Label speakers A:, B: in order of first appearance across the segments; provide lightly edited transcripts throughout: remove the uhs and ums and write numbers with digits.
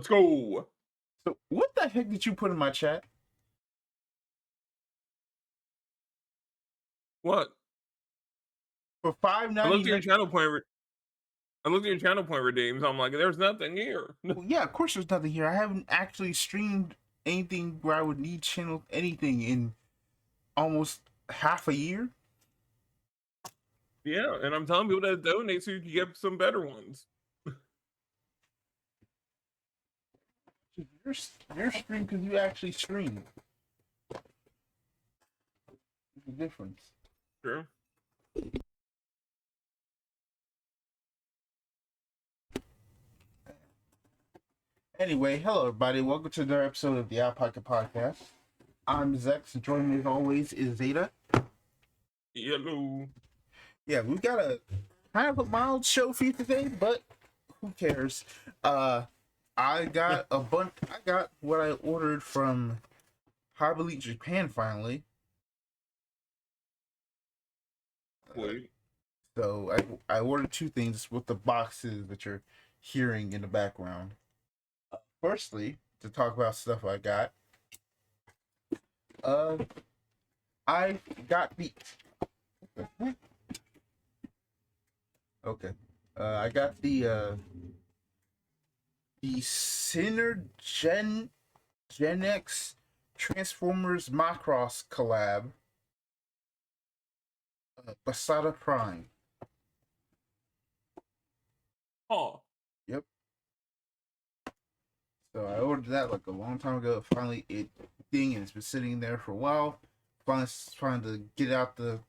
A: Let's go.
B: So what the heck did you put in my chat?
A: What?
B: For
A: I looked at your
B: $5.99.
A: channel point. I looked at your channel point redeems. I'm like, there's nothing here.
B: Well, yeah, of course there's nothing here. I haven't actually streamed anything where I would need channel anything in almost half a year.
A: Yeah, and I'm telling people to donate so you can get some better ones.
B: Your stream because you actually stream. There's a difference.
A: Sure.
B: Anyway, hello everybody. Welcome to another episode of the Out Pocket Podcast. I'm Zechs, and joining me as always is Zeta.
A: Yellow.
B: Yeah, we've got a kind of a mild show for you today, but who cares? I got what I ordered from Hobby Japan finally.
A: Wait.
B: So I ordered two things with the boxes that you're hearing in the background. Firstly, to talk about stuff I got, I got the I got the Zechs Transformers Macross collab, Basada Prime.
A: Oh.
B: Yep. So I ordered that like a long time ago. Finally, and it's been sitting there for a while. Finally, trying to get out the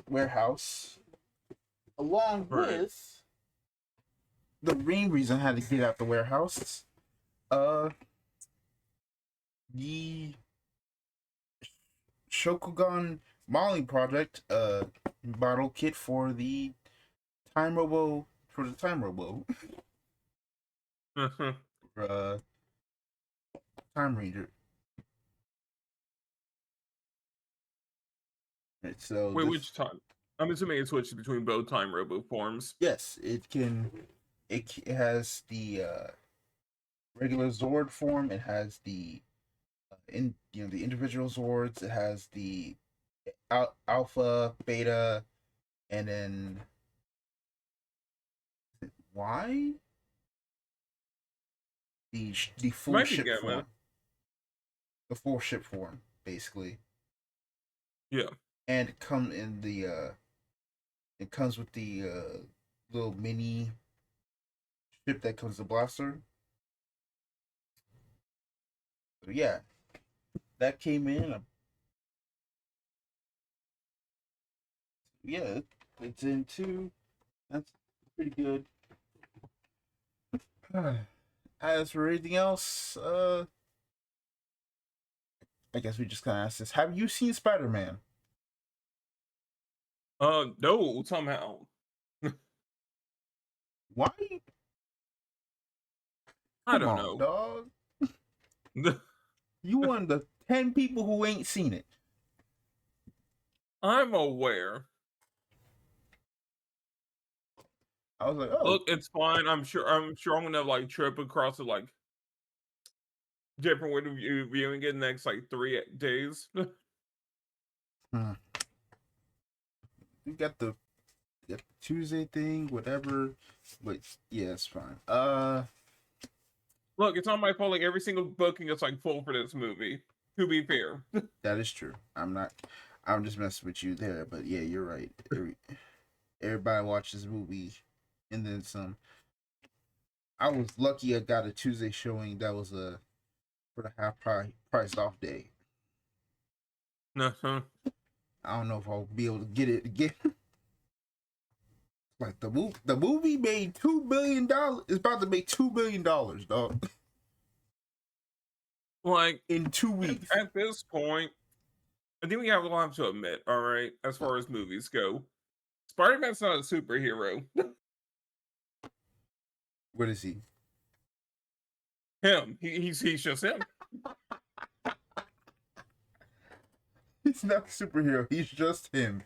B: warehouse, along with the main reason I had to get out the warehouse. The Shokugan modeling project model kit for the Time Robo Time Ranger. Right, so
A: wait, which time? I'm assuming it switches between both Time Robo forms.
B: Yes, it can. It has the regular Zord form. It has the the individual Zords. It has the Alpha, Beta, and then Y. The full ship form. The full ship form, basically.
A: Yeah.
B: And it comes in the it comes with the little mini ship that comes with the blaster. So yeah, that came in. Yeah, it's in two. That's pretty good. As for anything else, I guess we just kind of ask this: have you seen Spider-Man?
A: No, somehow.
B: Why?
A: I don't know,
B: dog. You one of the 10 people who ain't seen it.
A: I'm aware.
B: I was like, oh,
A: look, it's fine. I'm sure I'm gonna like trip across it like different way of viewing it in the next like 3 days.
B: You got the Tuesday thing, whatever. But yeah, it's fine.
A: Look, it's not my fault. Like every single booking is like full for this movie. To be fair,
B: that is true. I'm just messing with you there. But yeah, you're right. Everybody watches this movie, and then some. I was lucky I got a Tuesday showing that was for the half price off day.
A: uh-huh.
B: I don't know if I'll be able to get it again. Like the movie made $2 billion. It's about to make $2 billion, dog.
A: Like
B: in 2 weeks.
A: At this point, I think we have a lot to admit. All right, as far as movies go, Spider-Man's not a superhero.
B: What is he?
A: Him. He's just him.
B: He's not a superhero. He's just him.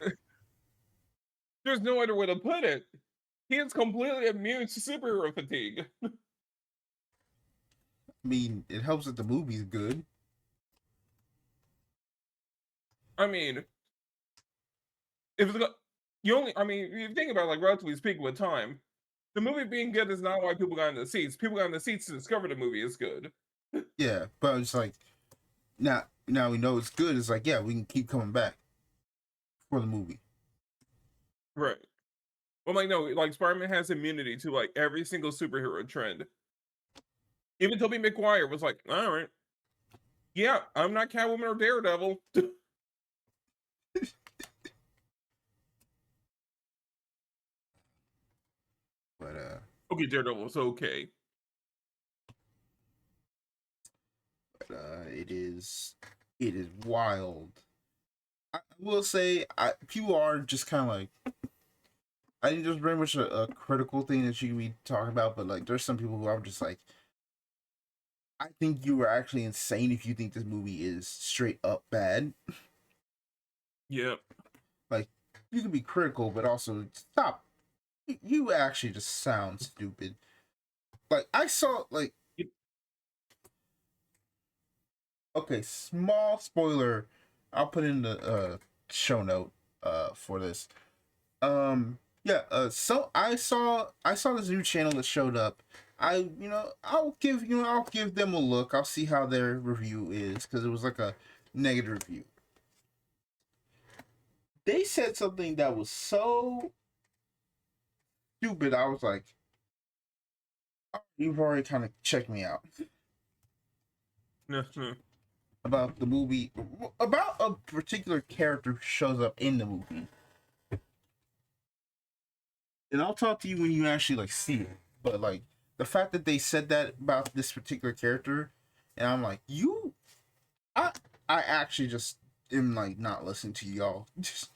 A: There's no other way to put it. he is completely immune to superhero fatigue.
B: I mean, it helps that the movie's good.
A: I mean, if it's you only, I mean, you think about it, like relatively speaking, with time, the movie being good is not why people got in the seats. People got in the seats to discover the movie is good.
B: Yeah, but it's like now we know it's good. It's like, yeah, we can keep coming back for the movie.
A: Right. Well, like no, like Spider-Man has immunity to like every single superhero trend. Even Tobey Maguire was like, all right, yeah, I'm not Catwoman or Daredevil.
B: But
A: Okay, Daredevil was okay.
B: it is wild. I will say, people are just kind of like, I think there's very much a critical thing that you can be talking about, but like there's some people who I'm just like, I think you are actually insane if you think this movie is straight up bad.
A: Yeah.
B: Like, you can be critical, but also stop. You actually just sound stupid. Like, I saw, like, okay, small spoiler. I'll put in the show note for this. Yeah, so I saw this new channel that showed up. I'll give them a look. I'll see how their review is, because it was like a negative review. They said something that was so stupid. I was like, oh, you've already kind of checked me out about the movie, about a particular character who shows up in the movie. And I'll talk to you when you actually like see it. But like the fact that they said that about this particular character, and I'm like, I I actually just am like not listening to y'all. Just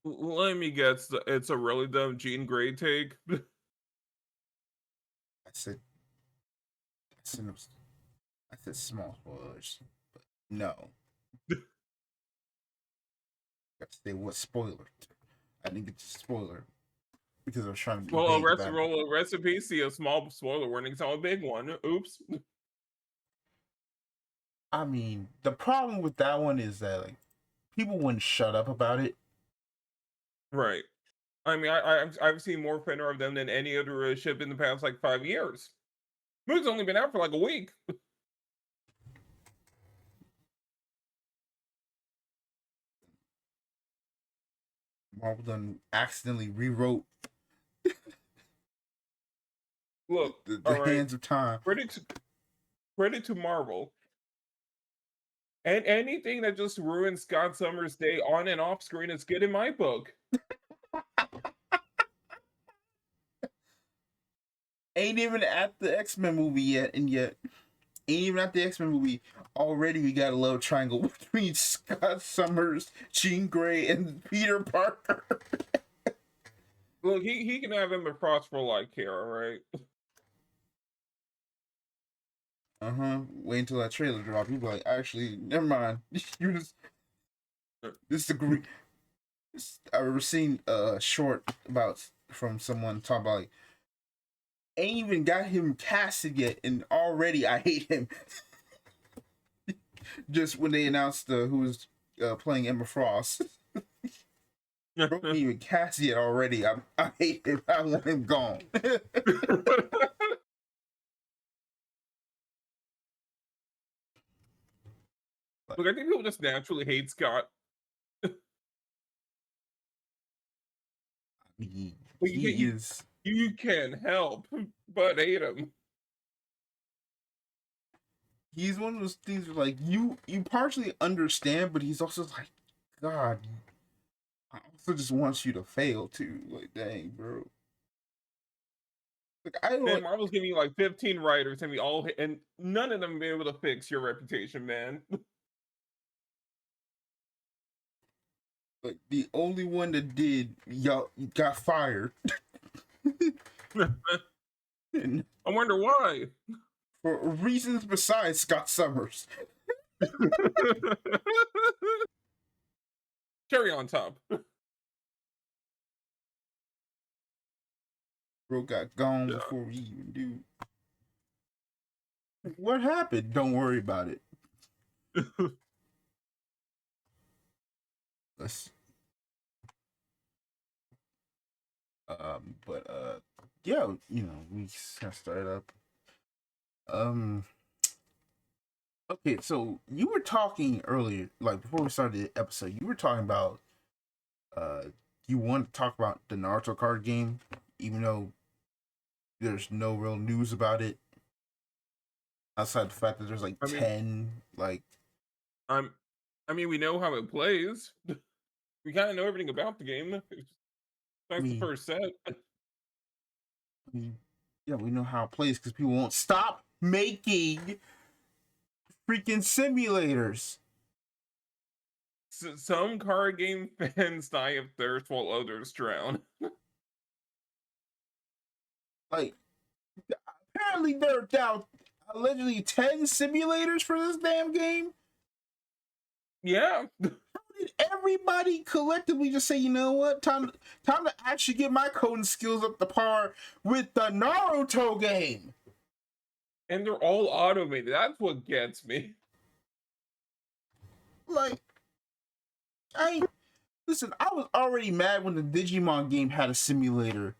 A: Let me guess, it's a really dumb Jean Grey take.
B: I said I said, I said small spoilers, but no. Got to say what spoiler? I didn't get to spoiler because I was trying to be
A: Well,
B: vague about it.
A: recipe, see a small spoiler warning, it's on a big one. Oops.
B: I mean, the problem with that one is that like people wouldn't shut up about it.
A: Right. I mean, I've seen more Fenner of them than any other ship in the past like 5 years. Movie's only been out for like a week.
B: Marvel done accidentally rewrote
A: Look,
B: the
A: all right,
B: hands of time.
A: credit to Marvel. And anything that just ruins Scott Summers' day on and off screen is good in my book.
B: Ain't even at the X-Men movie yet, and yet ain't even at the X-Men movie. Already we got a love triangle between Scott Summers, Jean Grey, and Peter Parker.
A: Look, he can have him a for like here, all right?
B: Wait until that trailer drop. You be like, actually, never mind. You just this is the green. I remember seeing a short about from someone talking about like, ain't even got him casted yet, and already I hate him. Just when they announced who was playing Emma Frost. Bro ain't even cast yet already. I hate him. I want him gone.
A: Look, I think people just naturally hate Scott.
B: he,
A: Like,
B: he is.
A: You can help but hate him.
B: He's one of those things where, like, you partially understand, but he's also like, God, I also just wants you to fail too. Like, dang, bro. Like, I don't
A: Man,
B: like,
A: Marvel's giving you like 15 writers, and and none of them be able to fix your reputation, man.
B: like the only one that did, y'all got fired. And
A: I wonder why.
B: for reasons besides Scott Summers.
A: Cherry on top.
B: Bro got gone
A: Yeah.
B: before we even do. What happened? Don't worry about it. Let's but yeah, you know, we have started up. Okay, so you were talking earlier, like before we started the episode, you were talking about uh you want to talk about the Naruto card game, even though there's no real news about it outside the fact that there's like
A: I mean,
B: 10 like
A: I'm. I mean, we know how it plays. We kind of know everything about the game.
B: I
A: That's the
B: mean,
A: first set.
B: I mean yeah, we know how it plays because people won't stop making freaking simulators.
A: Some card game fans die of thirst while others drown.
B: Like apparently there are now allegedly 10 simulators for this damn game.
A: Yeah.
B: Did everybody collectively just say, you know what, time to actually get my coding skills up to par with the Naruto game?
A: And they're all automated. That's what gets me.
B: Like, I listen, I was already mad when the Digimon game had a simulator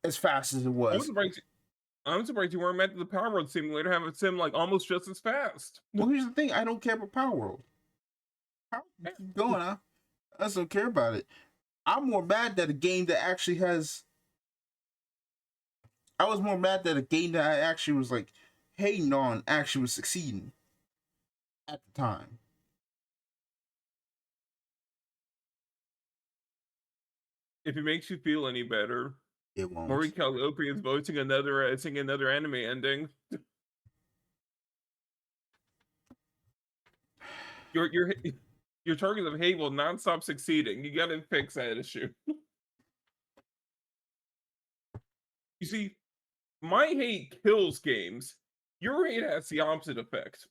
B: as fast as it
A: I'm
B: was.
A: surprised. I'm surprised you weren't meant to the Power World Simulator have a sim like almost just as fast.
B: Well, here's the thing, I don't care about Power World. Keep going, I just don't care about it. I'm more mad that a game that actually has. I was more mad that a game that I actually was like hating on actually was succeeding at the time.
A: If it makes you feel any better,
B: It won't.
A: Mori Calliope is voicing singing another anime ending. Your your target of hate will not stop succeeding. You gotta fix that issue. You see, my hate kills games. Your hate has the opposite effect.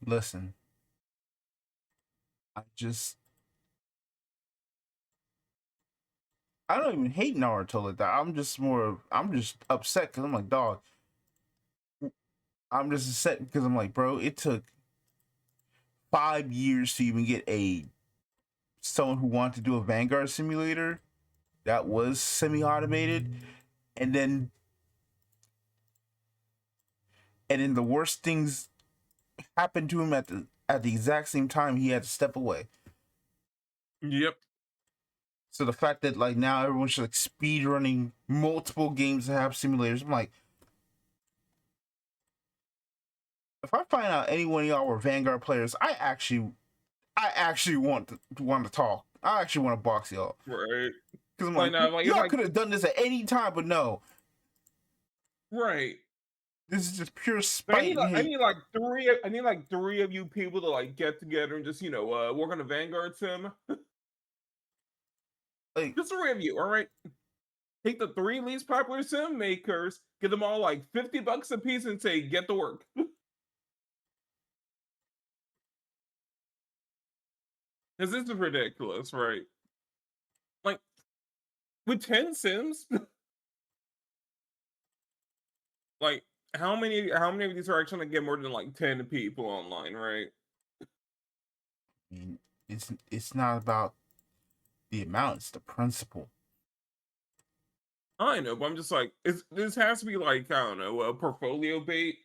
B: Listen. I don't even hate Naruto like that. I'm just upset because I'm like, dog. I'm just upset because I'm like, bro, it took 5 years to even get someone who wanted to do a Vanguard simulator that was semi-automated, and then the worst things happened to him at the exact same time he had to step away.
A: Yep.
B: So the fact that like now everyone's like speed running multiple games that have simulators, I'm like, if I find out any one of y'all were Vanguard players, I actually want to talk. I actually want to box y'all
A: Right.
B: because I'm
A: Like
B: like,
A: no, like it's
B: y'all
A: like
B: could have done this at any time, but no,
A: right.
B: this is just pure
A: But
B: spite and hate.
A: I need like three of you people to like get together and just work on a Vanguard sim.
B: Like,
A: Just three of you, all right? Take the three least popular sim makers, give them all like $50 a piece, and say get to work. Because this is ridiculous, right? Like with 10 sims, like how many of these are actually gonna get more than like 10 people online, right?
B: I mean, it's not about the amount; it's the principle.
A: I know, but I'm just like, this has to be like, I don't know, a portfolio bait.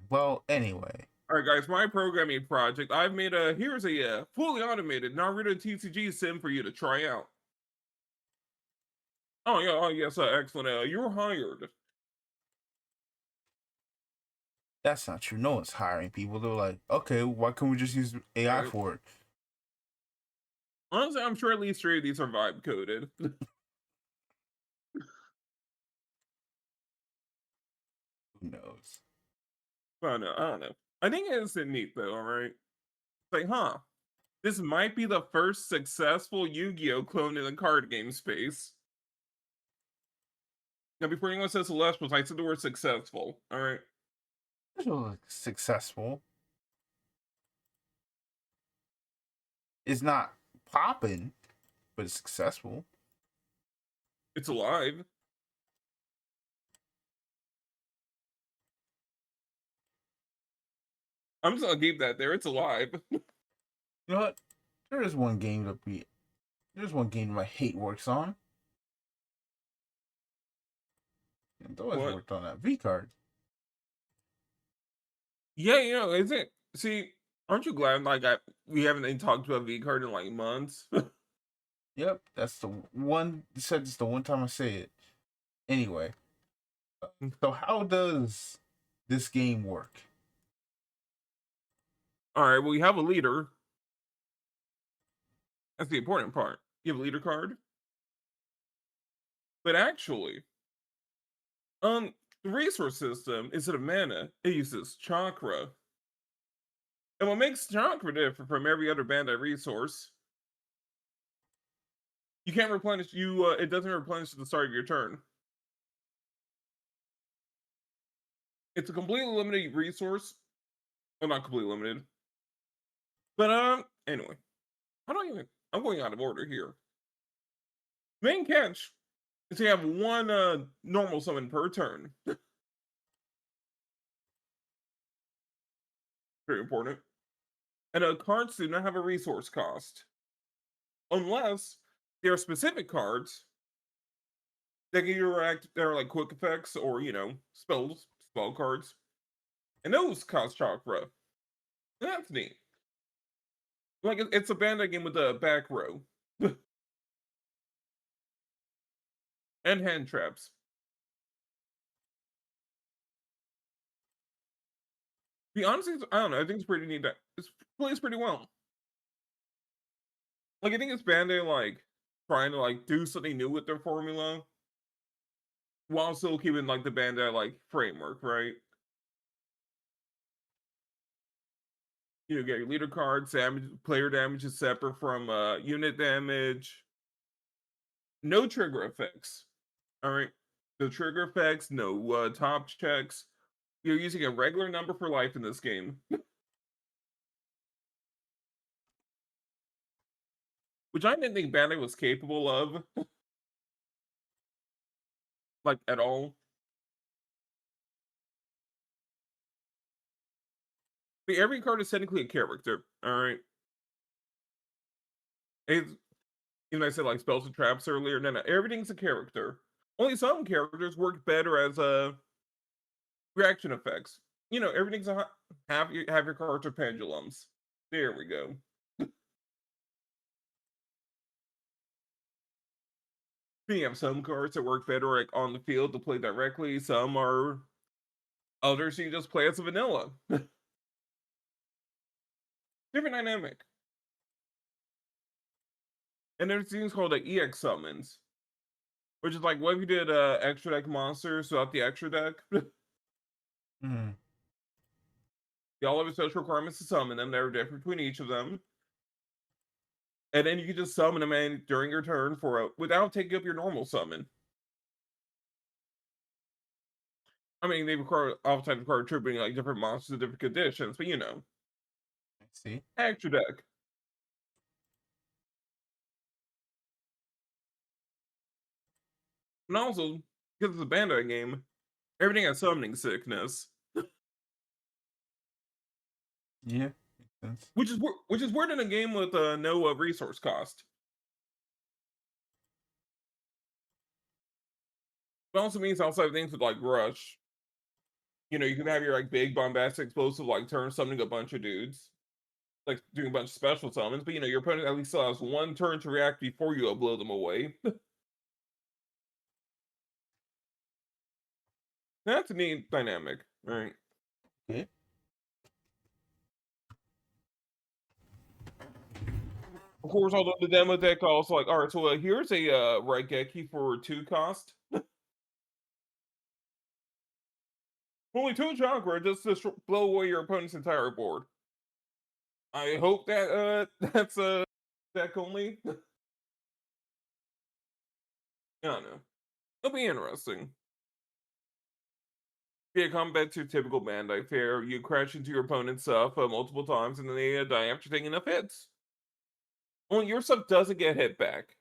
B: Well, anyway,
A: All right, guys, my programming project. I've made here's a fully automated Naruto TCG sim for you to try out. Oh yes, excellent. You're hired.
B: that's not true. No one's hiring people. They're like, okay, why can't we just use AI
A: Right?
B: for it?
A: Honestly, I'm sure at least three of these are vibe coded.
B: Who knows?
A: I don't know. I think it's neat though. All right, it's like, huh? This might be the first successful Yu-Gi-Oh clone in the card game space. Now, before anyone says Celestials, I said the word successful. All right.
B: Successful. It's not popping, but it's successful.
A: It's alive. I'm just gonna keep that there. It's alive.
B: You know what? There is one game that be there's one game my hate works on. It's always
A: What?
B: worked on that V card.
A: Yeah, is it? See, aren't you glad we haven't even talked about V card in like months?
B: Yep, that's the one. Said it's the one time I say it. Anyway, so how does this game work?
A: All right, well, you have a leader. That's the important part. You have a leader card. But actually, the resource system, instead of mana, it uses chakra. And what makes chakra different from every other bandit resource, you can't replenish it doesn't replenish at the start of your turn. It's a completely limited resource. Well, not completely limited. But anyway. I'm going out of order here. Main catch is you have one normal summon per turn. Very important. And cards do not have a resource cost. Unless there are specific cards that can interact that are like quick effects or spell cards. And those cost chakra. And that's neat. Like it's a bandit game with a back row. And hand traps. Be honest, I don't know. I think it's pretty neat. It plays pretty well. Like I think it's Bandai trying to do something new with their formula while still keeping the Bandai framework, right? Get your leader cards, player damage is separate from unit damage. No trigger effects. All right. No trigger effects, no top checks. You're using a regular number for life in this game. Which I didn't think Bandai was capable of. At all. But every card is technically a character. Alright. Even I said spells and traps earlier. No, everything's a character. Only some characters work better as reaction effects. Everything's have your cards are pendulums. There we go. You have some cards that work better on the field to play directly. Some are others you just play as a vanilla. Different dynamic. And there's things called EX summons. Which is what if you did extra deck monsters without the extra deck?
B: Mm-hmm.
A: Y'all have special requirements to summon them. They're different between each of them. And then you can just summon them in during your turn without taking up your normal summon. I mean, they oftentimes require tripping different monsters to different conditions, but
B: I see.
A: extra deck. And also, because it's a Bandai game, everything has summoning sickness.
B: Yeah, makes sense.
A: Which is weird in a game with no resource cost. But also means outside of things with rush. You can have your big bombastic explosive turn summoning a bunch of dudes. Doing a bunch of special summons, but your opponent at least still has one turn to react before you blow them away. That's a neat dynamic, right?
B: Okay.
A: Of course, although the demo deck also all right, so here's a Raigeki for 2 cost. Only 2 chakra just to blow away your opponent's entire board. I hope that that's deck only. I don't know. It'll be interesting. Yeah, combat to typical Bandai fare. You crash into your opponent's stuff multiple times, and then they die after taking enough hits. Well, your stuff doesn't get hit back,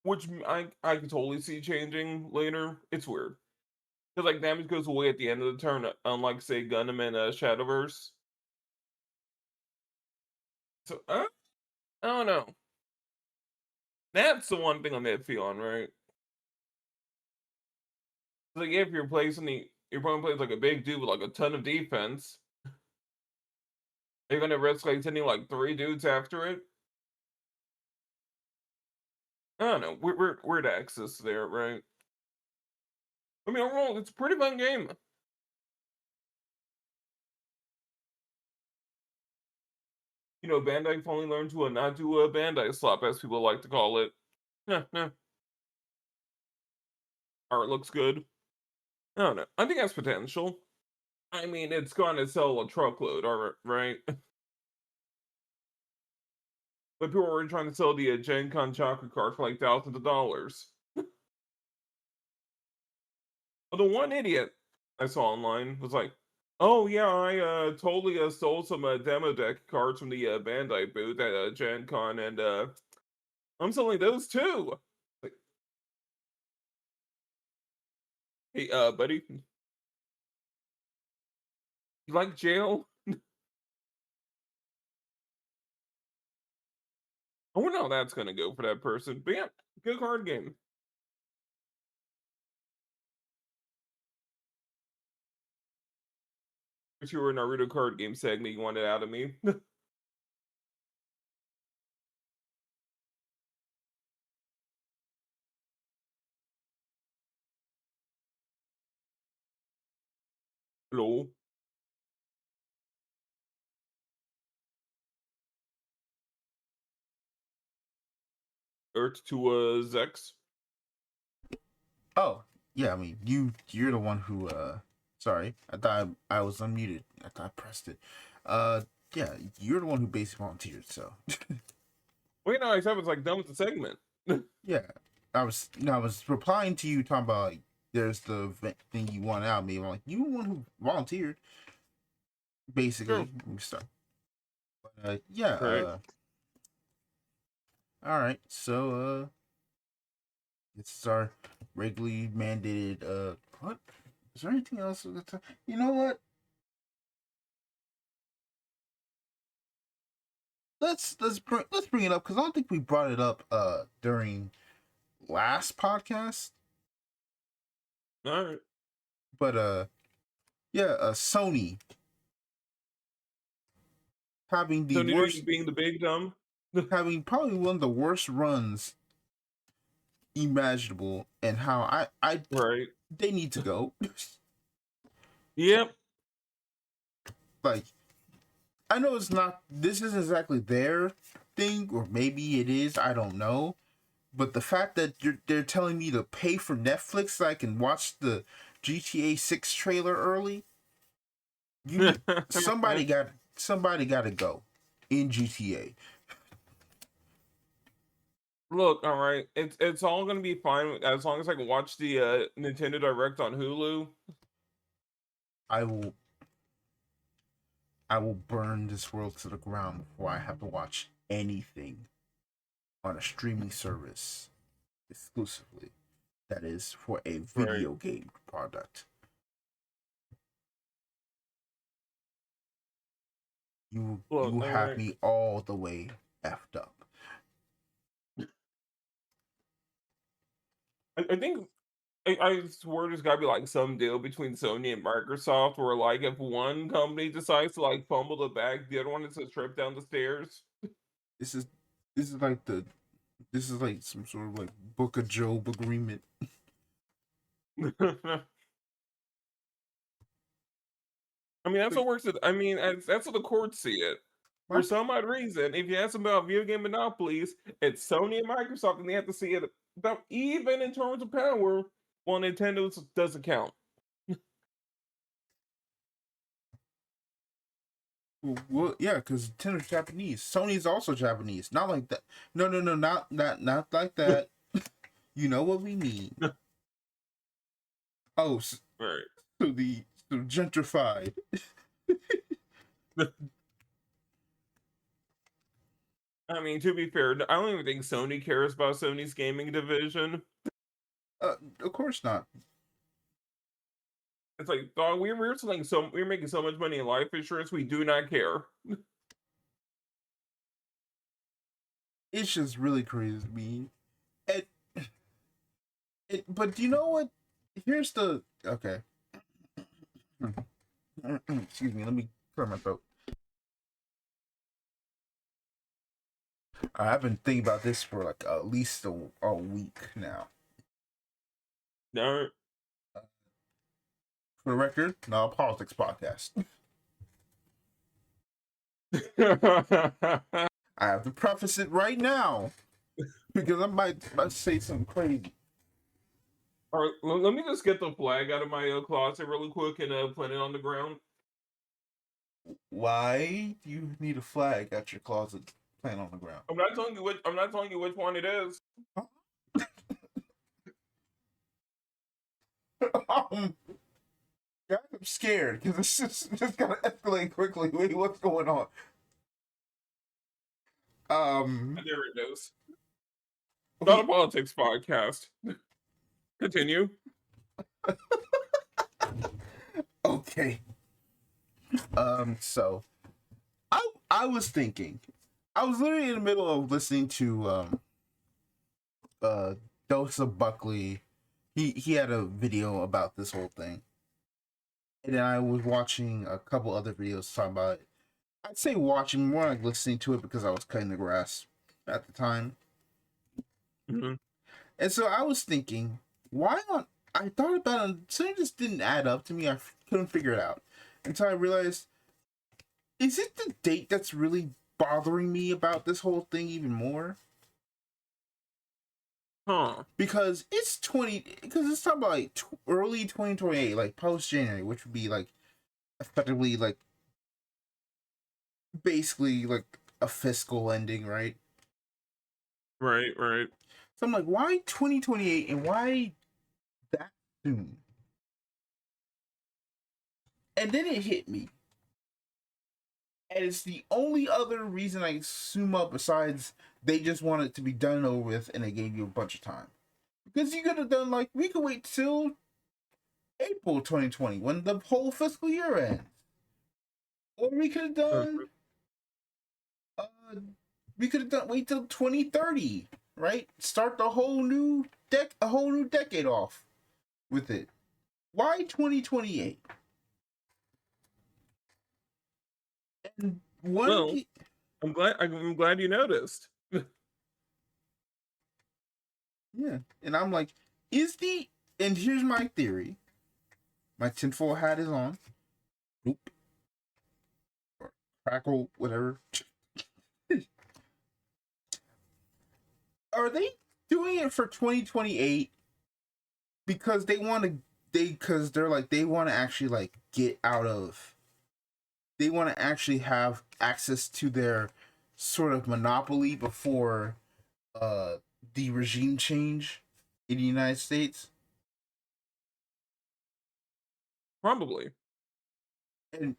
A: which I can totally see changing later. It's weird because like damage goes away at the end of the turn, unlike say Gundam and Shadowverse. So I don't know. That's the one thing I'm iffy on, right? Like if you're placing your opponent plays like a big dude with like a ton of defense, you're gonna risk like sending like 3 dudes after it. I don't know. Weird access there, right? I mean, overall, it's a pretty fun game. You know, Bandai finally learned to not do a Bandai slop, as people like to call it. Art looks good. I don't know. I think that's potential. I mean, it's gonna sell a truckload, right? But people were trying to sell the Gen Con chocolate card for like thousands of dollars. Well, the one idiot I saw online was like, "Oh yeah, I totally stole some demo deck cards from the Bandai booth at Gen Con, and I'm selling those too." Like, hey, buddy, you like jail? I wonder how that's gonna go for that person. But yeah, good card game. If you were a Naruto card game segment you wanted out of me. Hello, Earth to Zechs.
B: Oh, yeah, I mean, you're the one who sorry. I thought I was unmuted. I thought I pressed it. Yeah, you're the one who basically volunteered, so
A: Wait, no, I said I was like done with the segment.
B: yeah. I was replying to you talking about like there's the thing you want out of me. I'm like, you the one who volunteered,
A: True.
B: basically. Let me start. Yeah,
A: Right.
B: all right. So this is our regularly mandated what? Is there anything else? You know what? Let's bring it up because I don't think we brought it up during last podcast.
A: All right.
B: But yeah, Sony having the
A: So
B: worst,
A: being the big dumb.
B: having probably one of the worst runs imaginable, and how I
A: Right.
B: they need to go.
A: Yep.
B: Like, I know it's not, this isn't exactly their thing, or maybe it is, I don't know. But the fact that they're telling me to pay for Netflix so I can watch the GTA 6 trailer early, you somebody got to go in GTA.
A: Look, all right. It's all gonna be fine as long as I can watch the Nintendo Direct on Hulu.
B: I will I will burn this world to the ground before I have to watch anything on a streaming service exclusively that is for a
A: Right.
B: video game product.
A: Look,
B: You
A: all
B: have
A: right.
B: me all the way effed up.
A: I think I swear there's gotta be like some deal between Sony and Microsoft where like if one company decides to like fumble the bag, the other one is a trip down the stairs.
B: This is this is like the this is like some sort of like Book of Job agreement.
A: I mean, that's
B: Like,
A: what works. I mean, that's what the courts see it. For
B: what?
A: some odd reason, if you ask them about video game monopolies, it's Sony and Microsoft, and they have to see it about even in terms of power. While Nintendo doesn't count.
B: Well, yeah, because Nintendo's Japanese. Sony's also Japanese. Not like that. No, no, no, not like that. You know what we mean. Oh,
A: Right.
B: so so gentrified.
A: I mean, to be fair, I don't even think Sony cares about Sony's gaming division.
B: Of course not.
A: It's like, dog, we're making so much money in life insurance, we do not care.
B: It's just really crazy to me. It, but you know what? Here's the okay. Excuse me. Let me clear my throat. I've been thinking about this for like at least a week now.
A: No.
B: For the record, not a politics podcast. I have to preface it right now because I might say something crazy.
A: All right, let me just get the flag out of my closet really quick and put it on the ground.
B: Why do you need a flag at your closet playing on the ground?
A: I'm not telling you which one it is.
B: I'm scared because it's just gonna escalate quickly. Wait, what's going on?
A: There it is. Not a politics podcast. Continue.
B: Okay. So I was thinking, I was literally in the middle of listening to Dosa Buckley. He had a video about this whole thing, and then I was watching a couple other videos talking about it. I'd say watching, more like listening to it because I was cutting the grass at the time.
A: Mm-hmm.
B: And so I was thinking, why on? I thought about it, something just didn't add up to me. I couldn't figure it out until I realized, is it the date that's really bothering me about this whole thing even more?
A: Huh.
B: Because it's talking about like early 2028, like post January, which would be like effectively like basically like a fiscal ending, right?
A: Right, right.
B: So I'm like, why 2028 and why that soon? And then it hit me. And it's the only other reason I assume up besides they just want it to be done over with and they gave you a bunch of time. Because you could have done like, we could wait till April 2020 when the whole fiscal year ends. Or we could have done, uh, wait till 2030, right? Start the whole new a whole new decade off with it. Why 2028? And
A: Well, I'm glad you noticed.
B: Yeah, and I'm like, and here's my theory. My tinfoil hat is on. Nope. Or crackle, whatever. Are they doing it for 2028 because they want to? Because they're like they want to actually like get out of. They want to actually have access to their sort of monopoly before the regime change in the United States.
A: Probably.
B: And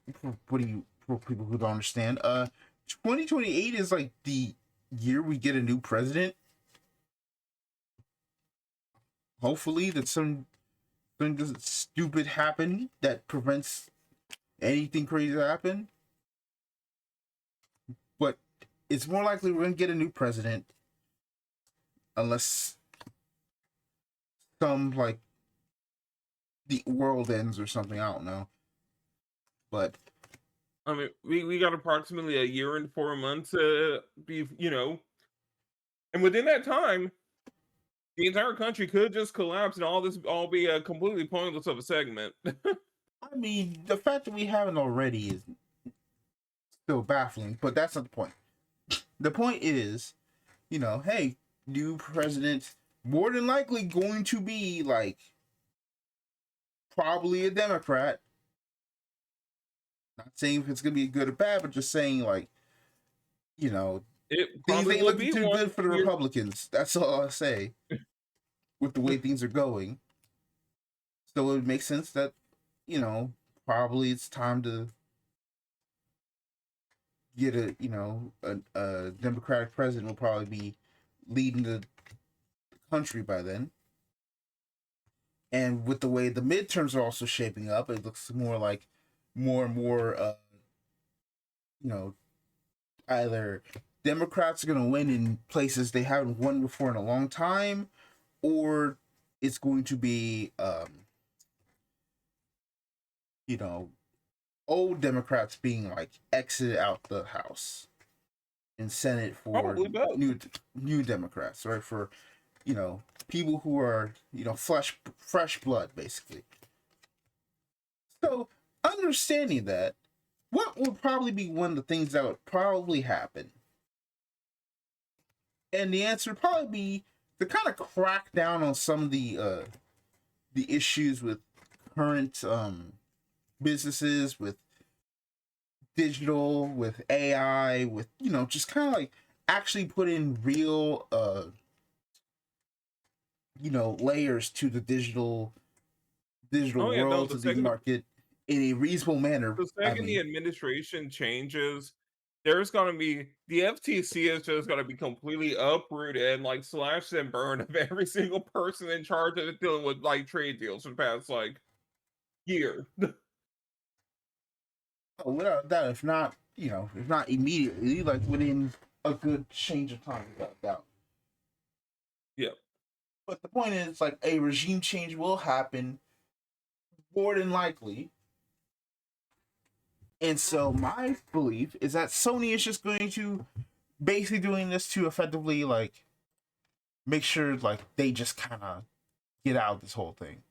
B: for people who don't understand, 2028 is like the year we get a new president. Hopefully that something doesn't stupid happen that prevents anything crazy to happen. But it's more likely we're gonna get a new president unless some like the world ends or something, I don't know. But
A: I mean, we got approximately a year and 4 months to be, and within that time, the entire country could just collapse and all be completely pointless of a segment.
B: I mean, the fact that we haven't already is still baffling, but that's not the point. The point is, hey, new president, more than likely going to be like probably a Democrat. Not saying if it's gonna be good or bad, but just saying like,
A: It
B: things
A: probably
B: ain't
A: will
B: looking
A: be
B: too
A: one.
B: good for the Republicans. That's all I'll say. With the way things are going, so it would make sense that, probably it's time to get a Democratic president will probably be leading the country by then. And with the way the midterms are also shaping up, it looks more like more and more, you know, either Democrats are going to win in places they haven't won before in a long time, or it's going to be, you know, old Democrats being like exited out the House and Senate for
A: Probably both.
B: new Democrats, right? For people who are fresh blood, basically. So understanding that, what would probably be one of the things that would probably happen? And the answer would probably be to kind of crack down on some of the issues with current businesses, with digital, with AI, with just kind of like actually put in real layers to the digital
A: Oh yeah, no.
B: world, to the market in a reasonable manner.
A: The
B: I
A: second the
B: mean,
A: administration changes, there's gonna be the FTC is just gonna be completely uprooted and like slashed and burned of every single person in charge of dealing with like trade deals for the past like year.
B: without that, if not immediately, like within a good change of time, without doubt.
A: Yeah.
B: But the point is, like, a regime change will happen more than likely. And so my belief is that Sony is just going to basically doing this to effectively like make sure like they just kind of get out of this whole thing.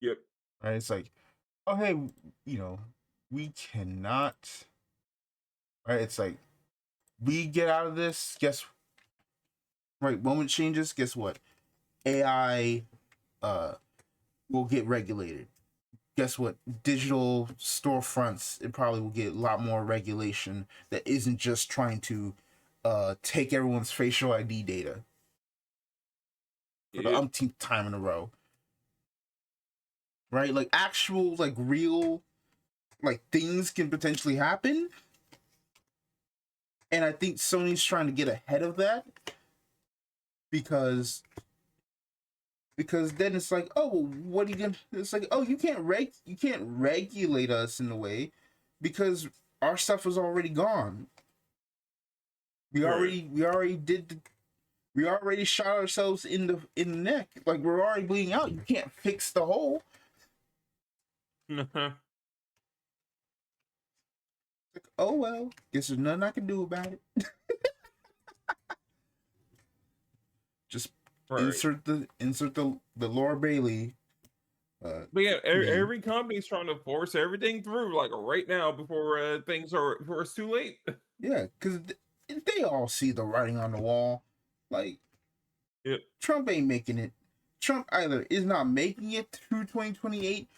A: Yep.
B: Right? It's like, oh hey, we cannot. Right? It's like we get out of this. Guess right. Moment changes. Guess what? AI will get regulated. Guess what? Digital storefronts, it probably will get a lot more regulation that isn't just trying to take everyone's facial ID data for the
A: Yep.
B: umpteenth time in a row. Right? Like actual, like real, like things can potentially happen. And I think Sony's trying to get ahead of that because then it's like, oh, well, what are you gonna? It's like, oh, you can't regulate us in a way because our stuff is already gone.
A: Right.
B: We already shot ourselves in the neck. Like we're already bleeding out. You can't fix the hole. Like, oh well, guess there's nothing I can do about it. Just
A: Right.
B: insert the Laura Bailey
A: But yeah,
B: meme.
A: every company's trying to force everything through like right now before before it's too late.
B: Yeah, because they all see the writing on the wall. Like
A: Yep.
B: Trump ain't making it. Trump either is not making it through 2028,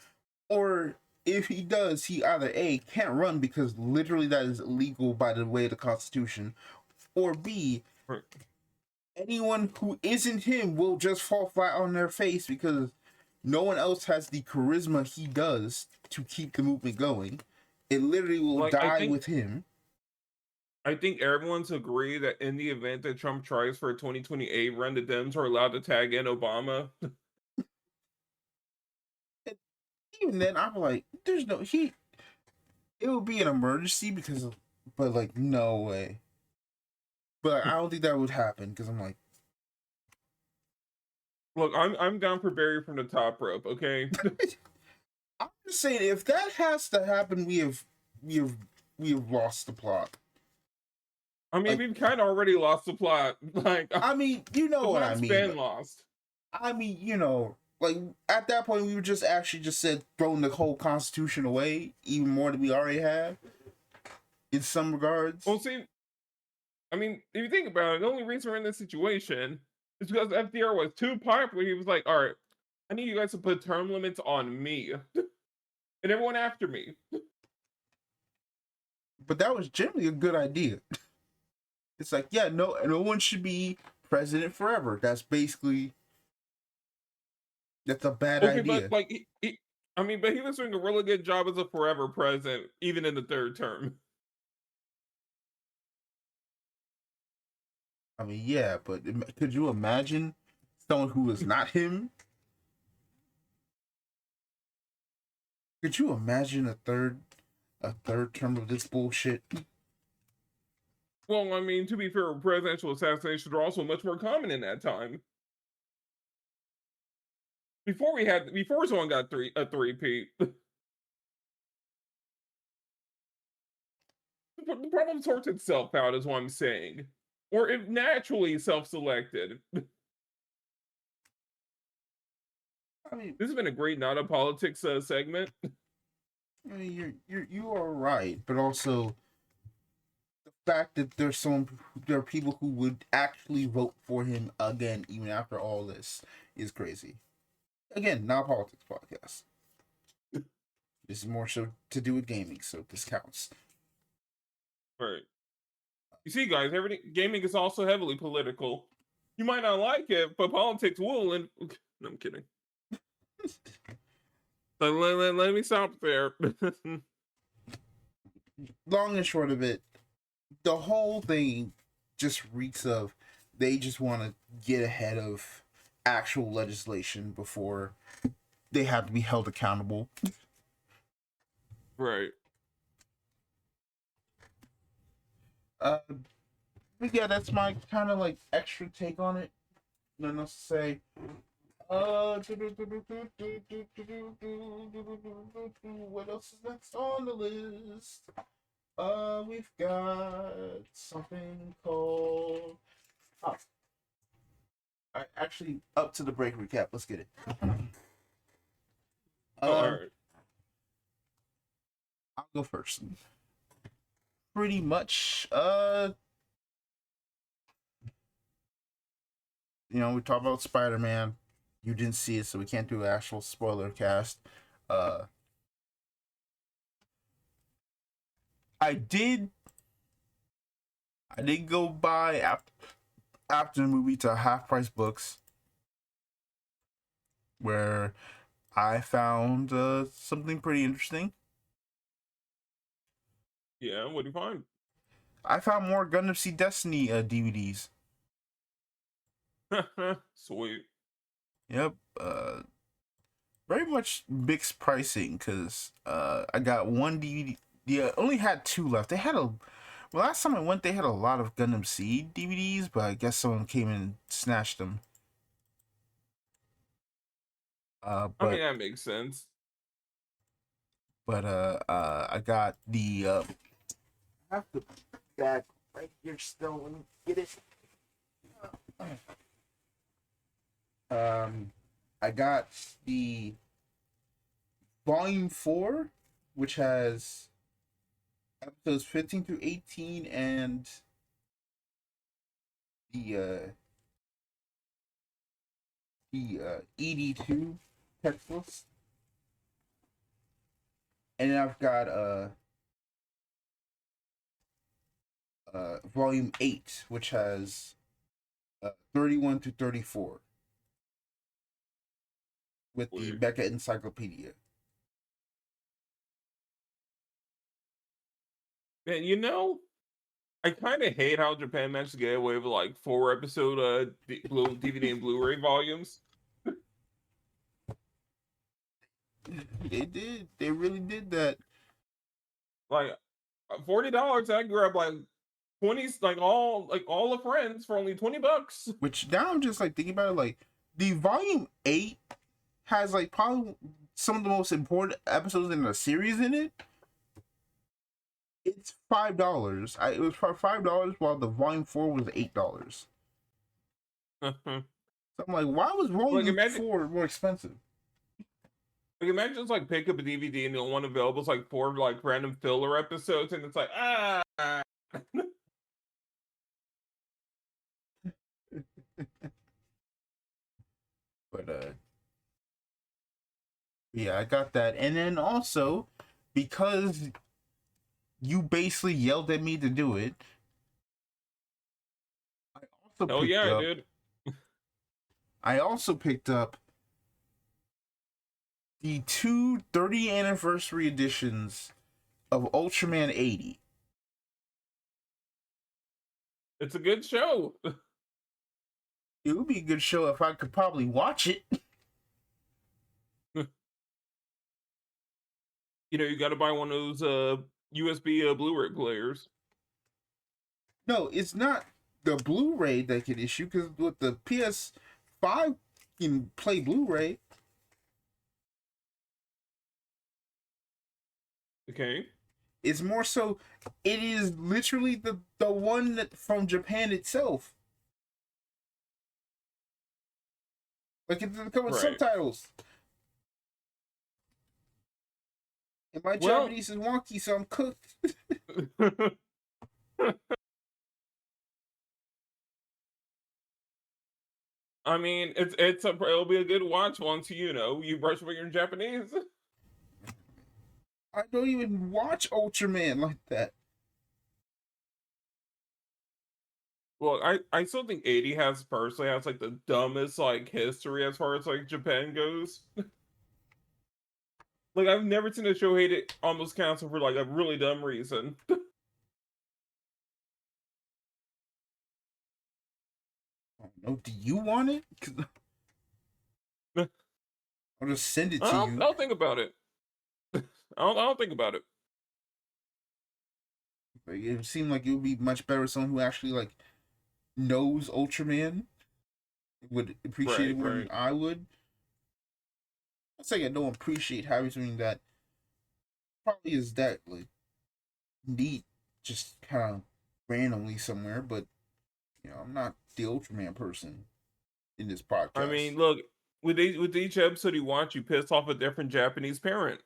B: or if he does, he either A, can't run because literally that is illegal by the way of the Constitution, or B,
A: Right.
B: anyone who isn't him will just fall flat on their face because no one else has the charisma he does to keep the movement going. It literally will
A: Like
B: die with him.
A: I think everyone's agreed that in the event that Trump tries for a 2028 run, the Dems are allowed to tag in Obama.
B: And even then, I'm like, there's no he. It would be an emergency but like no way. But I don't think that would happen because I'm like,
A: Look, I'm down for Barry from the top rope, okay?
B: I'm just saying if that has to happen, we have we have lost the plot.
A: I mean,
B: Like,
A: we've kind of already lost the plot. Like
B: I mean, you
A: the
B: know what I
A: plot's
B: mean.
A: been lost.
B: I mean, like at that point, we were just actually just said throwing the whole Constitution away, even more than we already have, in some regards.
A: Well, see, I mean, if you think about it, the only reason we're in this situation is because FDR was too popular. He was like, "All right, I need you guys to put term limits on me and everyone after me."
B: But that was generally a good idea. It's like, yeah, no one should be president forever. That's a bad
A: Okay, but
B: idea.
A: like, I mean, but he was doing a really good job as a forever president, even in the third term.
B: I mean, yeah, but could you imagine someone who is not him? Could you imagine a third term of this bullshit?
A: Well, I mean, to be fair, presidential assassinations are also much more common in that time. Before someone got a three-peat, the problem sorts itself out, is what I'm saying. Or it naturally self-selected.
B: I mean,
A: This has been a great not a politics segment.
B: you are right, but also the fact that there are people who would actually vote for him again, even after all this, is crazy. Again, not a politics podcast. This is more so to do with gaming, so this counts.
A: Right. You see, guys, everything gaming is also heavily political. You might not like it, but politics will. And no, I'm kidding. So let me stop there.
B: Long and short of it, the whole thing just reeks of they just want to get ahead of actual legislation before they have to be held accountable.
A: Right.
B: But yeah, that's my kind of like extra take on it. Nothing else to say. What else is next on the list? We've got something called. Oh, actually, up to the break recap. Let's get it.
A: Oh, all
B: Um,
A: right.
B: I'll go first. Pretty much, we talked about Spider-Man. You didn't see it, so we can't do an actual spoiler cast. Uh, I did. I did go buy after the movie to Half Price Books, where I found something pretty interesting.
A: Yeah, what do you find?
B: I found more Gundam Seed Destiny DVDs.
A: Sweet.
B: Yep. Very much mixed pricing because I got one DVD. Yeah, only had two left. They had last time I went, they had a lot of Gundam Seed DVDs, but I guess someone came and snatched them.
A: I mean,
B: But
A: that makes sense.
B: I got the I have the bag right here still. Let me get it. I got the Volume 4, which has episodes 15 through 18 and the ED2 text list. And then I've got Volume 8, which has 31 to 34 with the
A: Sweet.
B: Mecha Encyclopedia.
A: Man, I kind of hate how Japan managed to get away with like 4 episode DVD and Blu-ray volumes.
B: They did. They really did that.
A: Like $40, I grab like 20, all the friends for only $20.
B: Which now I'm just like thinking about it. Like the Volume 8 has like probably some of the most important episodes in the series in it. It's $5. It was for $5 while the Volume 4 was $8.
A: Like
B: So I'm like, why was Volume
A: imagine
B: 4 more expensive?
A: imagine just like pick up a DVD and the only one available is like 4 like random filler episodes, and it's like
B: But yeah, I got that. And then also, because you basically yelled at me to do it, I also
A: oh
B: picked
A: yeah, I
B: up
A: did.
B: I also picked up the two 30th anniversary editions of Ultraman 80.
A: It's a good show.
B: It would be a good show if I could probably watch it.
A: You got to buy one of those USB Blu-ray players.
B: No, it's not the Blu-ray that can issue because with the PS5 can play Blu-ray.
A: Okay.
B: It's more so, it is literally the one that from Japan itself. Like it doesn't come with
A: Right.
B: subtitles. And my
A: Well,
B: Japanese is wonky, so I'm cooked.
A: I mean, it'll be a good watch once you brush up on your Japanese.
B: I don't even watch Ultraman like that.
A: Well, I still think 80 personally has like the dumbest like history as far as like Japan goes. Like I've never seen a show hated almost canceled for like a really dumb reason.
B: I don't know. Do you want it? I'll just send it to you.
A: I'll think about it. I'll think about it.
B: Like, it seemed like it would be much better with someone who actually like knows Ultraman would appreciate it
A: Right,
B: more than
A: right.
B: I would. I'd say I don't appreciate having something that probably is that like neat, just kind of randomly somewhere. But I'm not the Ultraman person in this
A: I
B: podcast.
A: mean, look, with each episode you watch, you piss off a different Japanese parent.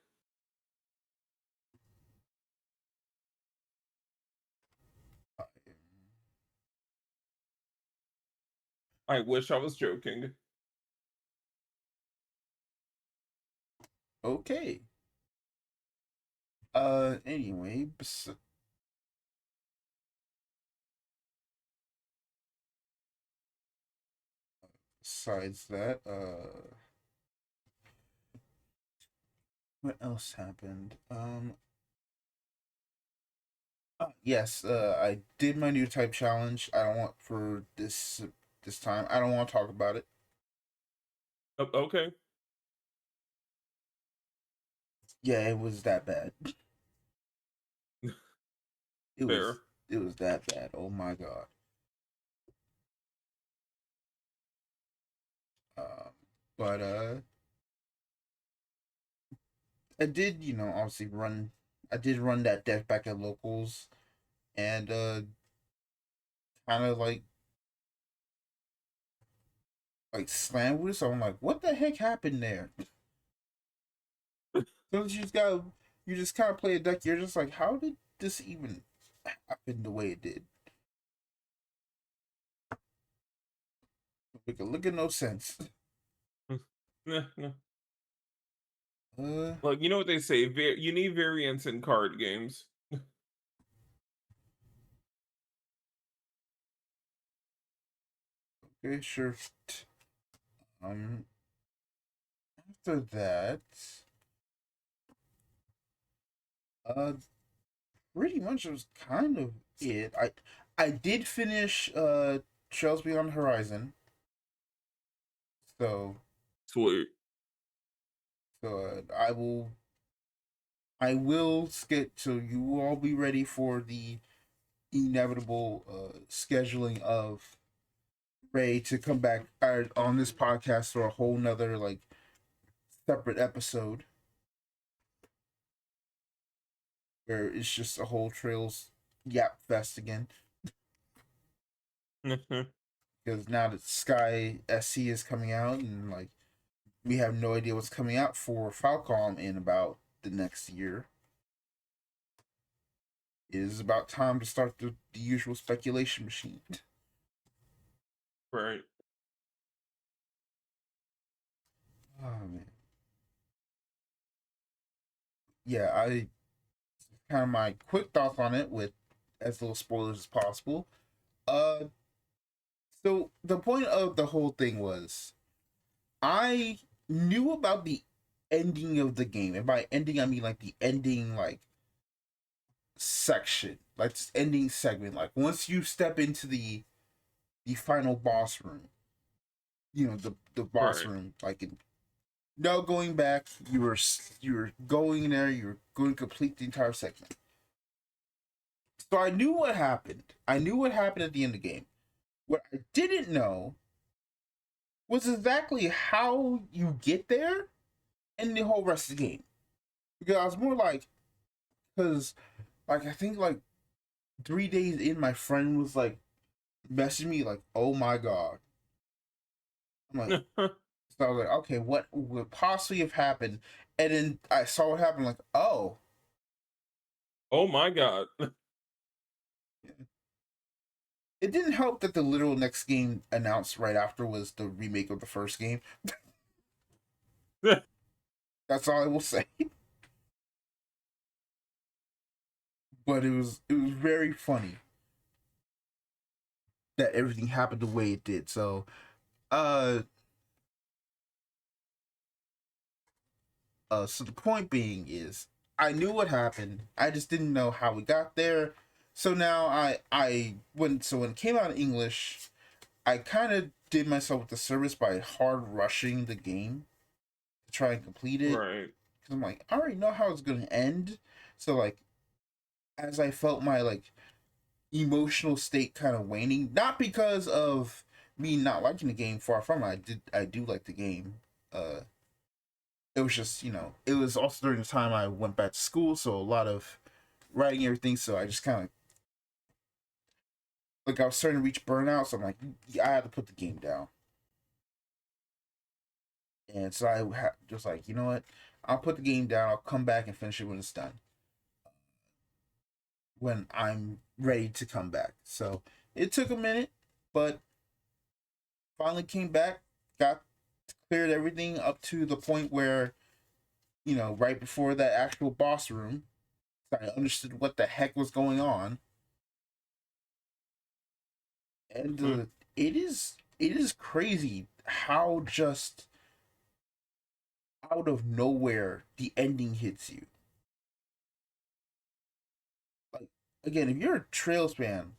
A: I wish I was joking.
B: Okay. Anyway, besides that, what else happened? Yes, I did my new type challenge. I don't want for this time. I don't want to talk about it.
A: Okay.
B: Yeah, it was that bad. It was
A: Fair.
B: it was that bad. Oh my god. Um, but I did obviously run. I did run that deck back at locals, and kind of like slammed with. So I'm like, what the heck happened there? So you just kind of play a deck. You're just like, how did this even happen the way it did? Look at no sense.
A: Nah, nah.
B: Uh,
A: Look, you know what they say, you need variance in card games.
B: okay, sure. Um, after that, uh, pretty much was kind of it. I did finish Trails Beyond the Horizon, so
A: Sweet.
B: I will skip. So you will all be ready for the inevitable scheduling of Ray to come back on this podcast for a whole nother like separate episode where it's just a whole Trails yap fest again. Because now that Sky SC is coming out and like we have no idea what's coming out for Falcom in about the next year. It is about time to start the usual speculation machine.
A: Right.
B: Oh man. Yeah, I kind of my quick thoughts on it with as little spoilers as possible. Uh so the point of the whole thing was I knew about the ending of the game. And by ending I mean like the ending like section, like this ending segment, like once you step into the final boss room, the boss
A: Right.
B: room, like no going back. You were going there. You were going to complete the entire segment. So I knew what happened. I knew what happened at the end of the game. What I didn't know was exactly how you get there and the whole rest of the game. Because I was more like, because like I think like 3 days in, my friend was like messaging me like, "Oh my god!" I'm like, so I was like, "Okay, what would possibly have happened?" And then I saw what happened. Like, oh,
A: Oh my god.
B: it didn't help that the literal next game announced right after was the remake of the first game. That's all I will say. But it was very funny that everything happened the way it did. So, uh, so the point being is, I knew what happened. I just didn't know how we got there. So now when it came out in English, I kind of did myself with the service by hard rushing the game to try and complete it.
A: Right.
B: Because I'm like, I already know how it's gonna end. So like, as I felt my like emotional state kind of waning, not because of me not liking the game, far from it. I do like the game. It was just, it was also during the time I went back to school, so a lot of writing and everything. So I just kind of like, I was starting to reach burnout, so I'm like, I had to put the game down. And so just like, you know what, I'll put the game down. I'll come back and finish it when it's done, when I'm ready to come back. So it took a minute, but finally came back, got cleared everything up to the point where, right before that actual boss room, I understood what the heck was going on. And it is crazy how just out of nowhere the ending hits you. Like, again, if you're a Trails fan,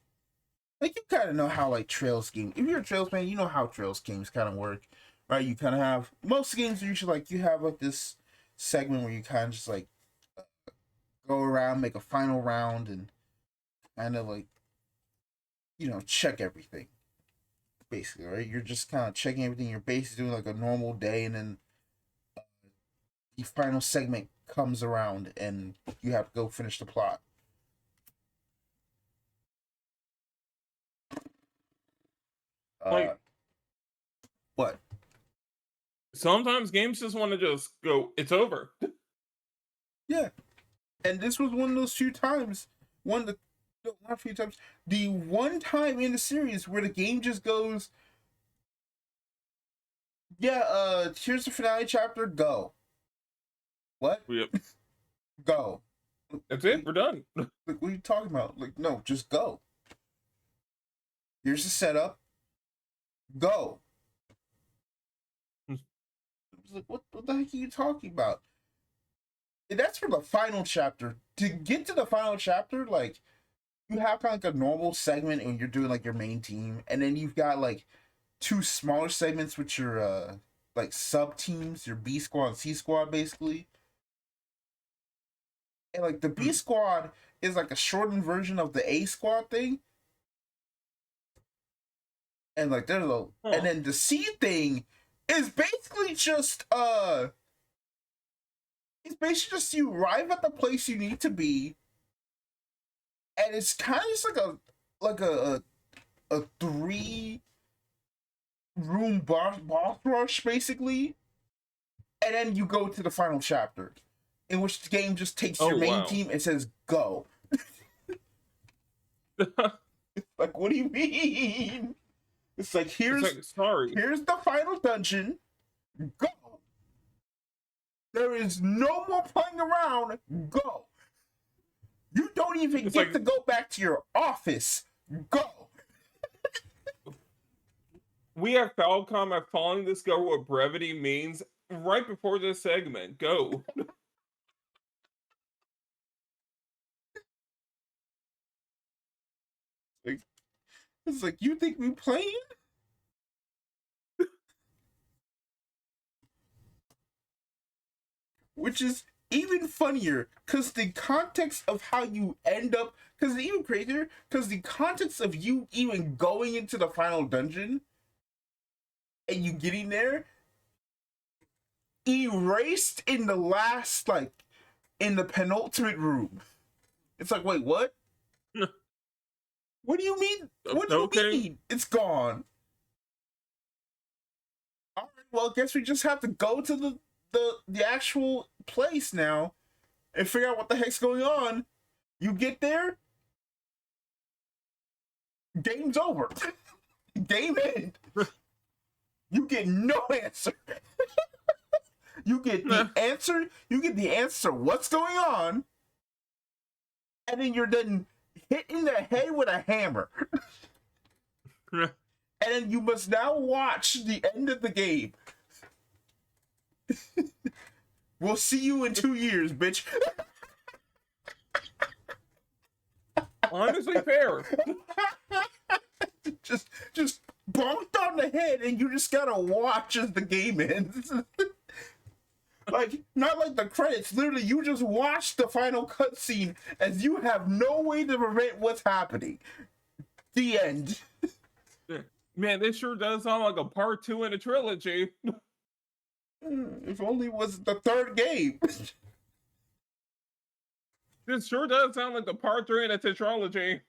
B: like, you kind of know how like Trails game. If you're a Trails fan, you know how Trails games kind of work, right? You kind of have most games usually, like, you have like this segment where you kind of just like go around, make a final round, and kind of like, check everything, basically, right? You're just kind of checking everything. You're basically doing like a normal day, and then the final segment comes around and you have to go finish the plot. Uh,
A: Like,
B: what?
A: sometimes games just want to just go, it's over.
B: Yeah, and this was one of those few times, no, not a few times, the one time in the series where the game just goes, yeah, here's the finale chapter, go. What?
A: Yep.
B: Go.
A: That's it. We're done.
B: Like, what are you talking about? Like, no, just go. Here's the setup, go. I was like, what the heck are you talking about? And that's for the final chapter. To get to the final chapter, like, you have kind of like a normal segment and you're doing like your main team, and then you've got like two smaller segments which are like sub teams, your B squad and C squad, basically. And like the B squad is like a shortened version of the A squad thing. And like and
A: Huh.
B: then the C thing is basically just it's basically just you arrive at the place you need to be, and it's kind of just like a 3 room boss rush, basically, and then you go to the final chapter, in which the game just takes
A: Oh
B: your main
A: wow.
B: team and says go. Like, what do you mean? It's like,
A: It's
B: here's
A: like, sorry.
B: here's the final dungeon, go. There is no more playing around, go. You don't even
A: It's
B: get
A: like,
B: to go back to your office, go.
A: we have Falcom at following this go what brevity means right before this segment. Go.
B: Like, it's like, you think we playing? Which is even funnier because the context of how you end up, because it's even crazier, because the context of you even going into the final dungeon and you getting there erased in the last, like, in the penultimate room. It's like, wait, what? What do you mean? What do you
A: Okay.
B: mean? It's gone. All right, well, I guess we just have to go to the actual place now and figure out what the heck's going on. You get there, game's over. Game end. You get no answer. You get the answer. You get the answer. What's going on? And then you're then hit in the head with a hammer. And then you must now watch the end of the game. We'll see you in 2 years, bitch.
A: Honestly, fair.
B: just bonked on the head, and you just gotta watch as the game ends. Like, not like the credits. Literally, you just watch the final cutscene as you have no way to prevent what's happening. The end.
A: Man, this sure does sound like a part 2 in a trilogy.
B: If only it was the third game.
A: This sure does sound like the part 3 in a tetralogy.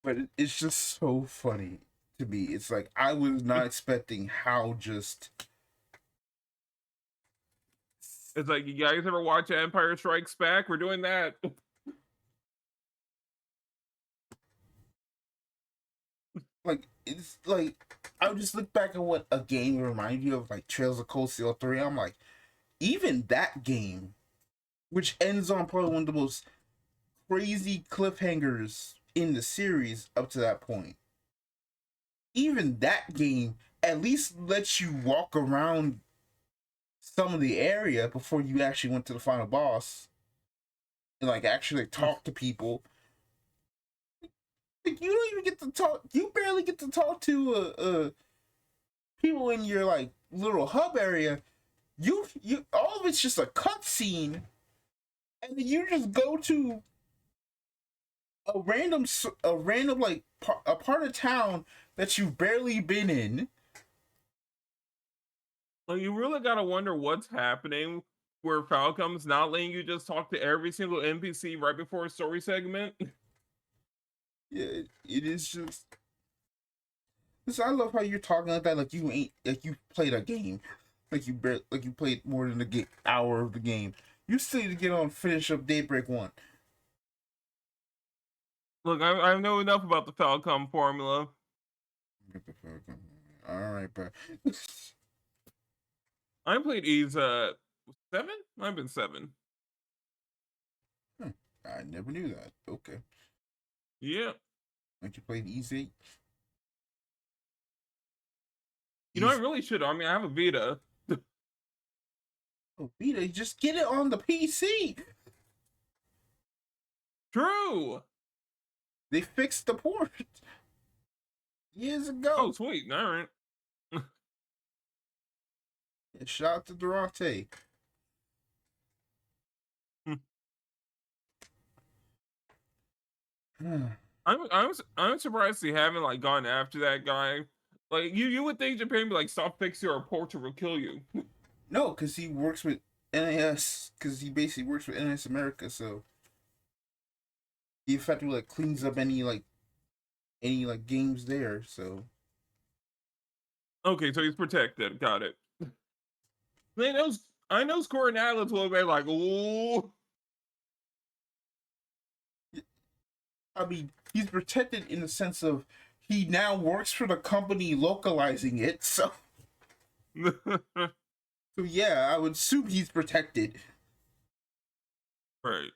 B: But it's just so funny to me. It's like, I was not expecting how just...
A: It's like, you guys ever watch Empire Strikes Back? We're doing that.
B: Like, it's like, I would just look back at what a game would remind you of, like Trails of Cold Steel 3. I'm like, even that game, which ends on probably one of the most crazy cliffhangers in the series up to that point, even that game at least lets you walk around some of the area before you actually went to the final boss and, like, actually, like, talk to people. Like, you don't even get to talk. You barely get to talk to people in your, like, little hub area. You all of it's just a cutscene, and then you just go to a random like a part of town that you've barely been in.
A: Well, you really gotta wonder what's happening where Falcom's not letting you just talk to every single NPC right before a story segment.
B: Yeah, it is just. Listen, I love how you're talking like that, like you ain't, like you played a game, like you played more than a hour of the game. You still need to get on, finish up Daybreak 1.
A: Look, I know enough about the Falcom formula.
B: All right, bro.
A: I played E's 7? I've been 7.
B: I never knew that. Okay.
A: Yeah.
B: Like, you played Easy?
A: You know, I really should. I mean, I have a Vita.
B: Oh, Vita, just get it on the PC.
A: True.
B: They fixed the port years ago.
A: Oh, sweet. All right.
B: Yeah, shout out to Durante.
A: I'm surprised they haven't, like, gone after that guy. Like, you would think Japan would be like, stop fixing our port or we'll kill you.
B: No, because he works with NAS, because he basically works with NAS America, so he effectively, like, cleans up any games there, so.
A: Okay, so he's protected. Got it. I know Square and Atlas will be like, ooh.
B: I mean, he's protected in the sense of he now works for the company localizing it, so. So yeah, I would assume he's protected.
A: Right.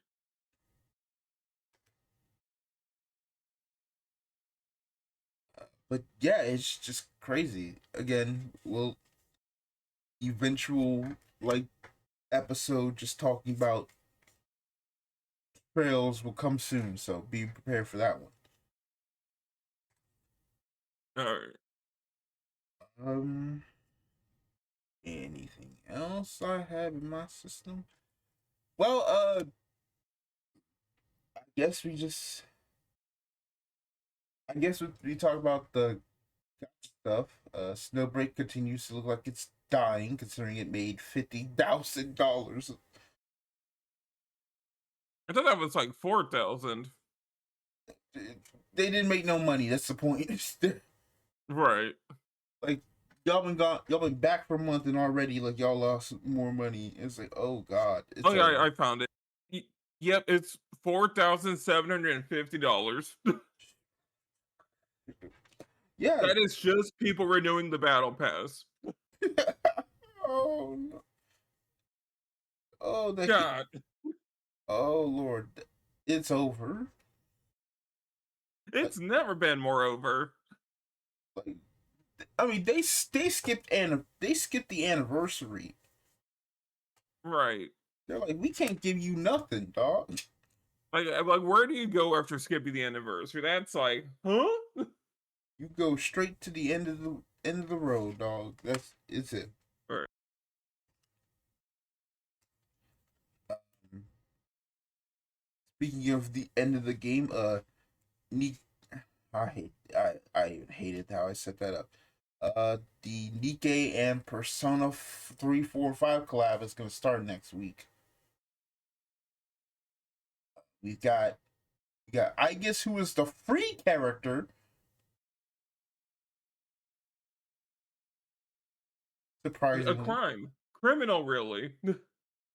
B: But yeah, it's just crazy. Again, well, eventual, like, episode just talking about trails will come soon, so be prepared for that one.
A: All right.
B: Anything else I have in my system? Well, I guess we just, I guess we talk about the stuff. Snowbreak continues to look like it's dying, considering it made $50,000.
A: I thought that was like 4,000.
B: They didn't make no money. That's the point.
A: Right.
B: Like y'all been back for a month and already like y'all lost more money. It's like, oh god, it's
A: Oh yeah,
B: over.
A: I found it. Yep, it's $4,750.
B: Yeah.
A: That is just people renewing the battle pass.
B: Oh no. Oh
A: God,
B: oh lord, it's over. Like,
A: it's never been more over.
B: like I mean, they skipped the anniversary.
A: Right.
B: They're like, we can't give you nothing, dog.
A: Like, where do you go after skipping the anniversary? That's like, huh?
B: You go straight to the end of the road, dog. It's it.
A: Right.
B: Um, Speaking of the end of the game, Ni- I hated how I set that up. The Nikkei and Persona 345 collab is gonna start next week. We got I guess who is the free character.
A: A
B: Surprisingly,
A: crime. Criminal, really.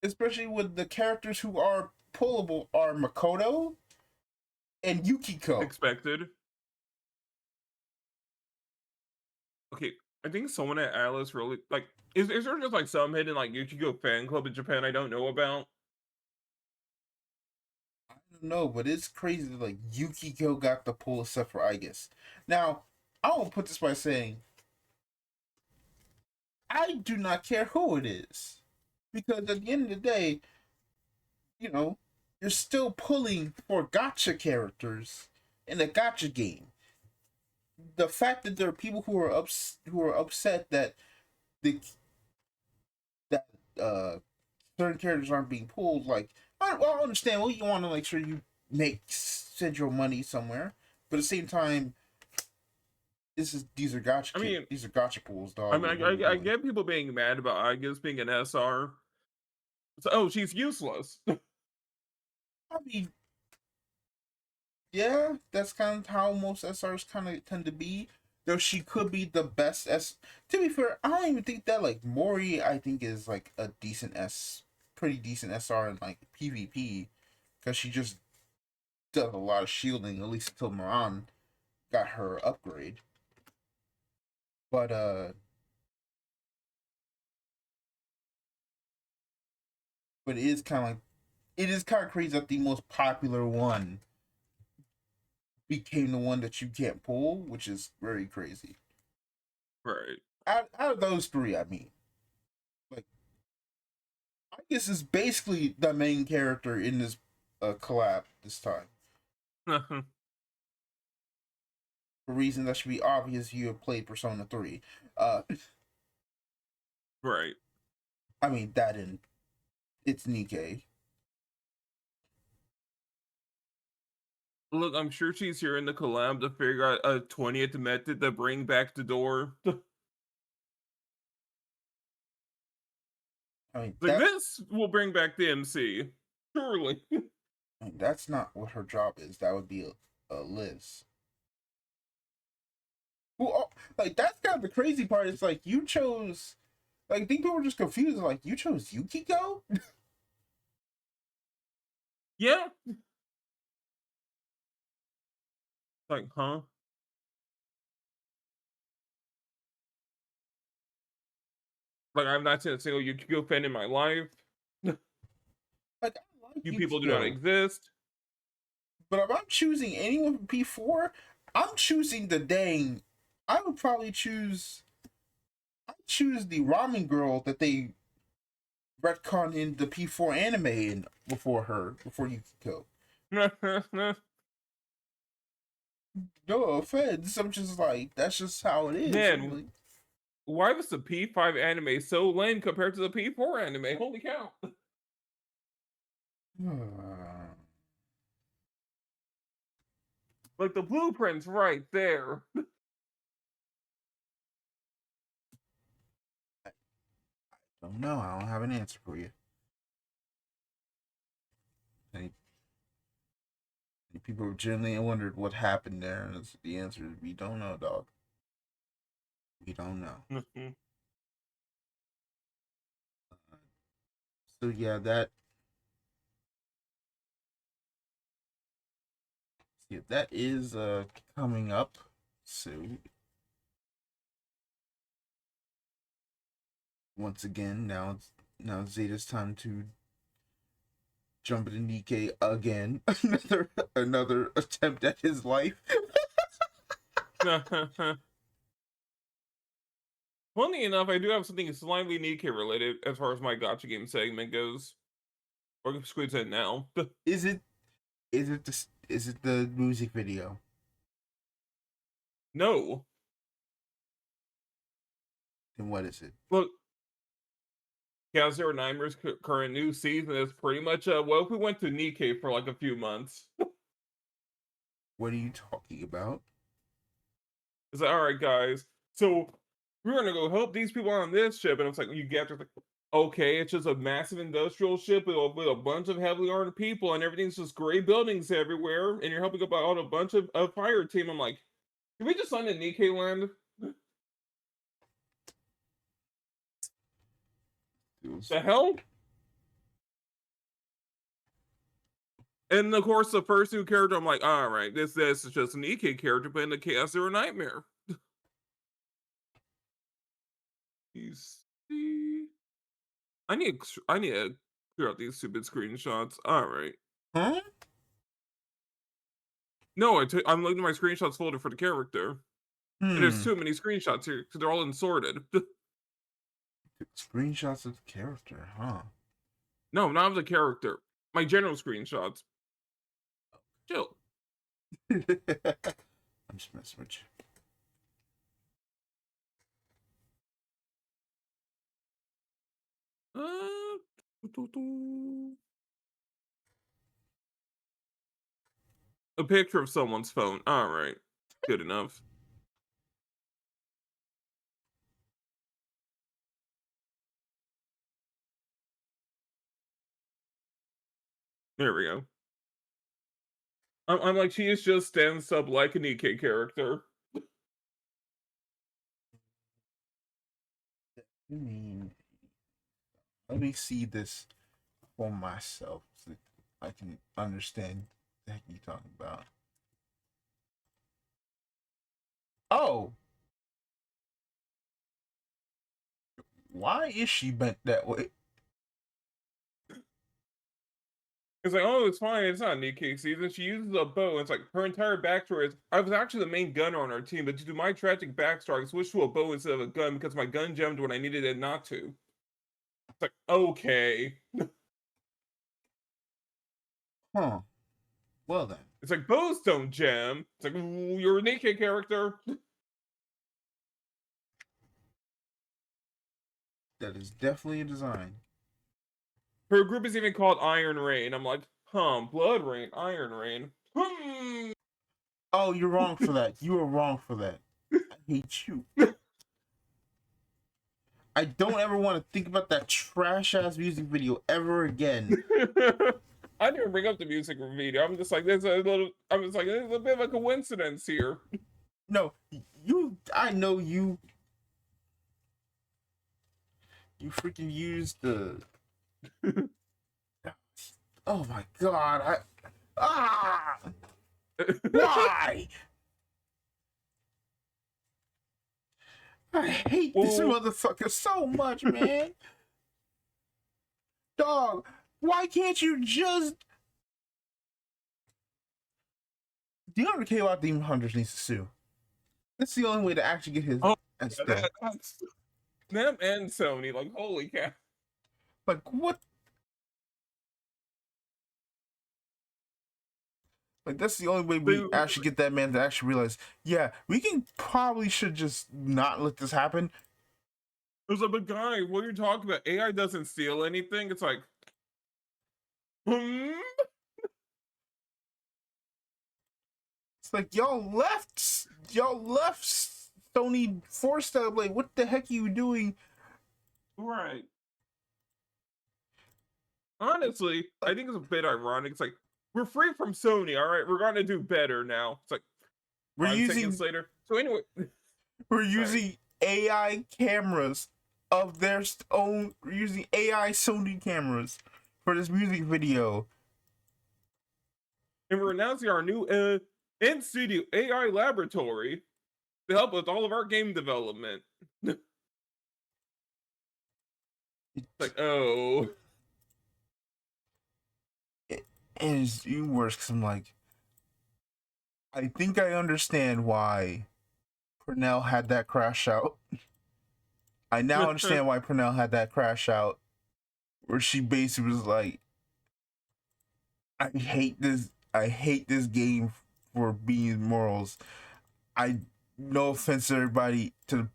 B: especially with the characters who are pullable are Makoto and Yukiko.
A: Expected. Okay, I think someone at Atlas really like. Is there just like some hidden like Yukigo fan club in Japan I don't know about?
B: I don't know, but it's crazy that like Yukiko got the pull except for I guess. Now, I will put this by saying I do not care who it is. Because at the end of the day, you know, you're still pulling for gotcha characters in a gotcha game. The fact that there are people who are upset that the that certain characters aren't being pulled, like I understand. Well, you want to make sure you send your money somewhere, but at the same time,
A: I mean,
B: these are gotcha pulls,
A: I
B: dog.
A: mean,
B: Like, what are we
A: I
B: doing?
A: get people being mad about Agus being an SR. So, oh, she's useless.
B: I mean, yeah, that's kind of how most SRs kind of tend to be. Though she could be the best S. To be fair, I don't even think that like Mori. I think is like a decent pretty decent SR in like PvP, because she just does a lot of shielding. At least until Moran got her upgrade. But it is kind of like it is kind of crazy that the most popular one became the one that you can't pull, which is very crazy.
A: Right.
B: Out of those three, I mean, like I guess is basically the main character in this collab this time. For reasons that should be obvious, you have played Persona 3. Uh,
A: Right.
B: I mean that and it's Nikkei.
A: Look, I'm sure she's here in the collab to figure out a 20th method to bring back the door.
B: I mean
A: Like, this will bring back the MC. Surely.
B: that's not what her job is. That would be a Liz. Who like that's kind of the crazy part. It's like you chose. Like I think people were just confused. Like you chose Yukiko.
A: Yeah. Like, huh? Like, I've not seen a single Yukiko fan in my life.
B: Like I like
A: You people do not
B: Yukiko,
A: exist.
B: but if I'm choosing anyone from P4, I'm choosing the dang. I would probably I choose the ramen girl that they retcon in the P4 anime and before Yukiko. No offense. I'm just like, that's just how it is. I'm
A: Man,
B: like,
A: why was the P5 anime so lame compared to the P4 anime? Holy cow. Like the blueprint's right there.
B: don't know. I don't have an answer for you. Any people genuinely wondered what happened there, and the answer is we don't know, dog. We don't know. So yeah, that is coming up soon. Once again, now Zeta's time to jump into Nikkei again. another attempt at his life.
A: Funny enough, I do have something slightly Nikkei related as far as my gacha game segment goes. Or squeeze in now.
B: Is it the music video?
A: No.
B: Then what is it?
A: Look, Zero current new season is pretty much well, if we went to Nikkei for like a few months.
B: What are you talking about?
A: It's like, all right, guys, so we're gonna go help these people on this ship, and it's like you get to like, okay, it's just a massive industrial ship with a bunch of heavily armed people, and everything's just gray buildings everywhere, and you're helping out a bunch of a fire team. I'm like, can we just land in Nikkei land? The hell? And of course, the first new character, I'm like, all right, this is just an Nikkei character, but in the Chaos Zero Nightmare. You see, I need to clear out these stupid screenshots. All right.
B: Huh?
A: No, I'm looking at my screenshots folder for the character. And there's too many screenshots here because they're all unsorted.
B: Screenshots of the character, huh?
A: No, not of the character. My general screenshots. Chill.
B: I'm just messing with you.
A: A picture of someone's phone. All right. Good enough. There we go. I'm like, she is just stands up like an Nikkei character.
B: I mean, let me see this for myself so I can understand the heck you're talking about. Oh, why is she bent that way?
A: It's like, oh, it's fine. It's not Nikkei season. She uses a bow. It's like her entire backstory is, I was actually the main gunner on our team, but due to my tragic backstory, I switched to a bow instead of a gun because my gun jammed when I needed it not to. It's like, okay.
B: Huh. Well then.
A: It's like, bows don't jam. It's like, ooh, you're a Nikkei character.
B: That is definitely a design.
A: Her group is even called Iron Rain. I'm like, Blood Rain, Iron Rain.
B: Oh, you're wrong for that. You are wrong for that. I hate you. I don't ever want to think about that trash ass music video ever again.
A: I didn't bring up the music video. I'm just like, there's a bit of a coincidence here.
B: No, I know you freaking used the. Oh my god! Why? I hate this motherfucker so much, man. Dog, why can't you just? The Underk Wild Demon Hunters needs to sue. That's the only way to actually get his.
A: That's them and Sony. Like, holy cow!
B: Like what? Like that's the only way
A: They,
B: we actually get that man to actually realize, yeah, we can probably should just not let this happen.
A: it was like, but guy, what are you talking about? AI doesn't steal anything. It's like, hmm?
B: It's like y'all left Sony forced up. Like, what the heck are you doing?
A: Right. Honestly, I
B: Like,
A: think it's a bit ironic. It's like, we're free from Sony, all right? We're gonna do better now. It's like
B: we're
A: 5 seconds
B: using
A: later. So anyway,
B: we're
A: sorry.
B: using AI cameras of their own. We're using AI Sony cameras for this music video.
A: And we're announcing our new in-studio AI laboratory to help with all of our game development. Like, oh.
B: It is even worse because I'm like, I think I understand why Purnell had that crash out. I now understand why Purnell had that crash out, where she basically was like, I hate this. I hate this game for being morals. I no offense to everybody, to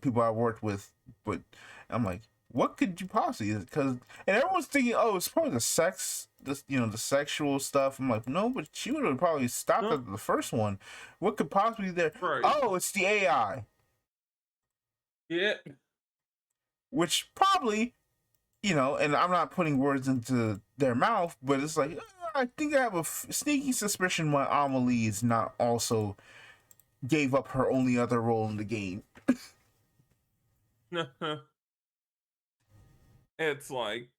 B: people I worked with, but I'm like, what could you possibly? Because and everyone's thinking, oh, it's probably the sex, the sexual stuff. I'm like, no, but she would have probably stopped
A: No,
B: at the first one. What could possibly be there?
A: right.
B: Oh, it's the AI,
A: Yeah.
B: which probably, and I'm not putting words into their mouth, but it's like, I think I have a sneaky suspicion why Amelie is not also gave up her only other role in the game.
A: It's like,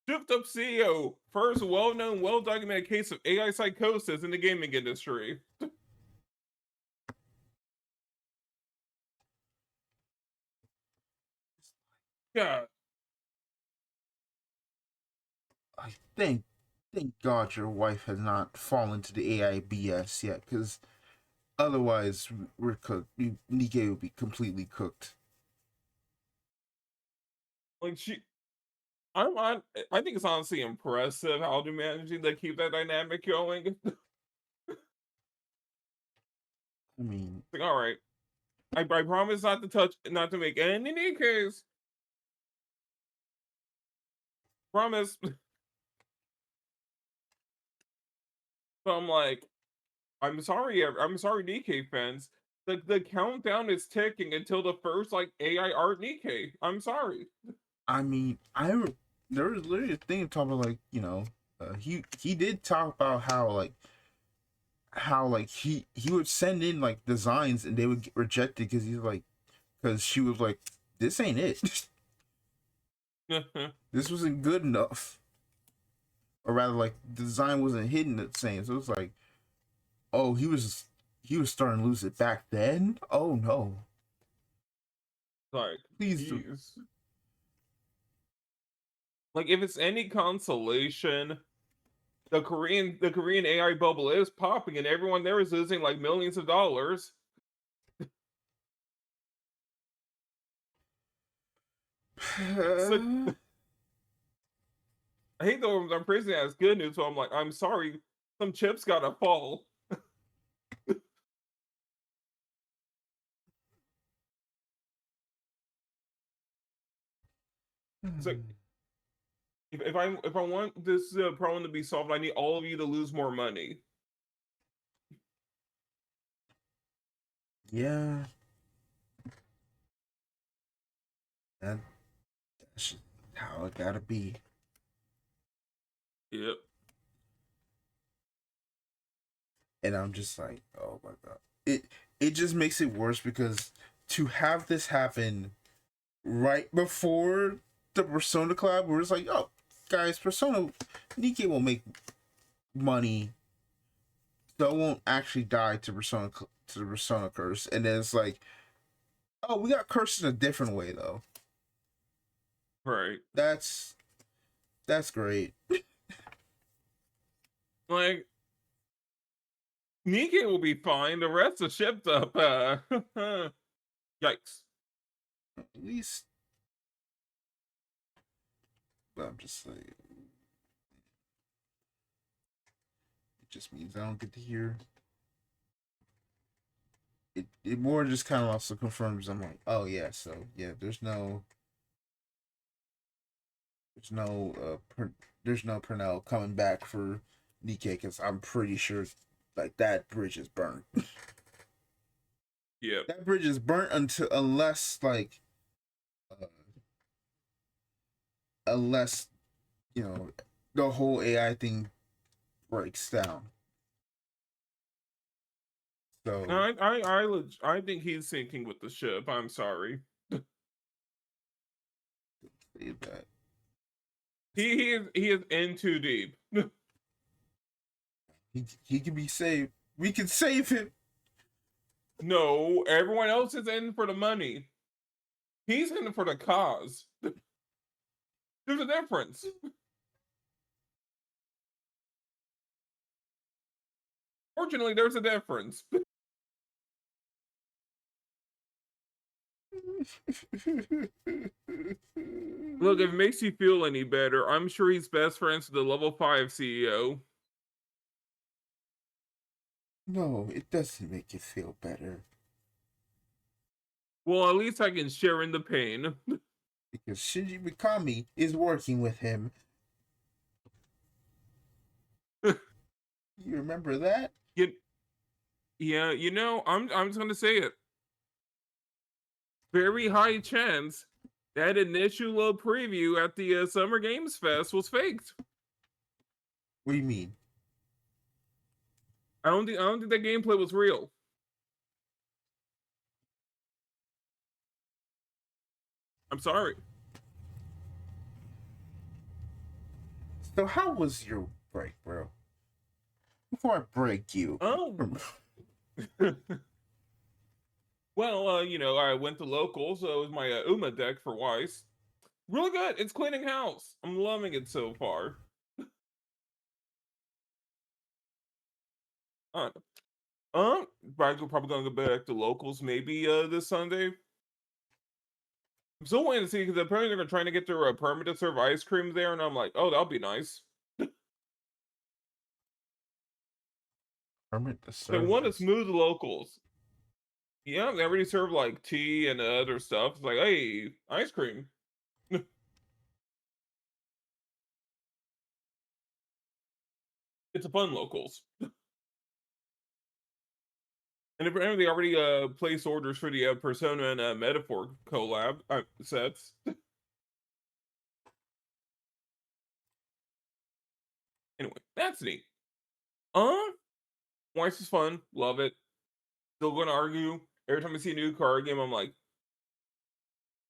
A: shift up CEO, first well-known, well-documented case of AI psychosis in the gaming industry. Yeah.
B: I thank God your wife has not fallen to the AI BS yet, because otherwise we're cooked. Nikkei would be completely cooked.
A: Like I think it's honestly impressive how they're managing to keep that dynamic going.
B: I mean,
A: Like, all right, I promise not to make any case. Promise. So I'm like, I'm sorry, Nikkei fans. The countdown is ticking until the first like AI art Nikkei. I'm sorry.
B: there was literally a thing talking about, like, he did talk about how like he would send in like designs and they would get rejected because because she was like, this ain't it. This wasn't good enough, or rather, like, the design wasn't hidden the same. So it was like, oh, he was starting to lose it back then. Oh no,
A: Like,
B: please do.
A: jeez. Like, if it's any consolation, the Korean AI bubble is popping, and everyone there is losing like millions of dollars. So I hate though I'm praising that as good news, so I'm like, I'm sorry, some chips gotta fall. It's like, if I want this problem to be solved, I need all of you to lose more money.
B: Yeah, that, that's how it gotta be.
A: Yep.
B: And I'm just like, oh my god, it just makes it worse because to have this happen right before the Persona collab, where it's like, oh, guys, Persona Nikkei will make money, so it won't actually die to the Persona curse, and then it's like, oh, we got cursed in a different way though.
A: Right.
B: That's great.
A: Like, Nikkei will be fine. The rest are shipped up. Yikes.
B: At least, I'm just like, just means I don't get to hear. It more just kind of also confirms. I'm like, oh yeah, so yeah, there's no Purnell coming back for Nikkei because I'm pretty sure like that bridge is burnt.
A: Yeah.
B: That bridge is burnt unless uh, unless the whole AI thing breaks down. So
A: I think he's sinking with the ship. I'm sorry.
B: say that
A: He is in too deep.
B: he can be saved. We can save him.
A: No, everyone else is in for the money. He's in for the cause. There's a difference. Fortunately, there's a difference. Look, if it makes you feel any better, I'm sure he's best friends with the level 5 CEO.
B: No, it doesn't make you feel better.
A: Well, at least I can share in the pain.
B: Because Shinji Mikami is working with him. You remember that?
A: Yeah, I'm just gonna say it. Very high chance that initial preview at the Summer Games Fest was faked.
B: What do you mean?
A: I don't think that gameplay was real. I'm sorry.
B: So how was your break, bro? Before I break you.
A: Oh. Well, I went to local, so it was my Uma deck for Weiss. Really good. It's cleaning house. I'm loving it so far. Uh, probably gonna go back to locals maybe this Sunday. I'm still waiting to see because apparently they're trying to get their permit to serve ice cream there, and I'm like, oh, that'll be nice.
B: Permit to
A: They
B: serve.
A: want to smooth locals. Yeah, they already serve like tea and other stuff. It's like, hey, ice cream. It's a fun locals. And apparently they already placed orders for the Persona and Metaphor collab sets. Anyway, that's neat. Weiss is fun. Love it. Still gonna argue. Every time I see a new card game, I'm like,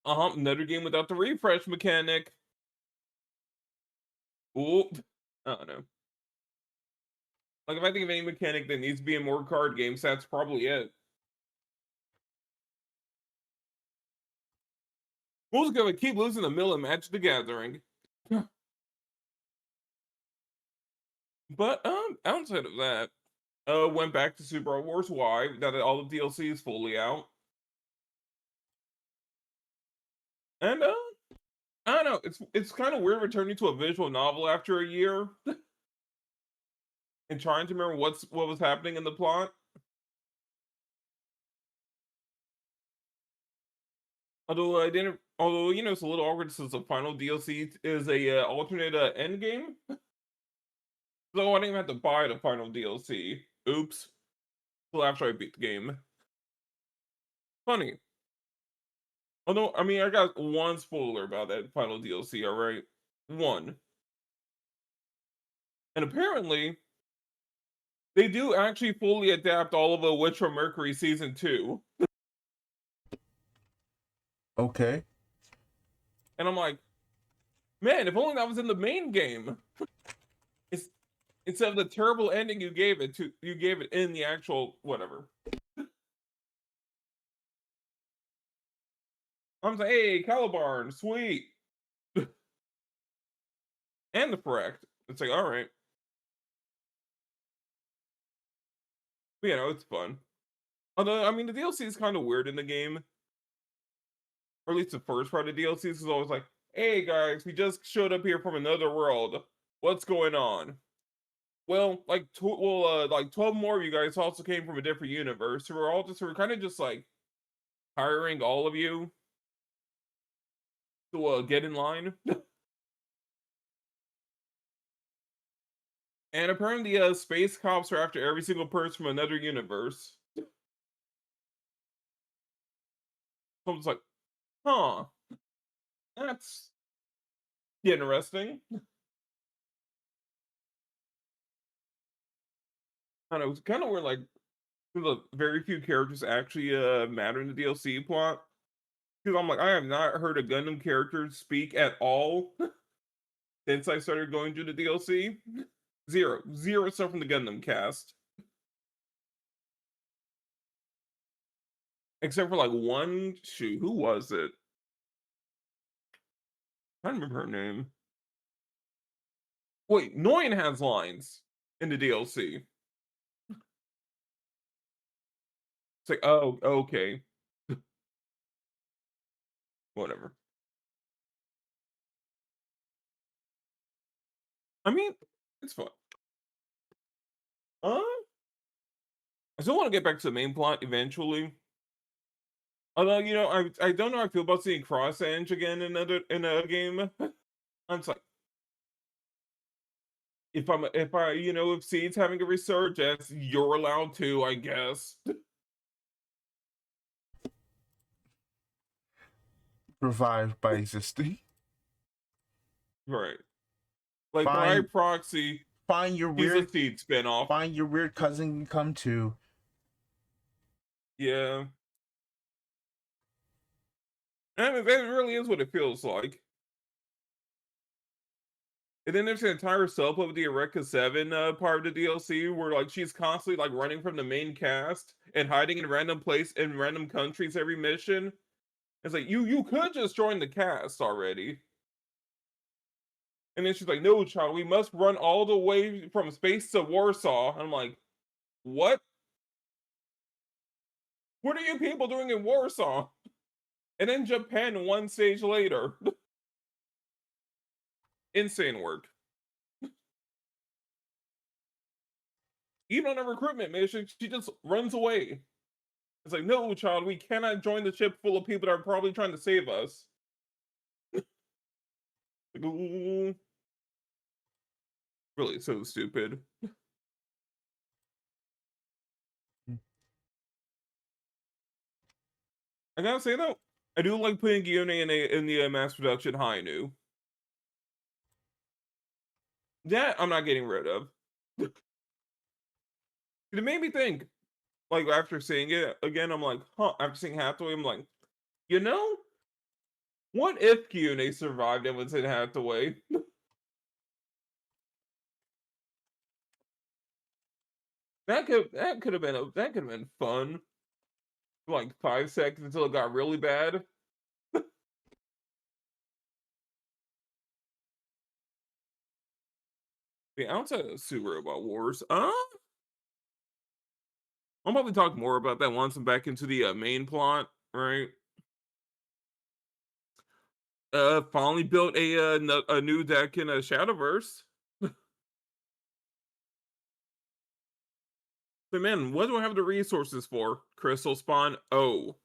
A: another game without the refresh mechanic. Ooh, I don't know. Like, if I think of any mechanic that needs to be in more card games, that's probably it. Who's gonna keep losing the mill and Match the Gathering? But outside of that, went back to Super Wars Y. Now that all the DLC is fully out, and I don't know. It's kind of weird returning to a visual novel after a year and trying to remember what was happening in the plot. Although it's a little awkward since the final DLC is a alternate end game. So I didn't even have to buy the final DLC. Oops. Till after I beat the game. Funny. Although, I mean, I got one spoiler about that final DLC, alright? One. And apparently, they do actually fully adapt all of the Witch from Mercury Season 2.
B: Okay.
A: And I'm like, man, if only that was in the main game. It's, instead of the terrible ending you gave it in the actual whatever. I'm like, hey, Calibarn, sweet. And the correct. It's like, alright. But, it's fun. Although, I mean, the DLC is kind of weird in the game. Or at least the first part of the DLC is always like, hey guys, we just showed up here from another world. What's going on? Well, like 12 more of you guys also came from a different universe. So we're kind of just like hiring all of you to get in line. And apparently, space cops are after every single person from another universe. So I was like, huh, that's interesting. And it was kind of where like the very few characters actually matter in the DLC plot. Because I'm like, I have not heard a Gundam character speak at all since I started going through the DLC. Zero stuff from the Gundam cast. Except for like one, shoot, who was it? I don't remember her name. Wait, Noyan has lines in the DLC. It's like, oh, okay. Whatever. I mean, it's fun. I still want to get back to the main plot eventually. Although, I don't know how I feel about seeing Cross Edge again in a game. I'm just like, if Seed's having a resurgence, you're allowed to, I guess.
B: Revived by existing.
A: Right. Like by
B: Find
A: proxy,
B: find your
A: he's a
B: weird
A: Seed spinoff.
B: find your weird cousin can come too.
A: Yeah. And that really is what it feels like. And then there's an entire sub of the Eureka 7 part of the DLC where like she's constantly like running from the main cast and hiding in random place in random countries every mission. It's like you could just join the cast already. And then she's like, no, child, we must run all the way from space to Warsaw. And I'm like, what? What are you people doing in Warsaw? And then Japan one stage later. Insane work. Even on a recruitment mission, she just runs away. It's like, no, child, we cannot join the ship full of people that are probably trying to save us. Like, ooh. Really, so stupid. I gotta say though, I do like putting Gione in the mass production Hainu. That I'm not getting rid of. It made me think, like after seeing it again, I'm like, huh, after seeing Hathaway, I'm like, you know, what if Gione survived and was in Hathaway? That could have been fun. For like 5 seconds until it got really bad. The outside of Super Robot Wars, I'll probably talk more about that once I'm back into the main plot, right? Finally built a new deck in a Shadowverse. But man, what do I have the resources for? Crystal Spawn? Oh.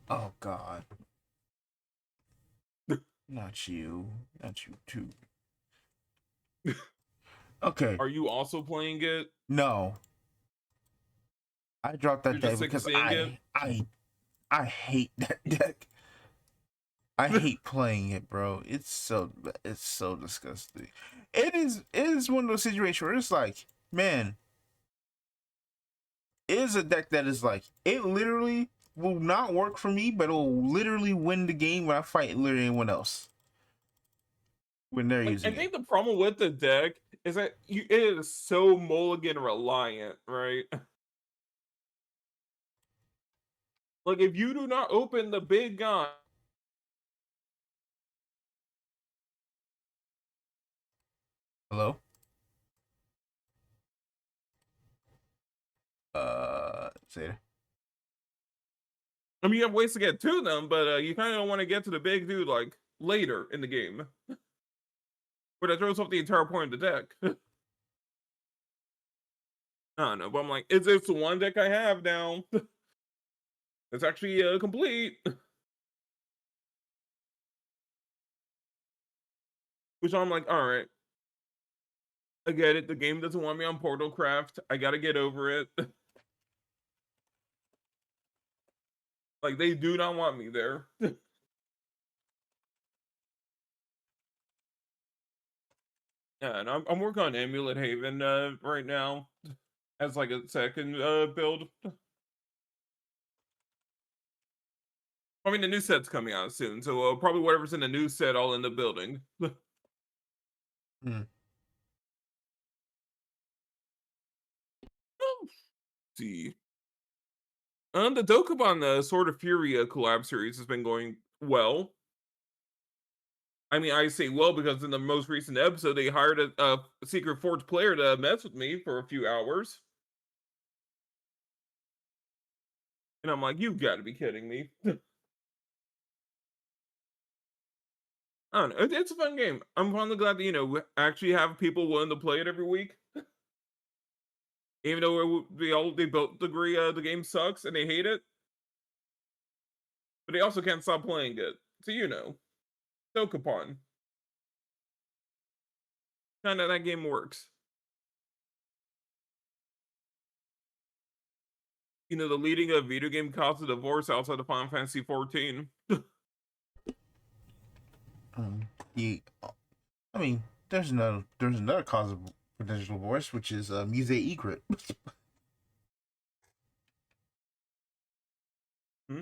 B: Oh God. Not you. Not you too. Okay.
A: Are you also playing it?
B: No. I dropped that
A: You're
B: deck
A: just sick of
B: because
A: seeing it?
B: I hate that deck. I hate playing it, bro. It's so disgusting. It is one of those situations where it's like, man, it is a deck that is like, it literally will not work for me, but it will literally win the game when I fight literally anyone else. When they're
A: Like,
B: using
A: I think
B: it.
A: the problem with the deck is that it is so mulligan reliant, right? Like, if you do not open the big gun.
B: Hello? Zeta.
A: I mean, you have ways to get to them, but you kind of want to get to the big dude, like, later in the game. Where that throws off the entire point of the deck. I don't know, but I'm like, it's the one deck I have now. It's actually complete. Which I'm like, all right, I get it. The game doesn't want me on Portal Craft. I gotta get over it. Like they do not want me there. Yeah, and I'm working on Amulet Haven right now as like a second build. I mean, the new set's coming out soon, so probably whatever's in the new set, I'll end up building.
B: Hmm.
A: See, the Dokubon Sword of Fury collab series has been going well. I mean, I say well because in the most recent episode, they hired a Secret Forge player to mess with me for a few hours. And I'm like, you've got to be kidding me. I don't know. It's a fun game. I'm finally glad that, we actually have people willing to play it every week. Even though they both agree the game sucks and they hate it. But they also can't stop playing it. So, Dokapon. Kind of that game works. The leading video game caused a divorce outside of Final Fantasy 14.
B: Yeah, I mean, there's another cause of potential divorce, which is Musée Egret.
A: Hmm?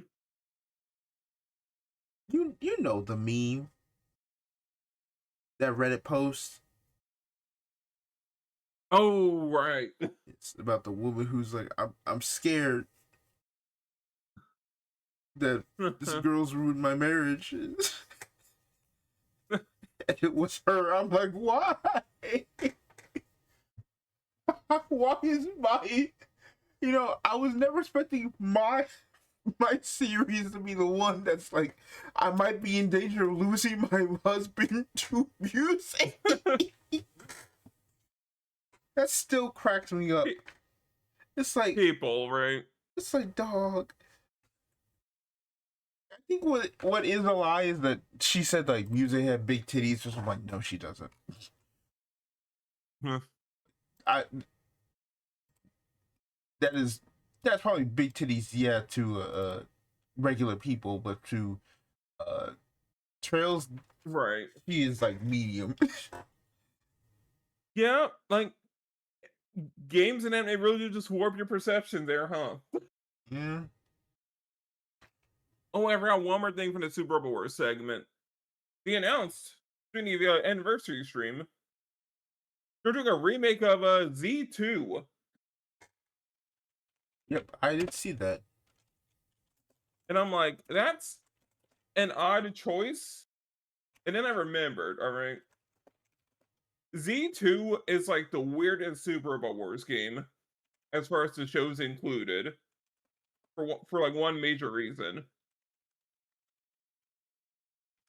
B: You know the meme, that Reddit post.
A: Oh, right.
B: It's about the woman who's like, I'm scared that this girl's ruined my marriage. And it was her. I'm like, why? Why is my, I was never expecting my series to be the one that's like, I might be in danger of losing my husband to music. That still cracks me up. It's like,
A: People, right?
B: dog. I think what is a lie is that she said like music had big titties. So I'm like, no, she doesn't. I that is that's probably big titties, yeah, to regular people, but to uh Trails,
A: Right.
B: she is like medium.
A: Yeah, like games and anime really do just warp your perception there, huh?
B: Yeah.
A: Oh, I forgot one more thing from the Super Bowl Wars segment. They announced during the anniversary stream they're doing a remake of Z2.
B: Yep, I did see that.
A: And I'm like, that's an odd choice. And then I remembered, all right, Z2 is like the weirdest Super Bowl Wars game as far as the shows included for like one major reason.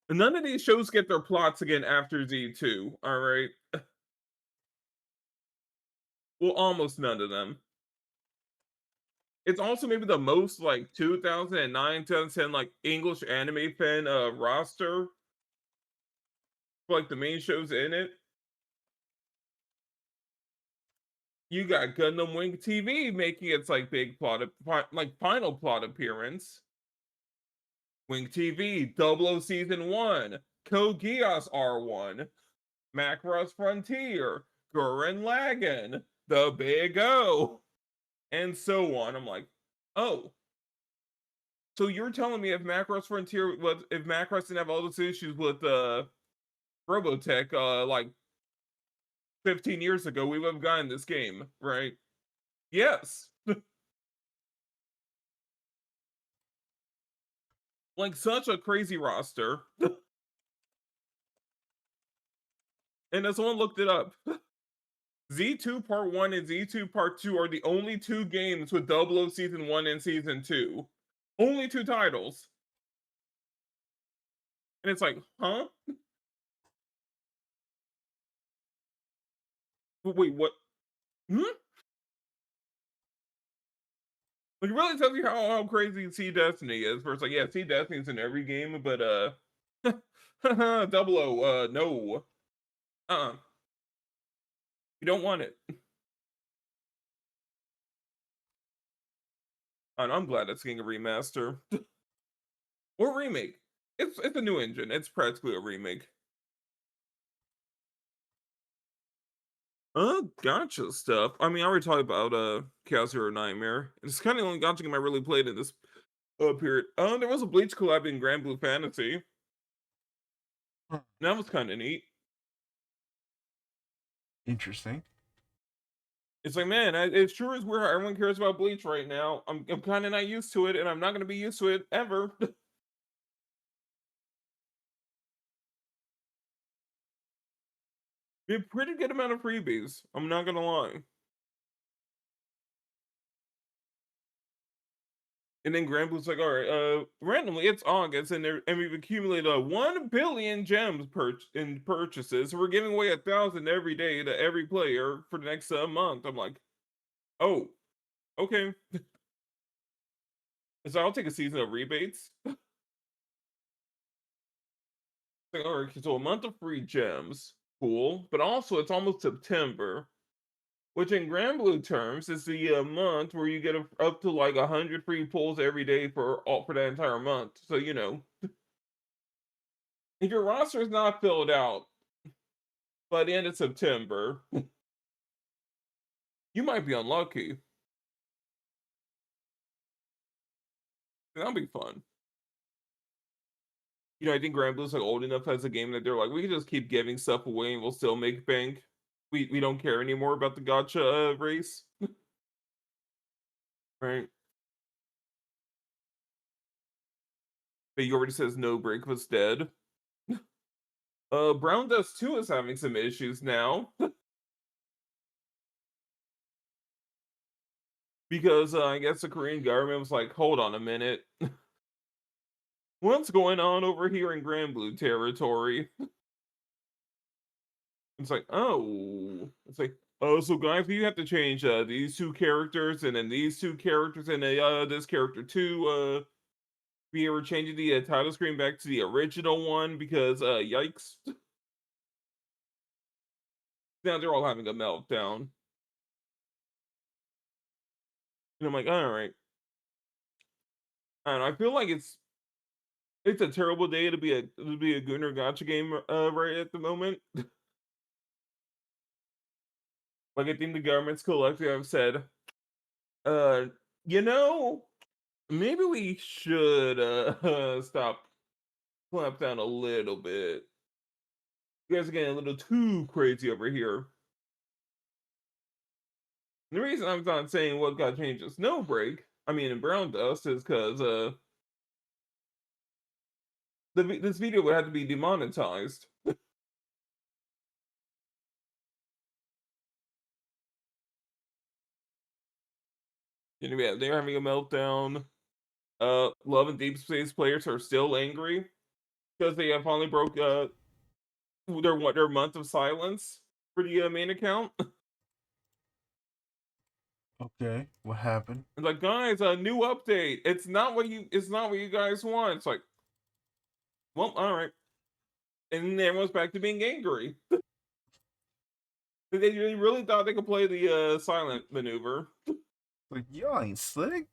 A: None of these shows get their plots again after Z2, all right? Well, almost none of them. It's also maybe the most like 2009, 2010 like English anime fan roster for like the main shows in it. You got Gundam Wing TV making its like big like final plot appearance. Wing TV, Double O Season 1, Code Geass R1, Macross Frontier, Gurren Lagann, The Big O, and so on. I'm like, oh, so you're telling me if Macross didn't have all those issues with Robotech like 15 years ago, we would have gotten this game, right? Yes. Like such a crazy roster. And as someone looked it up, Z2 Part 1 and Z2 Part 2 are the only two games with Double O Season 1 and Season 2. Only two titles. And it's like, huh? Wait, what? Hmm? Like, it really tells you how crazy Sea Destiny is. First, like, yeah, Sea Destiny's in every game, but, Double O, no. Uh-uh. You don't want it. And I'm glad it's getting a remaster. Or remake. It's a new engine. It's practically a remake. Gotcha stuff. I mean, I already talked about Chaos Hero Nightmare. It's kind of the only gotcha game I really played in this period. There was a Bleach collab in Grand Blue Fantasy. That was kind of neat.
B: Interesting.
A: It's like, man, it sure is weird how everyone cares about Bleach right now. I'm kind of not used to it, and I'm not gonna be used to it ever. Be a pretty good amount of freebies. I'm not gonna lie. And then Grand Blue's like, all right, randomly it's August, and we've accumulated 1 billion gems in purchases. So we're giving away 1,000 every day to every player for the next month. I'm like, oh, okay. So I'll take a season of rebates. Like, all right, so a month of free gems, cool. But also, it's almost September, which in Grand Blue terms is the month where you get up to like 100 free pulls every day for that entire month. So you know, if your roster is not filled out by the end of September, you might be unlucky. That'll be fun. You know, I think Grand Blue's like old enough as a game that they're like, we can just keep giving stuff away and we'll still make bank. We don't care anymore about the gotcha race, right? But you already says no break was dead. Brown Dust 2 is having some issues now. Because I guess the Korean government was like, hold on a minute. What's going on over here in Grand Blue territory? It's like, oh. It's like, oh, so guys, we have to change these two characters and then these two characters and this character too. We were changing the title screen back to the original one because yikes. Now they're all having a meltdown. And I'm like, all right. I don't know, I feel like it's a terrible day to be a Gunnar Gotcha game right at the moment. Like I think the government's collectively have said, uh, you know, maybe we should stop clamp down a little bit. You guys are getting a little too crazy over here. The reason I'm not saying what got changed is Snowbreak, I mean in Brown Dust, is because this video would have to be demonetized. Yeah, they're having a meltdown. Love and Deep Space players are still angry because they have finally broke their month of silence for the main account.
B: Okay, what happened?
A: It's like, guys, a new update. It's not what you guys want. It's like, well, all right. And then everyone's back to being angry. They really thought they could play the silent maneuver.
B: Like, y'all ain't slick.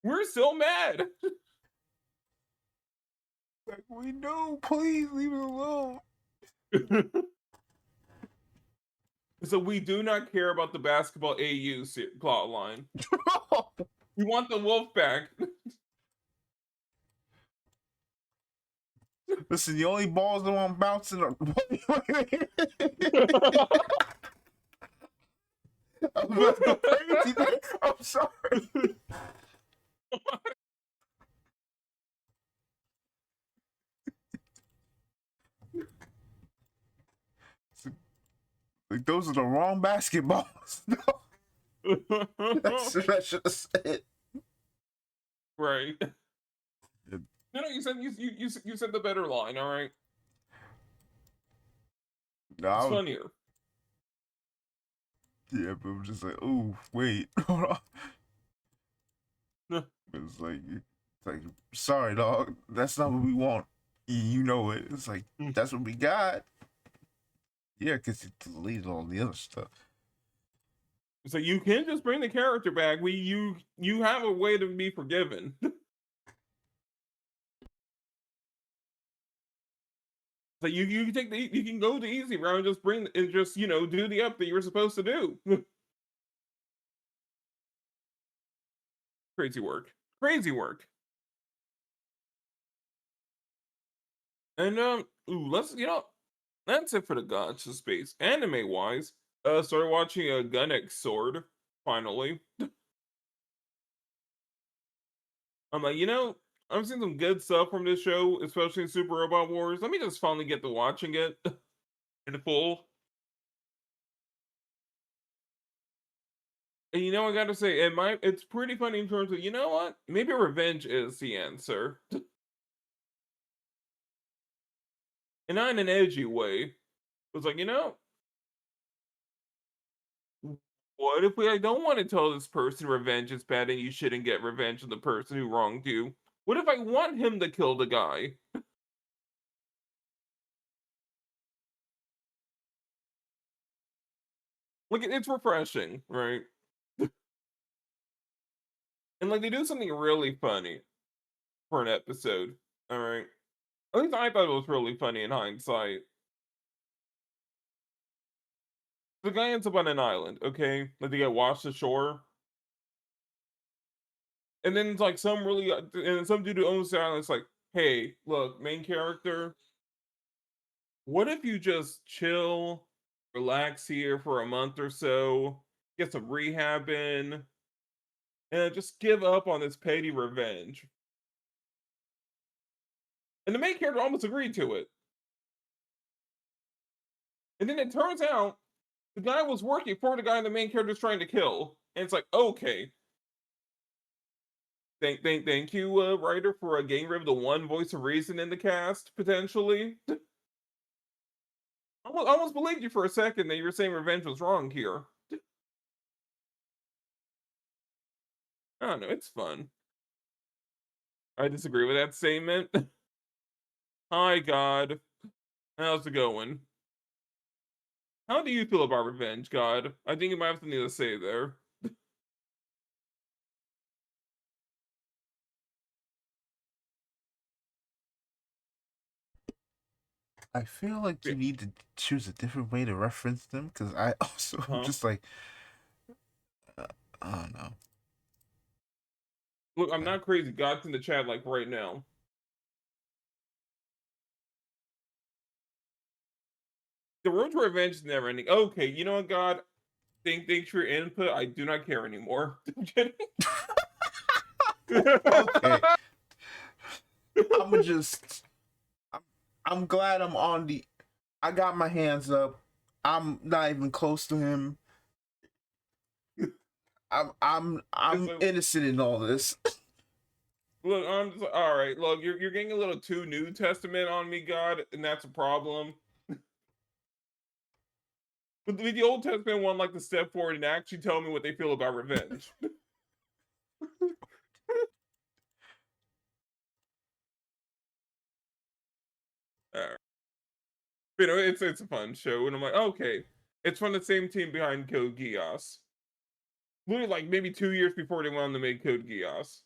A: We're still mad.
B: Like, we know, please leave it alone.
A: So we do not care about the basketball AU plot line. We want the wolf back.
B: Listen, the only balls that I'm bouncing are. I'm about to go crazy. I'm sorry. Like, those are the wrong basketballs. That's what I should have said.
A: Right. No, you said the better line. All right.
B: No,
A: It's funnier.
B: Yeah, but I'm just like, oh wait, hold on. It's like, sorry, dog. That's not what we want. You know it. It's like that's what we got. Yeah, because it deleted all the other stuff.
A: So you can just bring the character back. You have a way to be forgiven. So you can you can go the easy route and just do the up that you were supposed to do. Crazy work. Crazy work. And that's it for the Gotcha space. Anime wise, started watching a Gunnex Sword, finally. I'm like, I'm seeing some good stuff from this show, especially Super Robot Wars. Let me just finally get to watching it in full. And I gotta say, it's pretty funny in terms of, you know what? Maybe revenge is the answer. And not in an edgy way. It's like, what if I don't want to tell this person revenge is bad and you shouldn't get revenge on the person who wronged you? What if I want him to kill the guy? Like, it's refreshing, right? And like, they do something really funny for an episode, all right? At least I thought it was really funny in hindsight. The guy ends up on an island, okay? Like, they get washed ashore. And then it's like and some dude who owns the island is like, hey, look, main character, what if you just chill, relax here for a month or so, get some rehab in, and just give up on this petty revenge? And the main character almost agreed to it. And then it turns out the guy was working for the guy the main character is trying to kill. And it's like, okay, thank you, writer, for getting rid of the one voice of reason in the cast, potentially. Almost believed you for a second that you were saying revenge was wrong here. I don't know, it's fun. I disagree with that statement. Hi, God. How's it going? How do you feel about revenge, God? I think you might have something to say there.
B: I feel like
A: Yeah.
B: you need to choose a different way to reference them because I also am
A: Huh?
B: just like, I don't know.
A: Look, I'm not crazy. God's in the chat like right now. The road to revenge is never ending. Okay, you know what, God? Thanks for your input. I do not care anymore. I'm kidding.
B: Okay, I'm just. I'm, I'm glad I'm on the. I got my hands up. I'm not even close to him. I'm
A: So,
B: innocent in all this.
A: look, I'm just all right. Look, you're getting a little too New Testament on me, God, and that's a problem. But the Old Testament one like to step forward and actually tell me what they feel about revenge. All right. It's a fun show, and I'm like, okay, it's from the same team behind Code Geass. Literally, like maybe 2 years before they went on to make Code Geass.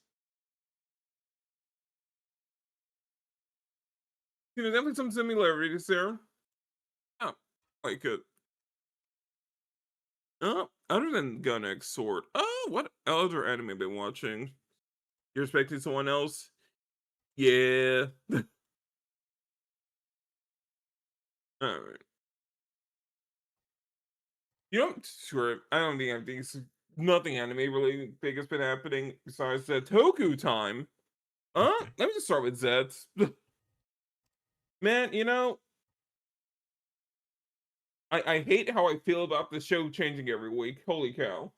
A: Definitely some similarities there. Oh, like it. Other than Gun X Sword. Oh, what other anime been watching? You're expecting someone else? Yeah. All right. Sure. I don't think anything's nothing anime really big has been happening besides the Toku time.
B: Okay.
A: Let me just start with Zets. Man, I hate how I feel about the show changing every week. Holy cow.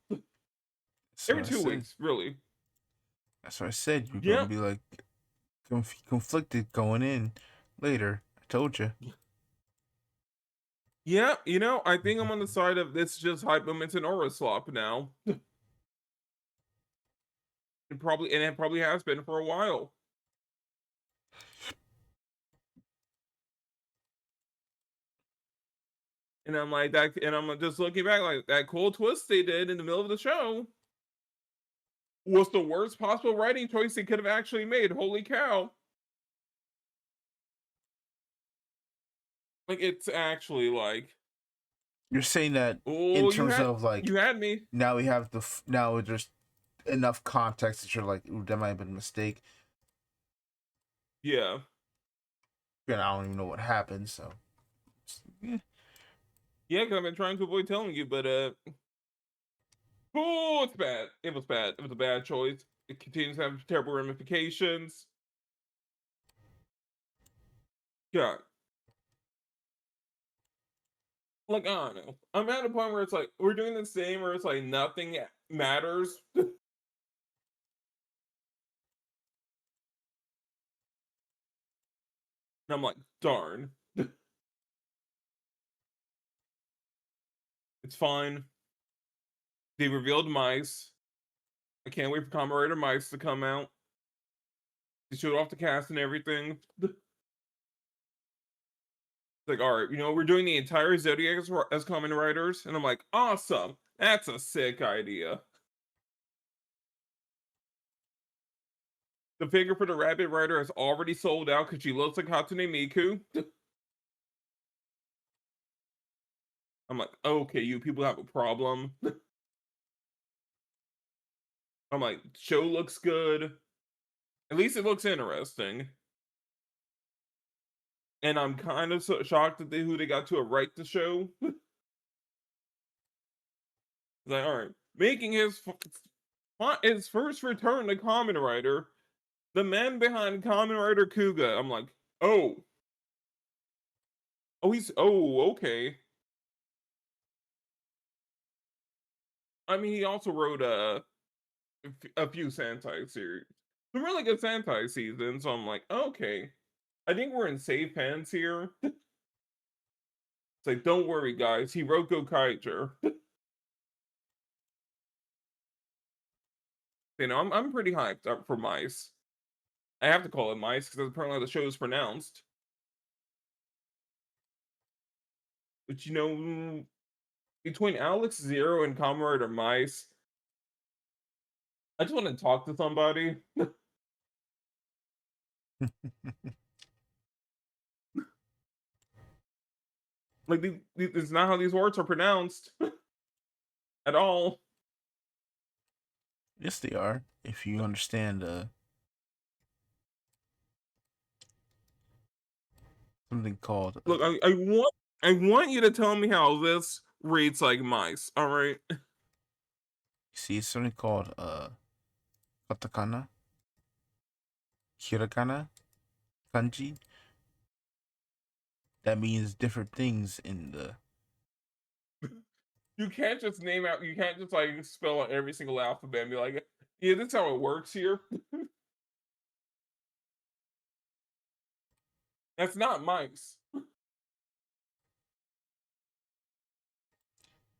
B: So
A: Every
B: I
A: two
B: said.
A: weeks, really.
B: That's what I said. You're gonna
A: Yeah.
B: be like conflicted going in later. I told you.
A: Yeah, you know, I think I'm on the side of this just hype moments and aura slop now. It probably has been for a while. And I'm like that, and I'm just looking back like that cool twist they did in the middle of the show was the worst possible writing choice they could have actually made. Holy cow! Like it's actually like,
B: You're saying that in
A: oh,
B: terms of like
A: you had me.
B: now we have now there's enough context that you're like, ooh, that might have been a mistake.
A: Yeah,
B: And I don't even know what happened, so yeah.
A: yeah, because I've been trying to avoid telling you, but oh, it's bad. It was bad. It was a bad choice. It continues to have terrible ramifications. Yeah, like I don't know. I'm at a point where it's like we're doing the same, where it's like nothing matters. And I'm like, darn, it's fine. They revealed mice. I can't wait for Kamen Rider Mice to come out. They showed off the cast and everything. It's like, all right, you know, we're doing the entire Zodiac as Kamen Riders, and I'm like, awesome. That's a sick idea. The figure for the Rabbit Rider has already sold out because she looks like Hatsune Miku. I'm like, okay, you people have a problem. I'm like, show looks good. At least it looks interesting. And I'm kind of shocked that who they got to write the show. Like, all right, making his first return to Kamen Rider, the man behind Kamen Rider Kuga. I'm like, oh, okay. I mean, he also wrote a few Sentai series, some really good Sentai seasons. So I'm like, okay, I think we're in safe hands here. It's like, don't worry, guys. He wrote Gokaiger. You know, I'm pretty hyped up for Mice. I have to call it Mice because apparently the show is pronounced. But you know, between Alex Zero and Kamen Rider Mice, I just want to talk to somebody. Like, it's not how these words are pronounced at all.
B: Yes, they are. If you understand something called
A: Look, I want you to tell me how this reads like mice. All right.
B: see, it's something called katakana, hiragana, kanji. That means different things in the.
A: You can't just name out. You can't just like spell out every single alphabet and be like, "Yeah, that's how it works here." That's not mice.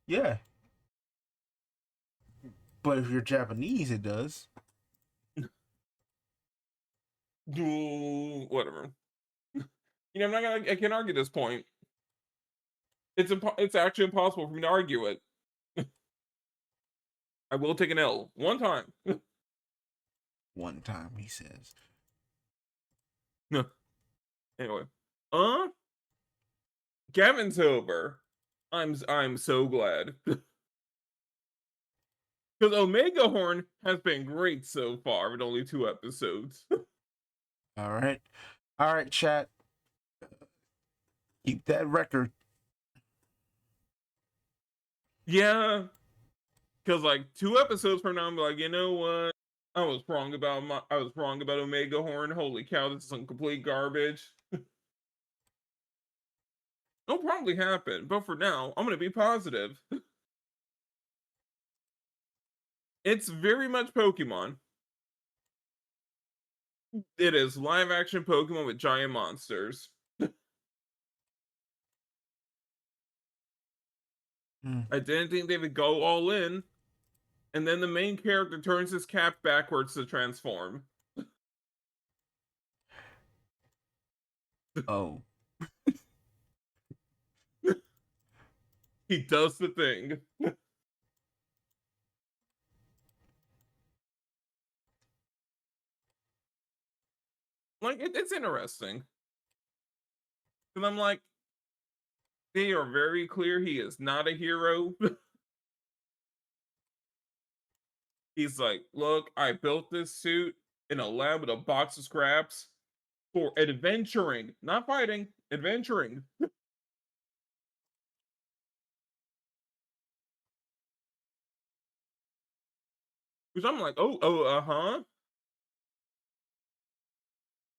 B: Yeah, but if you're Japanese, it does.
A: Whatever. You know, I'm not gonna. I can't argue this point. It's actually impossible for me to argue it. I will take an L one time.
B: One time, he says.
A: Anyway, uh, Gavin's over. I'm so glad because Omega Horn has been great so far with only 2 episodes.
B: All right, chat. Keep that record.
A: Yeah, because like 2 episodes from now, I'm like, you know what? I was wrong about Omega Horn. Holy cow, this is some complete garbage. It'll probably happen, but for now, I'm gonna be positive. It's very much Pokemon. It is live action Pokemon with giant monsters. I didn't think they would go all in, and then the main character turns his cap backwards to transform.
B: Oh.
A: He does the thing. Like, it's interesting. And I'm like, they are very clear he is not a hero. He's like, look, I built this suit in a lab with a box of scraps for adventuring, not fighting, adventuring. Which I'm like, uh-huh.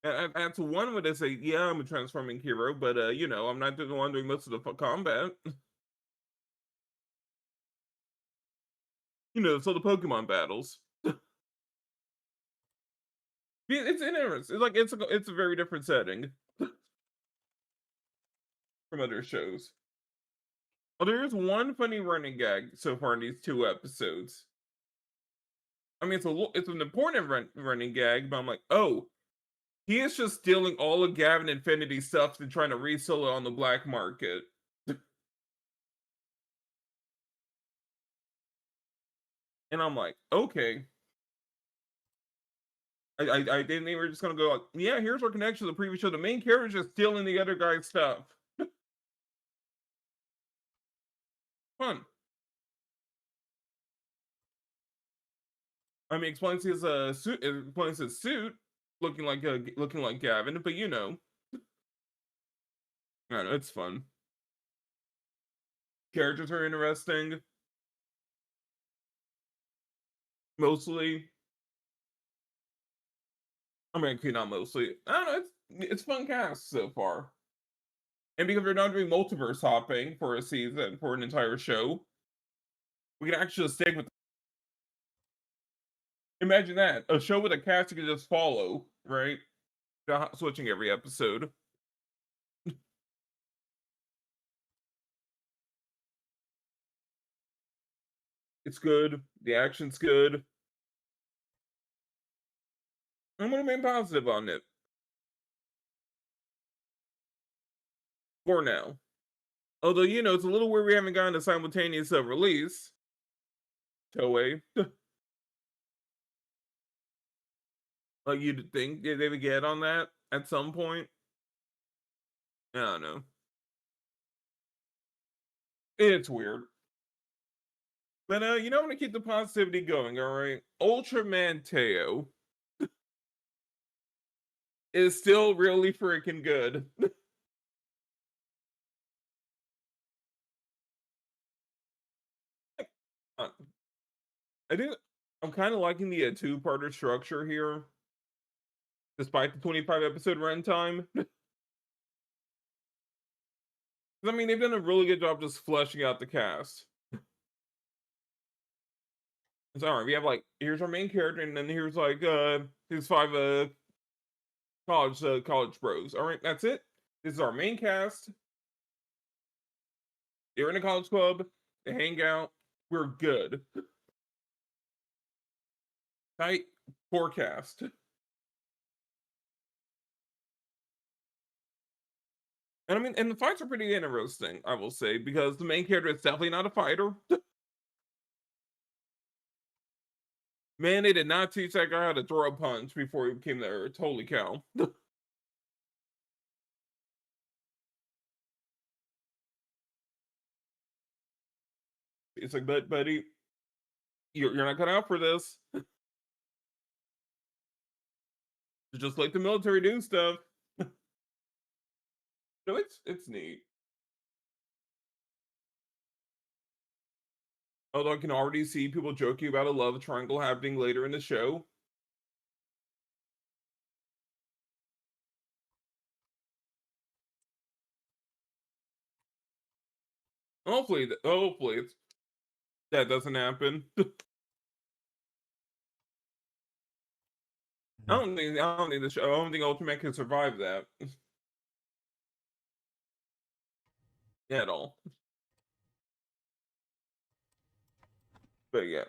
A: And that's one where they say, yeah, I'm a transforming hero, but you know, I'm not the one doing most of the combat. You know, so the Pokemon battles. Yeah, it's interesting. It's like it's a very different setting from other shows. Oh, there is one funny running gag so far in these 2 episodes. I mean, it's an important running gag, but I'm like, oh, he is just stealing all of Gavin Infinity's stuff and trying to resell it on the black market. And I'm like, okay. I didn't think we were just gonna go like, yeah, here's our connection to the previous show. The main character is just stealing the other guy's stuff. Fun. I mean, explains his suit. It explains his suit looking like Gavin, but you know, I don't know, it's fun. Characters are interesting. Mostly, I mean, okay, not mostly. I don't know. It's fun cast so far, and because we're not doing multiverse hopping for a season for an entire show, we can actually stick with. Imagine that, a show with a cast you can just follow, right? Not switching every episode. It's good. The action's good. I'm gonna remain positive on it for now. Although, you know, it's a little weird we haven't gotten a simultaneous release. Toei. Like, you'd think they would get on that at some point. I don't know. It's weird. But, you know, I'm gonna keep the positivity going, alright? Ultraman Teo is still really freaking good. Uh, I do. I'm kind of liking the 2-parter structure here, despite the 25 episode runtime. I mean, they've done a really good job just fleshing out the cast. It's alright. We have like, here's our main character, and then here's like his 5 college bros. All right, that's it. This is our main cast. They're in a college club. They hang out. We're good. Tight forecast. And I mean, and the fights are pretty interesting, I will say, because the main character is definitely not a fighter. Man, they did not teach that guy how to throw a punch before he became the Earth. Holy cow. It's like, but buddy, you're not cut out for this. Just like the military do stuff. No, it's neat. Although I can already see people joking about a love triangle happening later in the show. Hopefully that doesn't happen. I don't think the show. I don't think Ultraman can survive that at all. But yeah.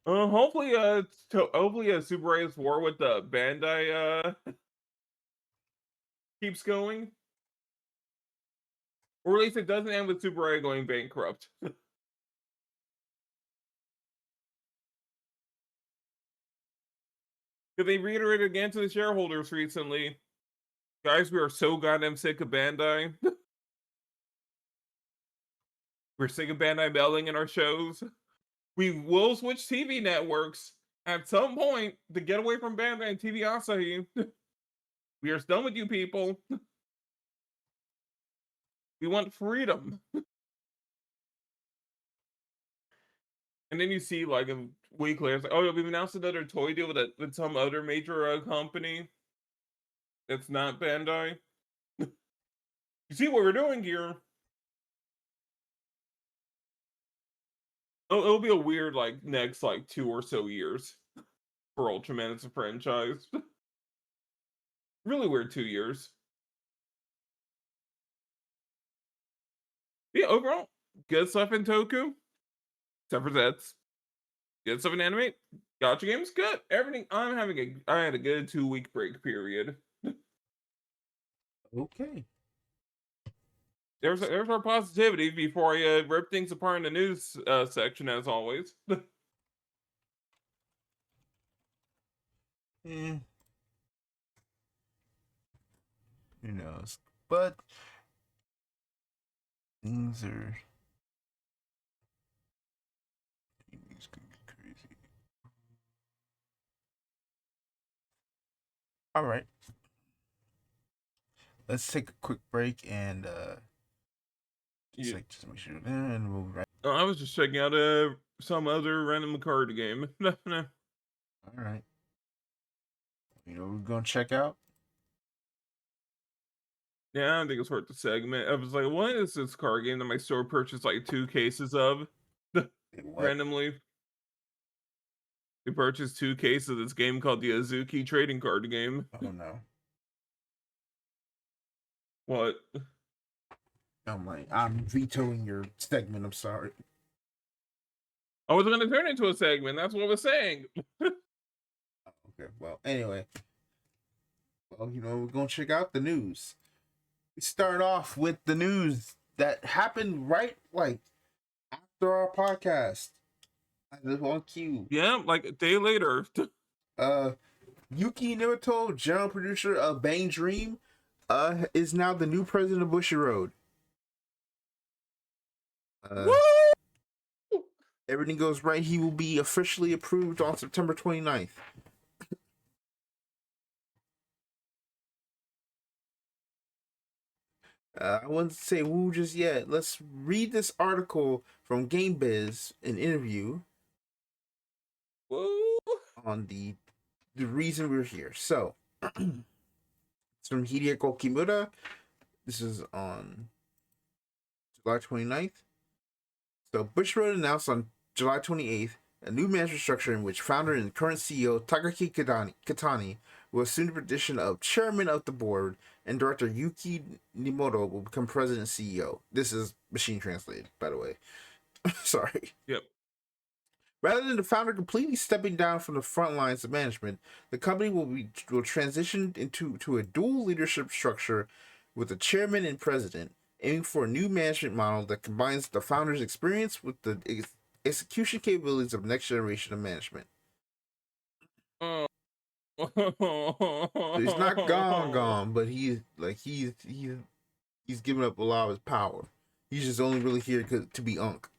A: Hopefully, Super Race War with the Bandai keeps going, or at least it doesn't end with Super A going bankrupt. Because they reiterated again to the shareholders recently, guys, we are so goddamn sick of Bandai. We're sick of Bandai meddling in our shows. We will switch TV networks at some point to get away from Bandai and TV Asahi. We are done with you people. We want freedom. And then you see, like, a week later, it's like, oh, yeah, we've announced another toy deal with some other major company that's not Bandai. You see what we're doing here? It'll be a weird, like, next, like, 2 or so years for Ultraman as a franchise. Really weird 2 years. Yeah, overall, good stuff in Toku, except for Zets. Good stuff in anime. Gotcha games, good. Everything. I had a good 2 week break period.
B: Okay.
A: There's our positivity before I rip things apart in the news section, as always.
B: Eh, who knows? But things are things can be crazy. All right. Let's take a quick break and
A: Yeah.
B: just make sure and we'll be right.
A: I was just checking out some other random card game.
B: All right. You know what we're gonna check out?
A: Yeah, I think it's worth the segment. I was like, what is this card game that my store purchased like 2 cases of?
B: What?
A: Randomly. We purchased 2 cases of this game called the Azuki trading card game.
B: Oh no.
A: What?
B: I'm vetoing your segment. I'm sorry.
A: I was gonna turn it into a segment, that's what I was saying.
B: Okay. Well, anyway. Well, you know, we're gonna check out the news. We start off with the news that happened right like after our podcast. This on cue.
A: Yeah, like a day later.
B: Yuki Naruto, general producer of Bang Dream, is now the new president of Bushiroad. Everything goes right. He will be officially approved on September 29th. I wouldn't say woo just yet. Let's read this article from GameBiz, an interview
A: Woo!
B: on the reason we're here. So, it's from Hideko Kimura. This is on July 29th. So, Bushiroad announced on July 28th a new management structure in which founder and current CEO Takaki Kitani will assume the position of chairman of the board, and director Yuki Nimoto will become president and CEO. This is machine translated, by the way. Sorry.
A: Yep.
B: Rather than the founder completely stepping down from the front lines of management, the company will transition into a dual leadership structure with a chairman and president, aiming for a new management model that combines the founder's experience with the execution capabilities of next generation of management.
A: Oh.
B: So he's not gone, but he's given up a lot of his power. He's just only really here to be Unc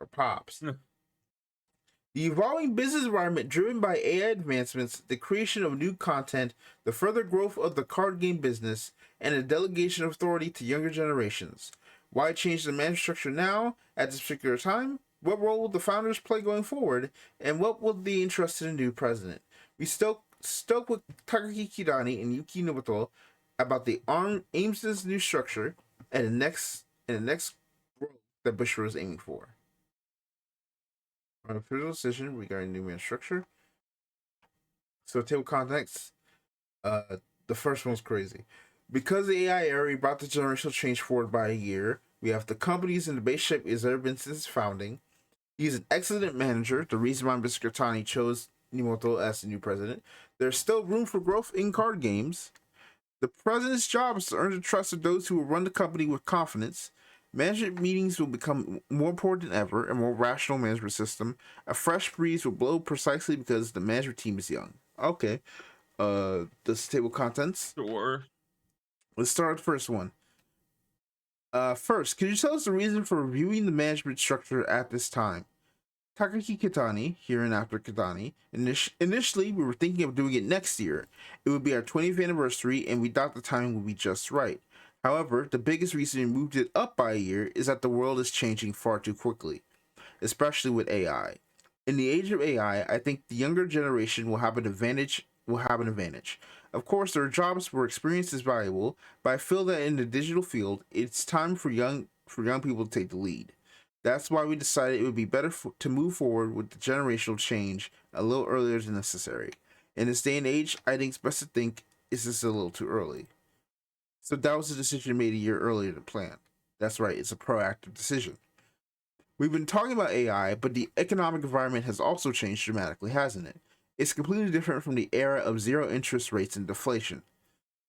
B: or Pops. The evolving business environment driven by AI advancements, the creation of new content, the further growth of the card game business, and a delegation of authority to younger generations. Why change the management structure now, at this particular time? What role will the founders play going forward? And what will the interest in a new president? We stoked with Takaki Kitani and Yuki Nobuto about the aims of this new structure and the next growth that Bushiroad is aiming for. On official decision regarding new man structure. So table context, the first one's crazy. Because the AI era brought the generational change forward by a year, we have the companies in the base shape it's ever been since its founding. He's an excellent manager, the reason why Mr. Katani chose Nimoto as the new president. There's still room for growth in card games. The president's job is to earn the trust of those who will run the company with confidence. Management meetings will become more important than ever, a more rational management system. A fresh breeze will blow precisely because the management team is young. Okay. This table of contents.
A: Sure.
B: Let's start with the first one. First, could you tell us the reason for reviewing the management structure at this time? Takaki Kitani, here and after Kitani. Initially, we were thinking of doing it next year. It would be our 20th anniversary, and we thought the timing would be just right. However, the biggest reason we moved it up by a year is that the world is changing far too quickly, especially with AI. In the age of AI, I think the younger generation will have an advantage. Of course, there are jobs where experience is valuable, but I feel that in the digital field, it's time for young people to take the lead. That's why we decided it would be better to move forward with the generational change a little earlier than necessary. In this day and age, I think it's best to think, is this a little too early? So that was a decision made a year earlier than planned. That's right, it's a proactive decision. We've been talking about AI, but the economic environment has also changed dramatically, hasn't it? It's completely different from the era of zero interest rates and deflation.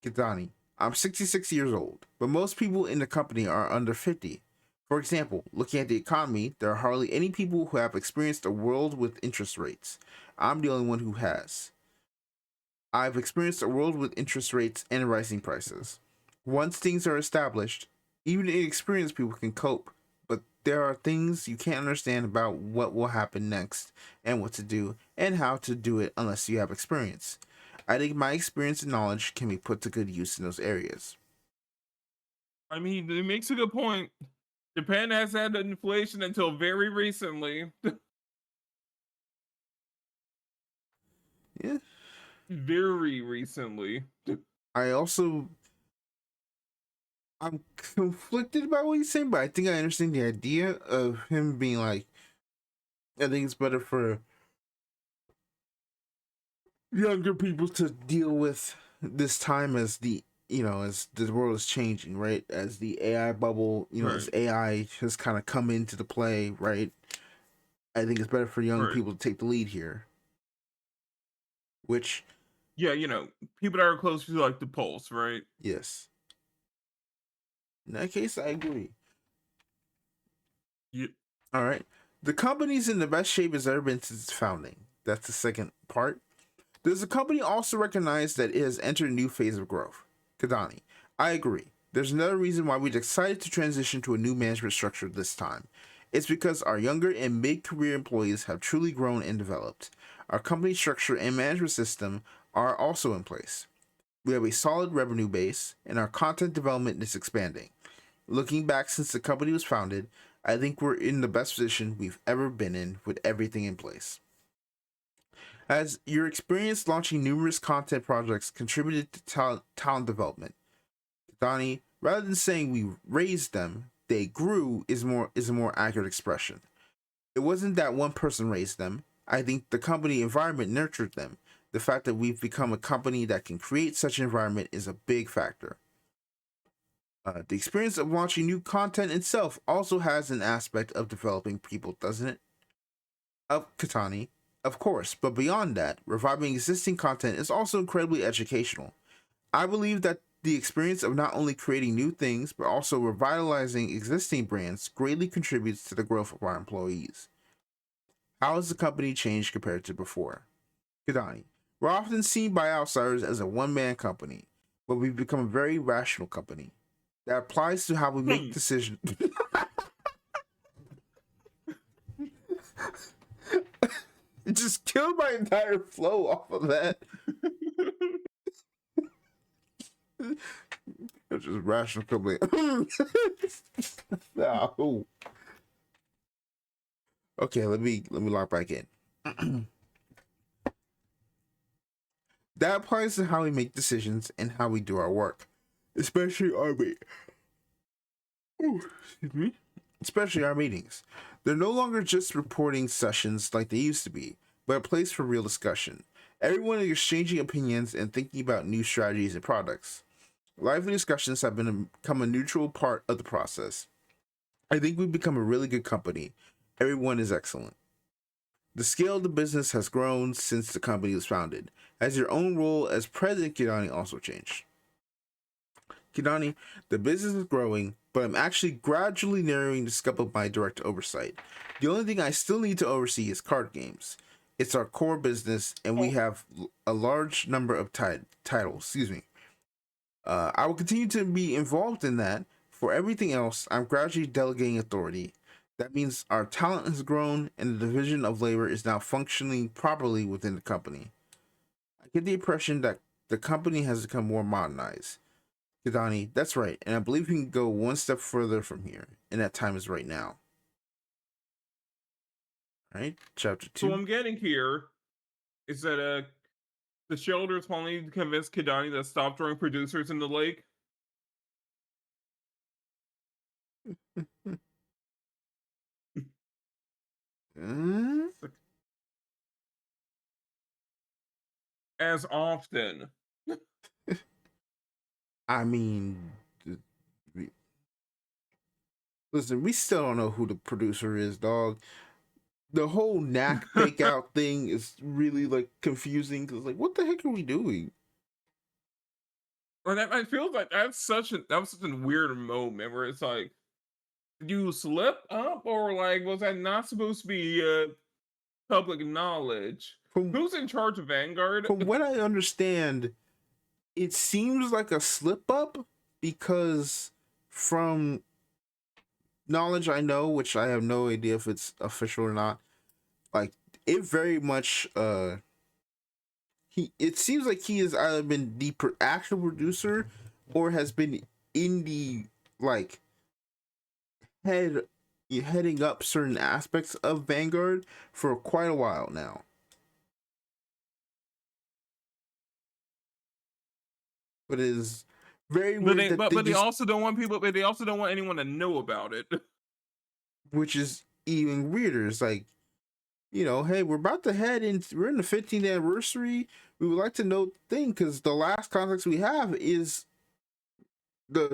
B: Kitani, I'm 66 years old, but most people in the company are under 50. For example, looking at the economy, there are hardly any people who have experienced a world with interest rates. I'm the only one who has. I've experienced a world with interest rates and rising prices. Once things are established, even inexperienced people can cope, but there are things you can't understand about what will happen next and what to do and how to do it unless you have experience. I think my experience and knowledge can be put to good use in those areas.
A: I mean, it makes a good point. Japan has had inflation until very recently.
B: Yeah.
A: Very recently.
B: I'm conflicted about what he's saying, but I think I understand the idea of him being like, I think it's better for younger people to deal with this time as as the world is changing, right? As the AI bubble,
A: Right.
B: as AI has kind of come into the play, right? I think it's better for young
A: Right.
B: people to take the lead here. Which,
A: Yeah, people that are close to like the pulse, right?
B: yes. In that case, I agree.
A: Yeah.
B: All right. The company's in the best shape it's ever been since its founding. That's the second part. Does the company also recognize that it has entered a new phase of growth? Kadani, I agree. There's another reason why we decided to transition to a new management structure this time. It's because our younger and mid-career employees have truly grown and developed. Our company structure and management system are also in place. We have a solid revenue base, and our content development is expanding. Looking back since the company was founded, I think we're in the best position we've ever been in with everything in place. As your experience launching numerous content projects contributed to talent development, Donnie, rather than saying we raised them, they grew is a more accurate expression. It wasn't that one person raised them. I think the company environment nurtured them. The fact that we've become a company that can create such an environment is a big factor. The experience of launching new content itself also has an aspect of developing people, doesn't it? Of Katani, of course, but beyond that, reviving existing content is also incredibly educational. I believe that the experience of not only creating new things, but also revitalizing existing brands greatly contributes to the growth of our employees. How has the company changed compared to before? Kadani, we're often seen by outsiders as a one-man company, but we've become a very rational company. That applies to how we make decisions. It just killed my entire flow off of that. It's just rational company. No. Okay, let me lock back in. That applies to how we make decisions and how we do our work, especially excuse me, especially our meetings. They're no longer just reporting sessions like they used to be, but a place for real discussion. Everyone is exchanging opinions and thinking about new strategies and products. Lively discussions become a neutral part of the process. I think we've become a really good company. Everyone is excellent. The scale of the business has grown since the company was founded. Has your own role as president, Kidani, also changed? Kidani, the business is growing, but I'm actually gradually narrowing the scope of my direct oversight. The only thing I still need to oversee is card games. It's our core business, and we
A: Oh,
B: have a large number of titles. Excuse me. I will continue to be involved in that. For everything else, I'm gradually delegating authority. That means our talent has grown, and the division of labor is now functioning properly within the company. I get the impression that the company has become more modernized. Kidani, that's right, and I believe we can go one step further from here, and that time is right now. All right, chapter
A: so what
B: 2.
A: I'm getting here is that the shoulders finally convinced Kidani to stop throwing producers in the lake. As often.
B: I mean, listen, we still don't know who the producer is, dog. The whole knack fake out thing is really like confusing because, like, what the heck are we doing?
A: Or that I feel like that was such a weird moment where it's like, did you slip up or like was that not supposed to be public knowledge?
B: From
A: Who's in charge of Vanguard?
B: from what I understand, it seems like a slip up because from knowledge I know, which I have no idea if it's official or not, like it very much it seems like he has either been the actual producer or has been in the like head heading up certain aspects of Vanguard for quite a while now. But it is very
A: But
B: weird that they
A: they
B: just,
A: also don't want people. But they also don't want anyone to know about it.
B: which is even weirder. It's like, hey, we're about to we're in the 15th anniversary. We would like to know thing because the last context we have is the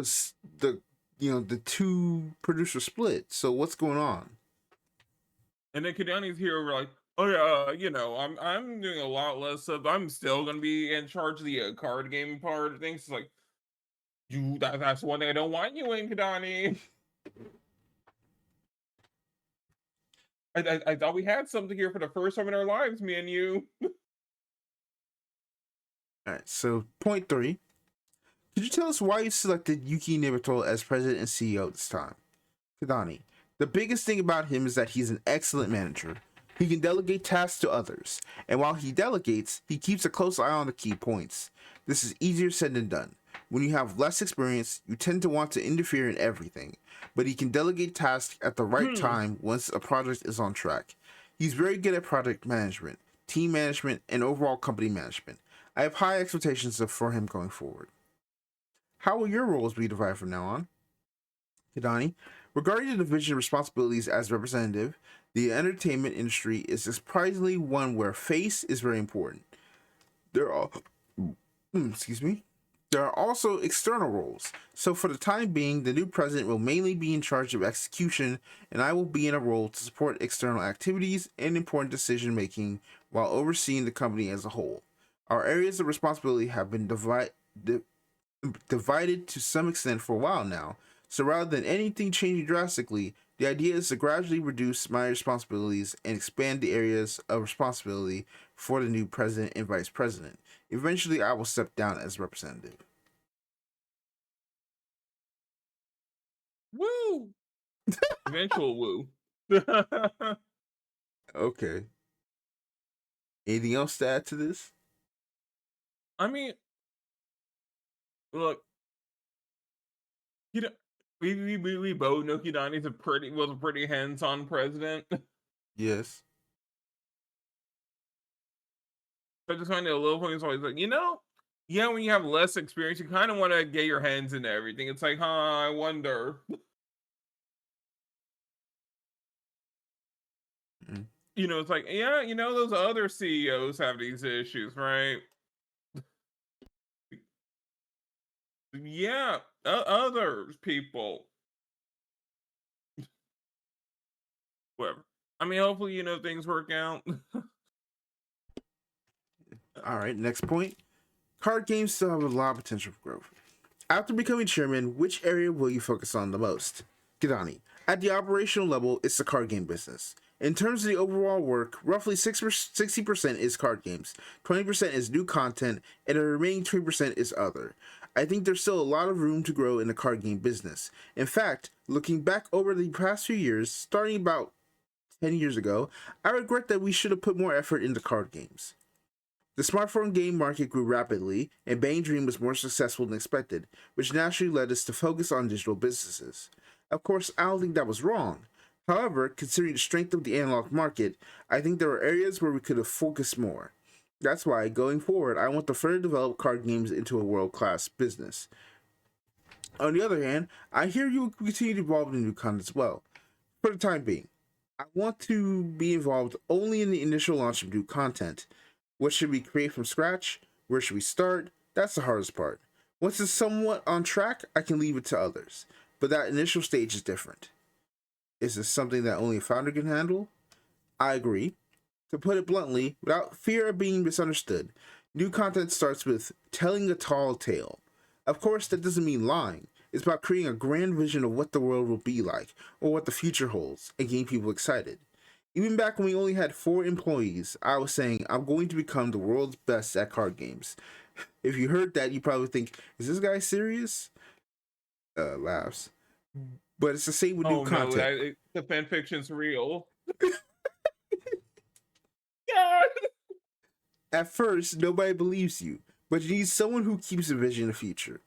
B: the two producer split. So what's going on?
A: And then Kidani's here. We're like, oh yeah, I'm doing a lot less of. I'm still gonna be in charge of the card game part of things. It's like, that's one thing I don't want you in, Kidani. I thought we had something here for the first time in our lives, me and you.
B: All right. So point 3. Could you tell us why you selected Yuki Nibito as president and CEO this time? Kidani, the biggest thing about him is that he's an excellent manager. He can delegate tasks to others, and while he delegates, he keeps a close eye on the key points. This is easier said than done. When you have less experience, you tend to want to interfere in everything, but he can delegate tasks at the right
A: Hmm.
B: time once a project is on track. He's very good at project management, team management, and overall company management. I have high expectations for him going forward. How will your roles be divided from now on? Kidani, regarding the division of responsibilities as representative, the entertainment industry is surprisingly one where face is very important. There are, excuse me, there are also external roles. So for the time being, the new president will mainly be in charge of execution, and I will be in a role to support external activities and important decision making while overseeing the company as a whole. Our areas of responsibility have been divided to some extent for a while now. So rather than anything changing drastically, the idea is to gradually reduce my responsibilities and expand the areas of responsibility for the new president and vice president. Eventually, I will step down as representative.
A: Woo! Eventual woo.
B: Okay. Anything else to add to this?
A: I mean, look, you know, we both know Kidani's was a pretty hands-on president.
B: Yes.
A: I just find it a little funny. It's always like, yeah, when you have less experience, you kind of want to get your hands into everything. It's like, huh, I wonder.
B: Mm.
A: It's like, yeah, those other CEOs have these issues, right? Yeah, other people. Whatever. I mean, hopefully, things work out.
B: All right, next point. Card games still have a lot of potential for growth. After becoming chairman, which area will you focus on the most? Gidani. At the operational level, it's the card game business. In terms of the overall work, roughly 60% is card games, 20% is new content, and the remaining 20% is other. I think there's still a lot of room to grow in the card game business. In fact, looking back over the past few years, starting about 10 years ago, I regret that we should have put more effort into card games. The smartphone game market grew rapidly, and Bang Dream was more successful than expected, which naturally led us to focus on digital businesses. Of course, I don't think that was wrong. However, considering the strength of the analog market, I think there are areas where we could have focused more. That's why, going forward, I want to further develop card games into a world-class business. On the other hand, I hear you will continue to evolve in new content as well. For the time being, I want to be involved only in the initial launch of new content. What should we create from scratch? Where should we start? That's the hardest part. Once it's somewhat on track, I can leave it to others. But that initial stage is different. Is this something that only a founder can handle? I agree. To put it bluntly, without fear of being misunderstood, new content starts with telling a tall tale. Of course, that doesn't mean lying. It's about creating a grand vision of what the world will be like, or what the future holds, and getting people excited. Even back when we only had 4 employees, I was saying, I'm going to become the world's best at card games. If you heard that, you probably think, is this guy serious? Laughs. But it's the same with new
A: Oh no,
B: content.
A: the fan fiction's real. God.
B: At first, nobody believes you, but you need someone who keeps a vision of the future.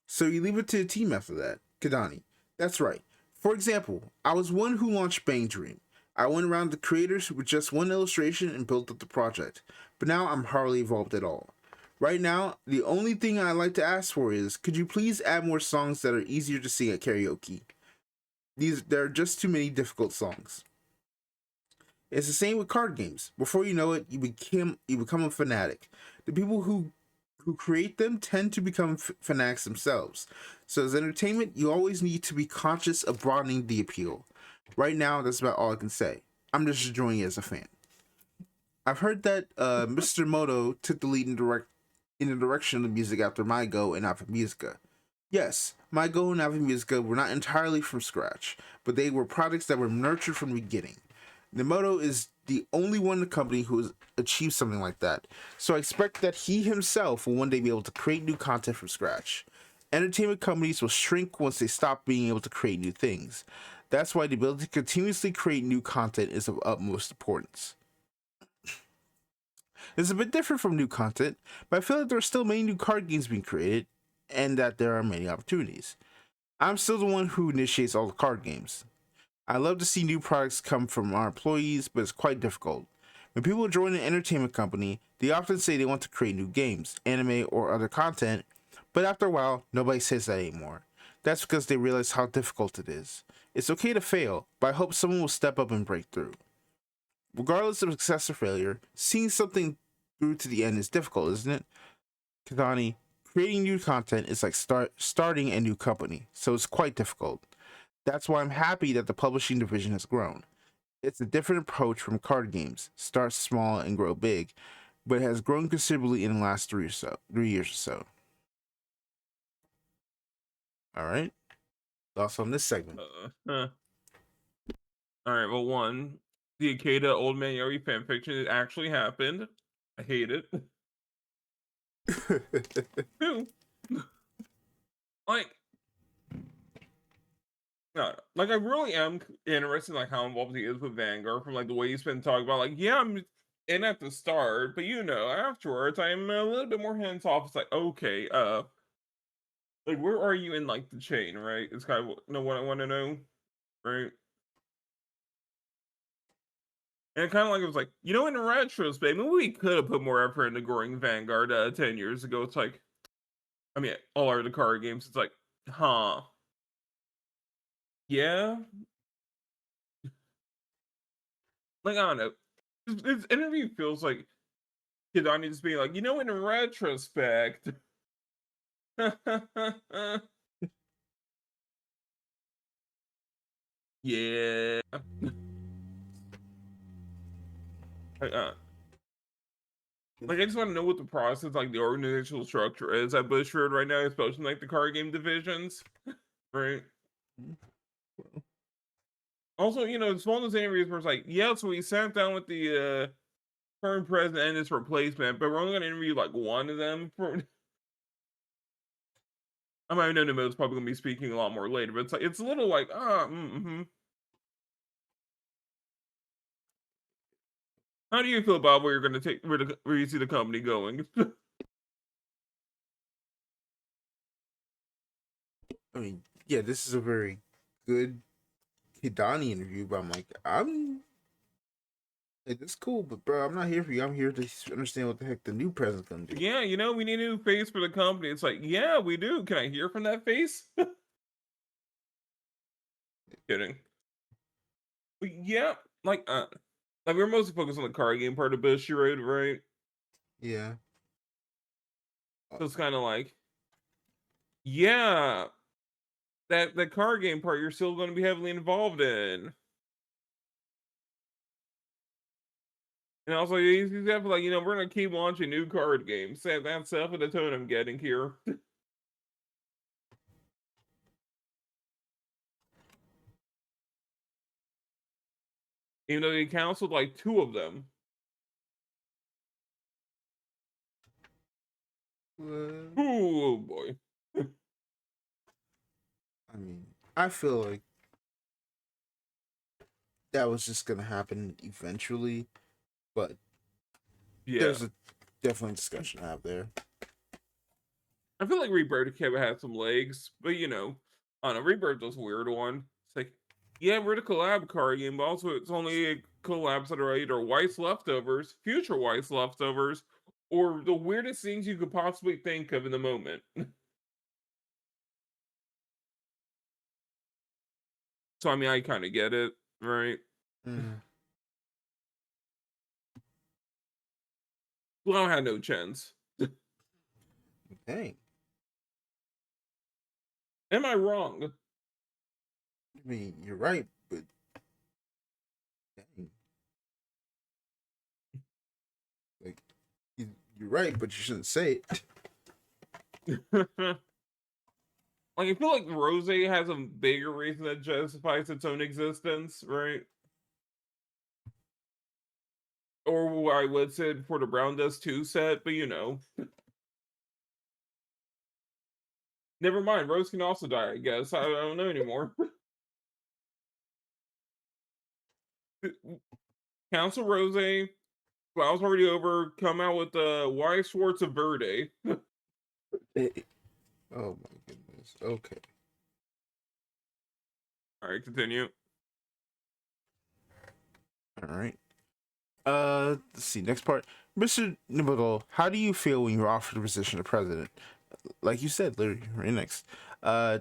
B: So you leave it to the team after that. Kadani. That's right. For example, I was one who launched Bang Dream. I went around the creators with just one illustration and built up the project, but now I'm hardly involved at all. Right now, the only thing I like to ask for is, could you please add more songs that are easier to sing at karaoke? There are just too many difficult songs. It's the same with card games. Before you know it, you become a fanatic. The people who create them tend to become fanatics themselves. So as entertainment, you always need to be conscious of broadening the appeal. Right now, that's about all I can say. I'm just enjoying it as a fan. I've heard that Mr. Moto took the lead in the direction of music after My Go and Ave Musica. Yes, My Go and Ave Musica were not entirely from scratch, but they were products that were nurtured from the beginning. Nemoto is the only one in the company who has achieved something like that, so I expect that he himself will one day be able to create new content from scratch. Entertainment companies will shrink once they stop being able to create new things. That's why the ability to continuously create new content is of utmost importance. It's a bit different from new content, but I feel that there are still many new card games being created, and that there are many opportunities. I'm still the one who initiates all the card games. I love to see new products come from our employees, but it's quite difficult. When people join an entertainment company, they often say they want to create new games, anime, or other content, but after a while, nobody says that anymore. That's because they realize how difficult it is. It's okay to fail, but I hope someone will step up and break through. Regardless of success or failure, seeing something through to the end is difficult, isn't it? Kadani, creating new content is like starting a new company, so it's quite difficult. That's why I'm happy that the publishing division has grown. It's a different approach from card games, start small and grow big, but it has grown considerably in the last 3 years or so. All right, thoughts on this segment?
A: All right. Well, one, the Akeda Old Man Yori fanfiction, it actually happened. I hate it. 2, like, no, like I really am interested in like how involved he is with Vanguard from like the way he's been talking about. Like, yeah, I'm in at the start, but afterwards I'm a little bit more hands off. It's like, okay, like where are you in like the chain, right? It's kind of what I want to know, right? And kind of like it was like, in retrospect, maybe we could have put more effort into growing Vanguard 10 years ago. It's like, I mean, all our the card games. It's like, huh, yeah, like I don't know. This interview feels like Kidani just being like, in retrospect. Yeah. Like, like, I just want to know what the process, like the organizational structure is at Bushiroad right now, especially like the card game divisions, right? Also, it's one of those areas where it's like, yeah, so we sat down with the current president and his replacement, but we're only going to interview like one of them. I mean, I know Nemo's probably going to be speaking a lot more later, but it's a little like, How do you feel about where you're going to take where you see the company going?
B: I mean, yeah, this is a very good Hidani interview, but I'm like, this is cool, but bro, I'm not here for you. I'm here to understand what the heck the new president's gonna do.
A: Yeah, we need a new face for the company. It's like, yeah, we do. Can I hear from that face? Kidding. But yeah, like we're mostly focused on the card game part of Bushiroad, right?
B: Yeah.
A: So it's kind of like, yeah, that card game part you're still going to be heavily involved in. And also, he's definitely like, we're going to keep launching new card games. That's definitely the tone I'm getting here. Even though he canceled like two of them. Oh boy.
B: I mean, I feel like that was just gonna happen eventually, but
A: Yeah.
B: there's a definitely discussion out there.
A: I feel like Rebirth could have had some legs, but I don't know. Rebirth was a weird one. It's like, yeah, we're the collab card game, but also it's only collabs that are either White's leftovers, future White's leftovers, or the weirdest things you could possibly think of in the moment. So I mean, I kind of get it, right? Well, I had no chance.
B: Dang.
A: Am I wrong?
B: I mean, you're right, but dang. Like, you're right, but you shouldn't say it.
A: Like, I feel like Rose has a bigger reason that justifies its own existence, right? Or what I would say for the Brown Dust 2 set, but Never mind, Rose can also die, I guess. I don't know anymore. Council Rose, Flowers already over, come out with Y Swords of Verde.
B: Oh my goodness. Okay.
A: Alright, continue.
B: All right. Let's see. Next part. Mr. Nibble, how do you feel when you're offered the position of president? Like you said, literally, right next.
A: Yeah.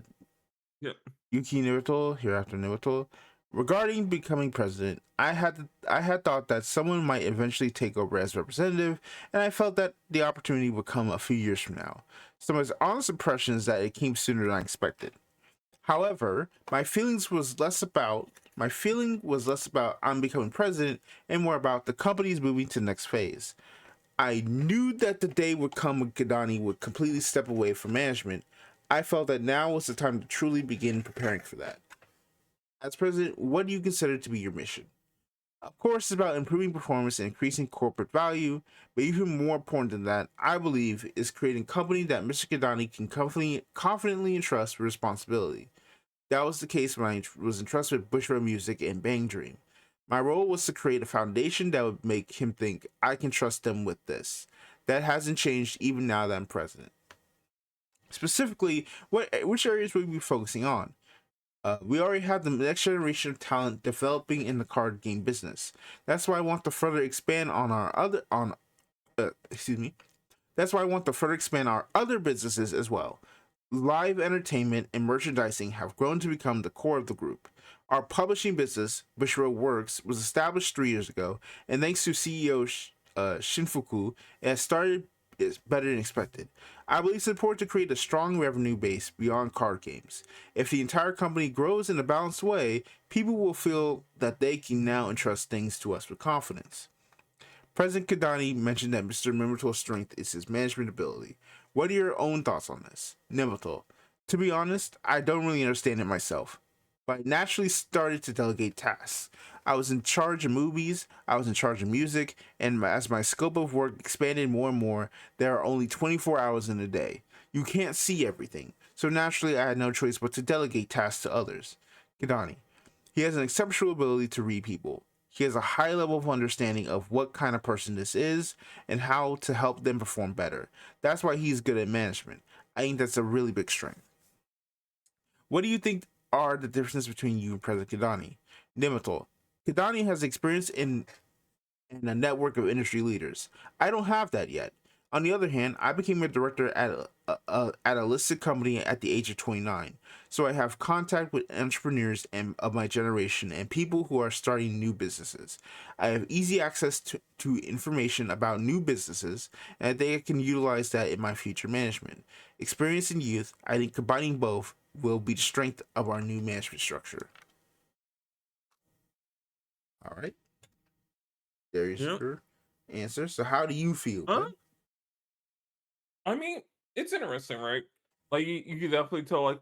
B: Yuki Naruto, hereafter Naruto. Regarding becoming president, I had thought that someone might eventually take over as representative, and I felt that the opportunity would come a few years from now. So my honest impression is that it came sooner than I expected. However, my feeling was less about I'm becoming president and more about the company's moving to the next phase. I knew that the day would come when Kadani would completely step away from management. I felt that now was the time to truly begin preparing for that. As president, what do you consider to be your mission? Of course, it's about improving performance and increasing corporate value, but even more important than that, I believe, is creating a company that Mr. Kadani can confidently entrust with responsibility. That was the case when I was entrusted with Bushiroad Music and Bang Dream. My role was to create a foundation that would make him think I can trust them with this. That hasn't changed even now that I'm president. Specifically, which areas will we be focusing on? We already have the next generation of talent developing in the card game business. That's why I want to further expand on our other That's why I want to further expand our other businesses as well. Live entertainment and merchandising have grown to become the core of the group. Our publishing business, Bushiroad Works, was established 3 years ago, and thanks to CEO Shinfuku, it has started better than expected. I believe it's important to create a strong revenue base beyond card games. If the entire company grows in a balanced way, people will feel that they can now entrust things to us with confidence. President Kadani mentioned that Mr. Nimito's strength is his management ability. What are your own thoughts on this? Nimito: to be honest, I don't really understand it myself, but I naturally started to delegate tasks. I was in charge of movies, I was in charge of music, and as my scope of work expanded more and more, there are only 24 hours in a day. You can't see everything, so naturally I had no choice but to delegate tasks to others. Kadani: he has an exceptional ability to read people. He has a high level of understanding of what kind of person this is and how to help them perform better. That's why he's good at management. I think that's a really big strength. What do you think are the differences between you and President Kidani? Nimito: Kidani has experience in a network of industry leaders. I don't have that yet. On the other hand, I became a director at a listed company at the age of 29, so I have contact with entrepreneurs of my generation and people who are starting new businesses. I have easy access to information about new businesses, and I think I can utilize that in my future management. Experience in youth, I think combining both will be the strength of our new management structure. All right, there's
A: Yep.
B: your answer. So, how do you feel, bud?
A: I mean, it's interesting, right? Like you can definitely tell, like,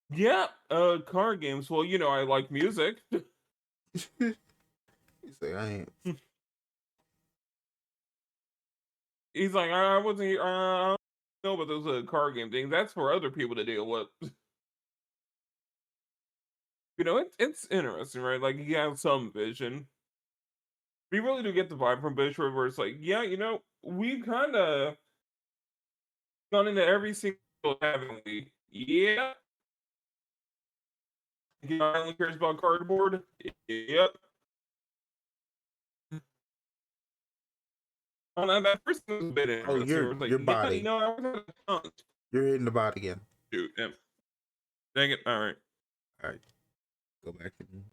A: yeah, card games. Well, I like music.
B: He's like, I ain't.
A: He's like, I wasn't here. I don't know about those card game things. That's for other people to deal with. It's interesting, right? Like he has some vision. We really do get the vibe from Bushiroad where it's like, yeah, we kind of gone into every single, haven't we? Yeah. He only cares about cardboard. Yep. And that first thing was a bit
B: Oh,
A: interesting. It was like,
B: your
A: yeah,
B: body.
A: I was at a con.
B: You're hitting the bot again.
A: Shoot, dang it. All right.
B: All right, go back and.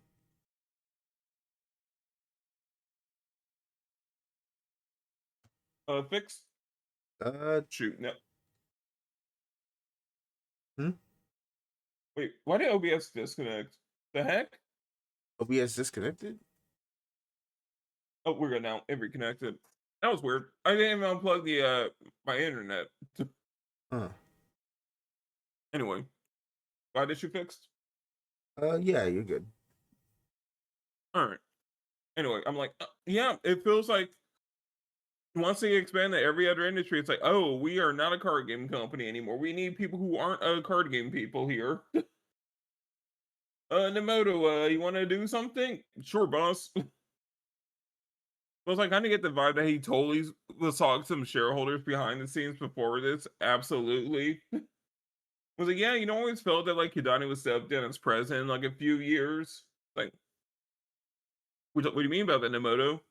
A: Fix.
B: Uh,
A: Shoot, no.
B: hmm?
A: Wait, why did OBS disconnect? The heck?
B: OBS disconnected.
A: Oh, we're good now. It reconnected. That was weird. I didn't even unplug the my internet.
B: Huh.
A: Anyway, why did you fixed?
B: Yeah, you're good.
A: All right. Anyway, I'm like, yeah, it feels like once they expand to every other industry, it's like, oh, we are not a card game company anymore. We need people who aren't card game people here. Nemoto, you want to do something? Sure, boss. Was I kind of get the vibe that he totally was talking to some shareholders behind the scenes before this. Absolutely. Was like, yeah, I always felt that like Hidani was stepped in as president in like a few years. Like, what do you mean about that, Nemoto?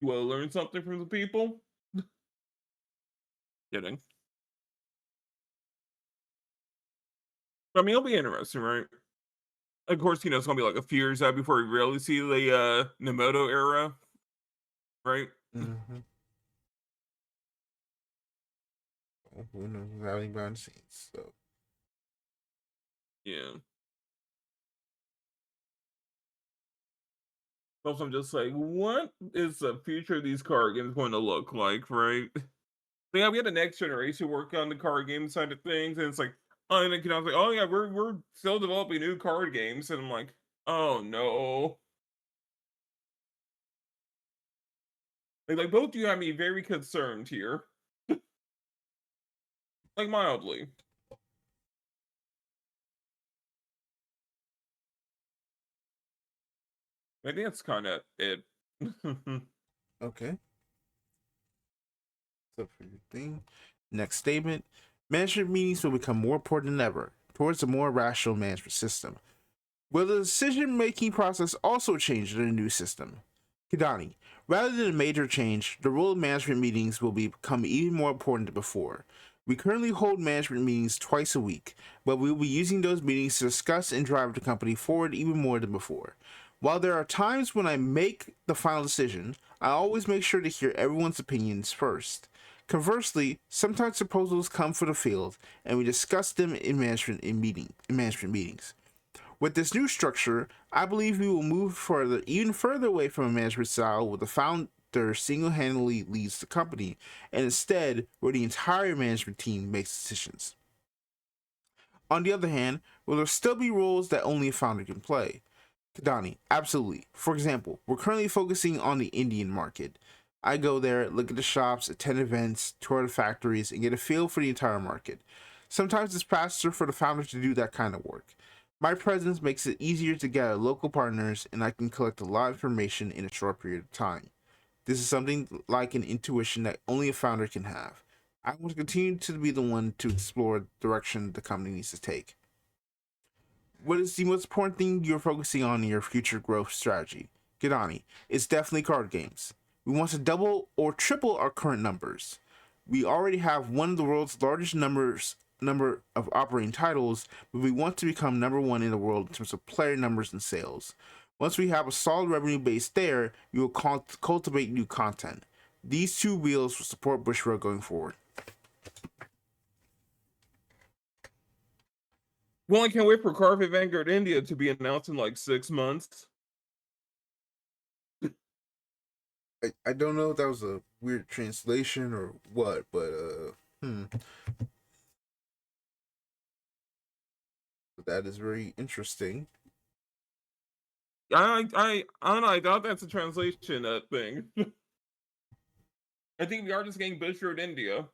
A: You want to learn something from the people? Kidding. I mean, it'll be interesting, right? Of course, it's gonna be like a few years out before we really see the Nemoto era, right?
B: Mm-hmm. Well, who knows what's happening behind the scenes? So,
A: Yeah. Also, I'm just like, what is the future of these card games going to look like, right? Yeah, we had the next generation work on the card game side of things, and it's like, oh, and then I was like, oh yeah, we're still developing new card games, and I'm like, oh no, like both you have me very concerned here, like mildly. I think that's kind of it.
B: okay. So for your thing, next statement: management meetings will become more important than ever towards a more rational management system. Will the decision-making process also change in the new system? Kidani: rather than a major change, the role of management meetings will become even more important than before. We currently hold management meetings twice a week, but we will be using those meetings to discuss and drive the company forward even more than before. While there are times when I make the final decision, I always make sure to hear everyone's opinions first. Conversely, sometimes proposals come from the field, and we discuss them in management meetings.
C: With this new structure, I believe we will move even further away from a management style where the founder single-handedly leads the company, and instead where the entire management team makes decisions. On the other hand, will there still be roles that only a founder can play? Kadani, absolutely. For example, we're currently focusing on the Indian market. I go there, look at the shops, attend events, tour the factories, and get a feel for the entire market. Sometimes it's faster for the founder to do that kind of work. My presence makes it easier to gather local partners, and I can collect a lot of information in a short period of time. This is something like an intuition that only a founder can have. I want to continue to be the one to explore the direction the company needs to take. What is the most important thing you're focusing on in your future growth strategy? Gidani, it's definitely card games. We want to double or triple our current numbers. We already have one of the world's largest number of operating titles, but we want to become number one in the world in terms of player numbers and sales. Once we have a solid revenue base there, we will cultivate new content. These two wheels will support Bushiroad going forward.
A: Well, I can't wait for Carpet Vanguard India to be announced in like 6 months.
C: I don't know if that was a weird translation or what, but that is very interesting.
A: I don't know. I doubt that's a translation thing. I think we are just getting Bushiroad India.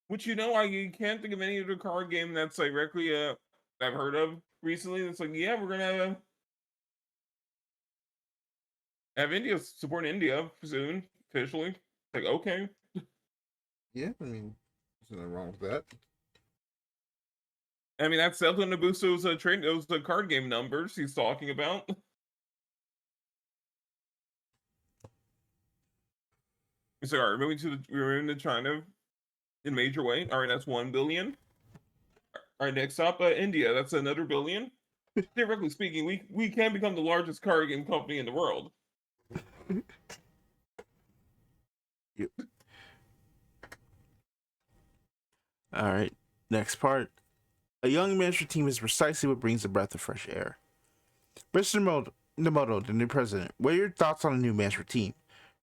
A: Which I can't think of any other card game that's directly I've heard of recently. That's like, yeah, we're gonna have India support India soon officially. Like, okay,
C: Yeah, I mean, there's nothing wrong with that.
A: I mean that's definitely going to boost those card game numbers he's talking about. So, all right, we're moving to China in a major way. All right, that's 1 billion. All right, next up, India. That's another billion. Theoretically speaking, we can become the largest card game company in the world.
C: Yep. All right, next part. A young management team is precisely what brings a breath of fresh air. Mr. Namoto, the new president, what are your thoughts on the new management team?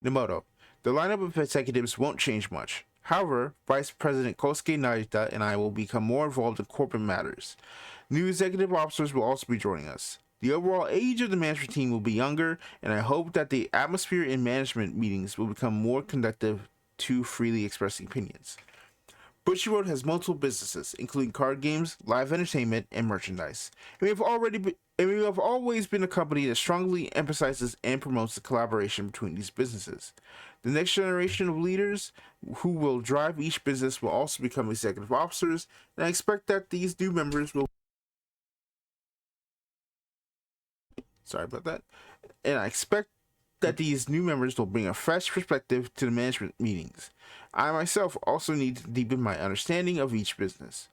C: Namoto, the lineup of executives won't change much. However, Vice President Kosuke Narita and I will become more involved in corporate matters. New executive officers will also be joining us. The overall age of the management team will be younger, and I hope that the atmosphere in management meetings will become more conducive to freely expressing opinions. Bushiroad has multiple businesses, including card games, live entertainment, and merchandise. And we have always been a company that strongly emphasizes and promotes the collaboration between these businesses. The next generation of leaders who will drive each business will also become executive officers, and I expect that these new members will. Sorry about that. And I expect that these new members will bring a fresh perspective to the management meetings. I myself also need to deepen my understanding of each business.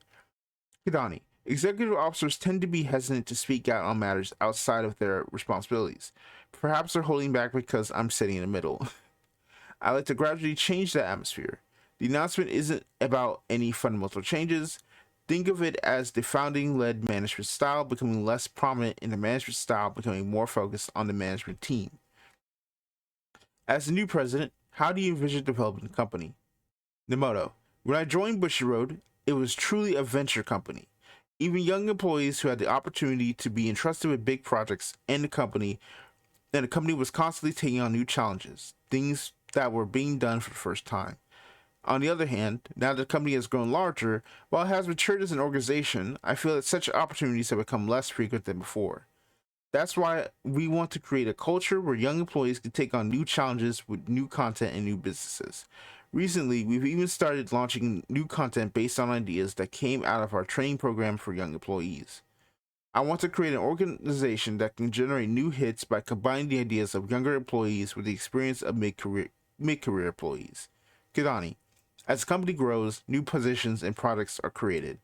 C: Kidani, executive officers tend to be hesitant to speak out on matters outside of their responsibilities. Perhaps they're holding back because I'm sitting in the middle. I like to gradually change that atmosphere. The announcement isn't about any fundamental changes. Think of it as the founding led management style becoming less prominent and the management style becoming more focused on the management team. As the new president, how do you envision developing the company? Namoto, when I joined Bushiroad, it was truly a venture company. Even young employees who had the opportunity to be entrusted with big projects and the company was constantly taking on new challenges, things that were being done for the first time. On the other hand, now that the company has grown larger, while it has matured as an organization, I feel that such opportunities have become less frequent than before. That's why we want to create a culture where young employees can take on new challenges with new content and new businesses. Recently, we've even started launching new content based on ideas that came out of our training program for young employees. I want to create an organization that can generate new hits by combining the ideas of younger employees with the experience of mid-career employees. Kidani, as the company grows, new positions and products are created.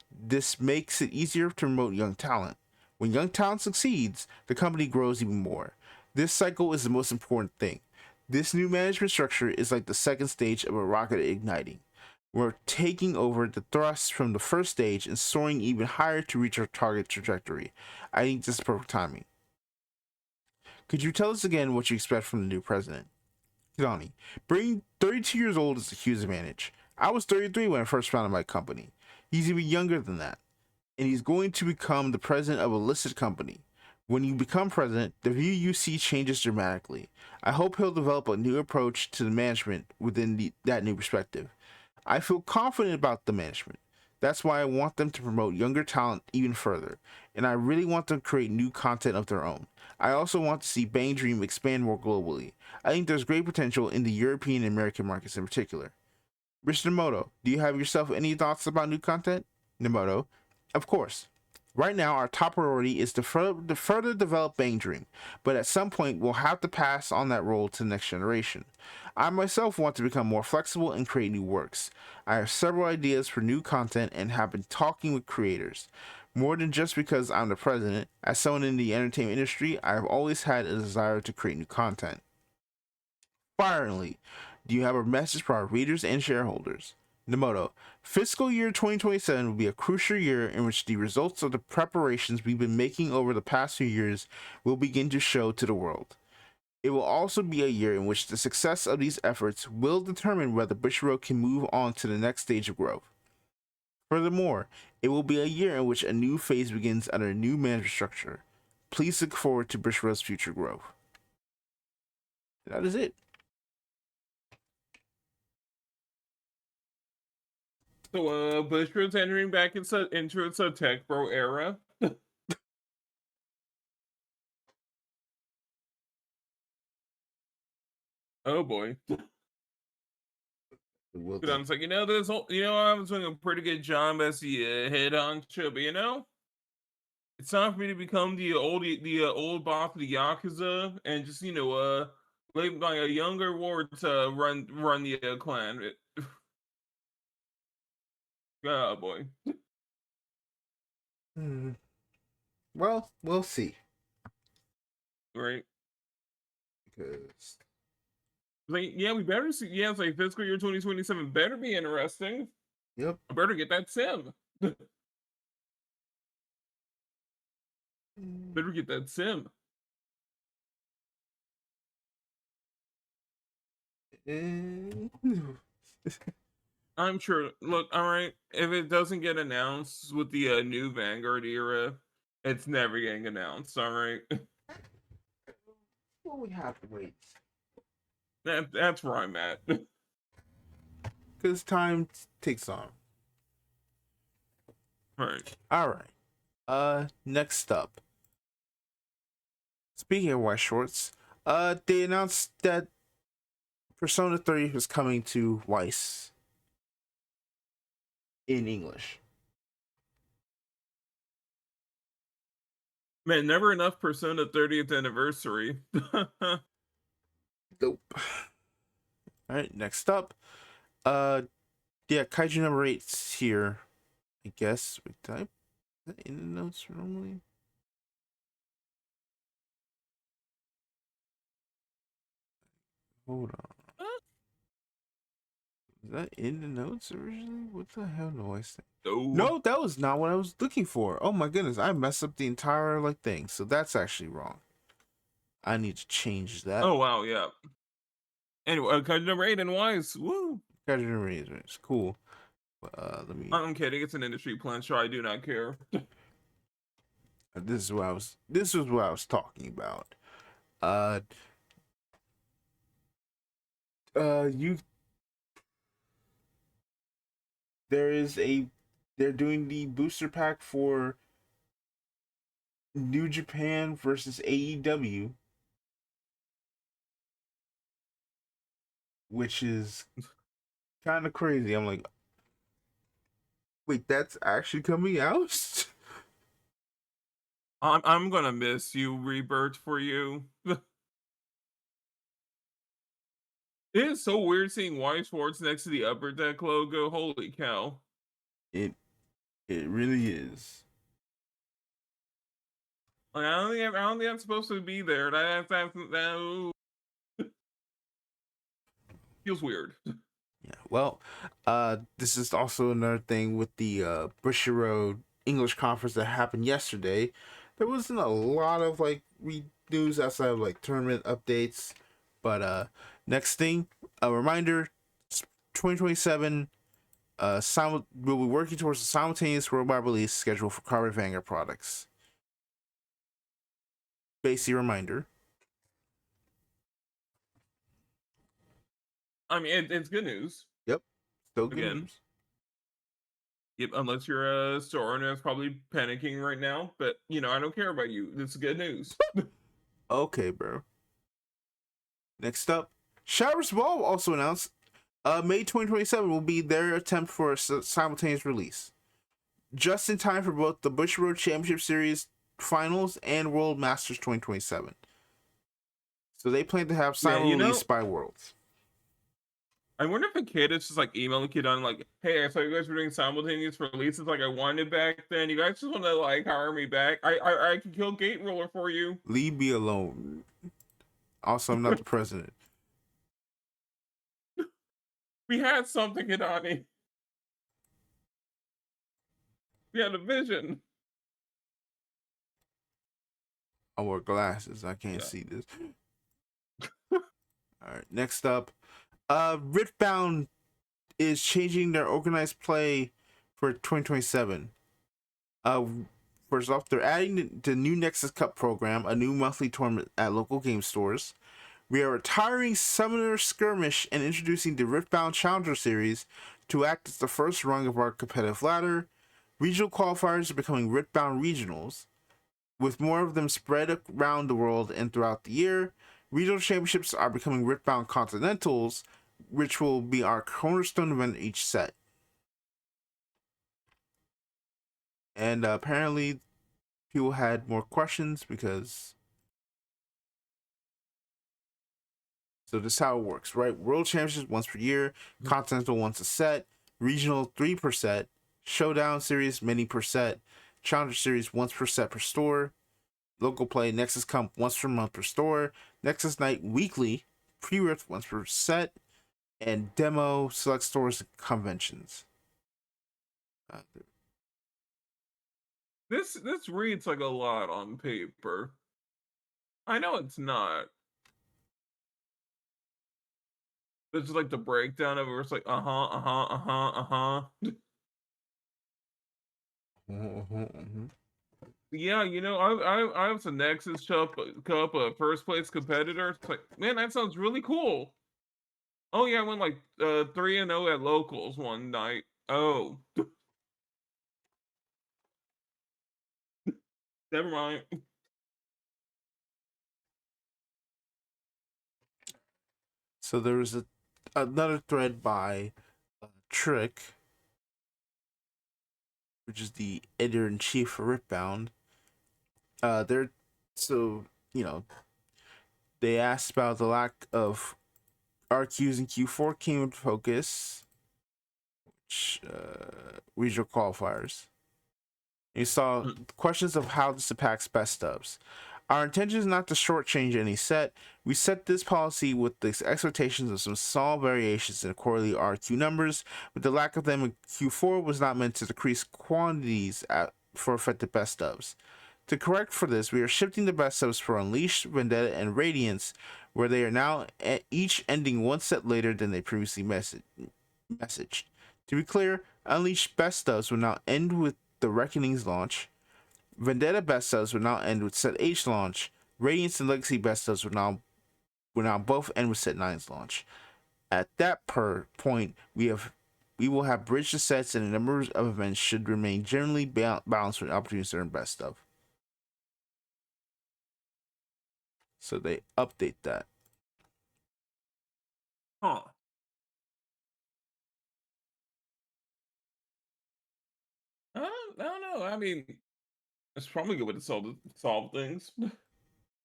C: This makes it easier to promote young talent. When young talent succeeds, the company grows even more. This cycle is the most important thing. This new management structure is like the second stage of a rocket igniting. We're taking over the thrust from the first stage and soaring even higher to reach our target trajectory. I think this is perfect timing. Could you tell us again what you expect from the new president? Kidani, being 32 years old is a huge advantage. I was 33 when I first founded my company. He's even younger than that, and he's going to become the president of a listed company. When you become president, the view you see changes dramatically. I hope he'll develop a new approach to the management within that new perspective. I feel confident about the management. That's why I want them to promote younger talent even further, and I really want them to create new content of their own. I also want to see Bang Dream expand more globally. I think there's great potential in the European and American markets in particular. Mr. Namoto, do you have yourself any thoughts about new content? Namoto, of course. Right now, our top priority is to further develop Bang Dream, but at some point, we'll have to pass on that role to the next generation. I myself want to become more flexible and create new works. I have several ideas for new content and have been talking with creators. More than just because I'm the president, as someone in the entertainment industry, I have always had a desire to create new content. Finally, do you have a message for our readers and shareholders? Namoto, fiscal year 2027 will be a crucial year in which the results of the preparations we've been making over the past few years will begin to show to the world. It will also be a year in which the success of these efforts will determine whether Bushiroad can move on to the next stage of growth. Furthermore, it will be a year in which a new phase begins under a new management structure. Please look forward to Bushiroad's future growth. That is it.
A: So, Bushiroad's entering back into its tech bro era. Oh boy. I'm like, this whole, I was doing a pretty good job as the head honcho, but it's time for me to become the old boss of the Yakuza and just leave my younger ward to run the clan. Oh boy.
C: Well, we'll see.
A: Right.
C: Because
A: Like, yeah, we better see. Yeah, it's like fiscal year 2027 better be interesting.
C: yep.
A: I better get that sim. Better get that sim. I'm sure. Look, all right. If it doesn't get announced with the new Vanguard era, it's never getting announced. All right.
C: Well, we have to wait.
A: That's where I'm at.
C: Because time takes on.
A: All right.
C: All right. Next up. Speaking of white shorts, they announced that Persona 3 was coming to Weiss in English.
A: Man, never enough Persona 30th anniversary.
C: Nope. All right, next up. Yeah, Kaiju number 8's here. I guess we type that in the notes normally. Hold on. Is that in the notes originally? What the hell do I say? No, that was not what I was looking for. Oh my goodness, I messed up the entire thing. So that's actually wrong. I need to change that.
A: Oh wow, yeah. Anyway, Kaiju number 8 and Wise. Woo.
C: Kaiju number 8 is cool. Let me.
A: I'm kidding. It's an industry plan, so I do not care.
C: This is what I was. This was what I was talking about. You. There is a. They're doing the booster pack for New Japan versus AEW, which is kind of crazy. I'm like, wait, that's actually coming out?
A: I'm gonna miss you, Rebirth, for you. It is so weird seeing White Schwartz next to the Upper Deck logo. Holy cow!
C: It really is.
A: Like, I don't think I'm supposed to be there. That feels weird.
C: Yeah. Well, this is also another thing with the Bushiroad English conference that happened yesterday. There wasn't a lot of like news outside of like tournament updates, but next thing, a reminder: 2027. We'll be working towards a simultaneous worldwide release schedule for Carbon Vanguard products. Basic reminder.
A: I mean, it's good news.
C: Yep. Still good
A: Again.
C: news.
A: Yep, unless you're a store owner that's probably panicking right now. But, I don't care about you. This is good news.
C: Okay, bro. Next up, Shadowverse Ball also announced May 2027 will be their attempt for a simultaneous release, just in time for both the Bushiroad Championship Series Finals and World Masters 2027. So they plan to have
A: Yeah,
C: simul release by Worlds.
A: I wonder if a kid is just like emailing kid on like, hey, I saw you guys were doing simultaneous releases. Like, I wanted back then. You guys just want to like hire me back? I can kill Gate Roller for you.
C: Leave me alone. Also, I'm not the president.
A: We had something, Hidani. We had a vision.
C: I wear glasses. I can't see this. All right. Next up, Riftbound is changing their organized play for 2027. First off, they're adding the new Nexus Cup program, a new monthly tournament at local game stores. We are retiring Summoner Skirmish and introducing the Riftbound Challenger Series to act as the first rung of our competitive ladder. Regional qualifiers are becoming Riftbound Regionals, with more of them spread around the world and throughout the year. Regional championships are becoming Riftbound Continentals, which will be our cornerstone event each set. And apparently, people had more questions because. So this is how it works, right? World Championships once per year, Continental once a set, Regional 3 per set, Showdown Series mini per set, Challenger Series once per set per store, Local Play Nexus Cup once per month per store, Nexus Night weekly, Pre-Rift once per set, and Demo select stores and conventions.
A: This reads like a lot on paper. I know it's not. It's just like the breakdown of it where it's like, Yeah, I was a Nexus Cup first place competitor. It's like, man, that sounds really cool. Oh yeah, I went like 3-0 at locals one night. Oh, never mind.
C: So there was another thread by Trick, which is the editor in chief for Riftbound. They're so they asked about the lack of RQs in Q4 came into focus, which regional qualifiers. You saw questions of how this impacts best ofs. Our intention is not to shortchange any set. We set this policy with the expectations of some small variations in quarterly RQ numbers, but the lack of them in Q4 was not meant to decrease quantities for effective best ofs. To correct for this, we are shifting the best ofs for Unleashed, Vendetta, and Radiance, where they are now each ending one set later than they previously messaged. To be clear, Unleashed best ofs will now end with the Reckoning's launch. Vendetta best ofs will now end with Set 8's launch. Radiance and Legacy best ofs will now both end with Set 9's launch. At that point, we will have bridged the sets, and the number of events should remain generally balanced with opportunities to earn best of. So they update that.
A: Huh. I don't know. I mean, it's probably a good way to solve things.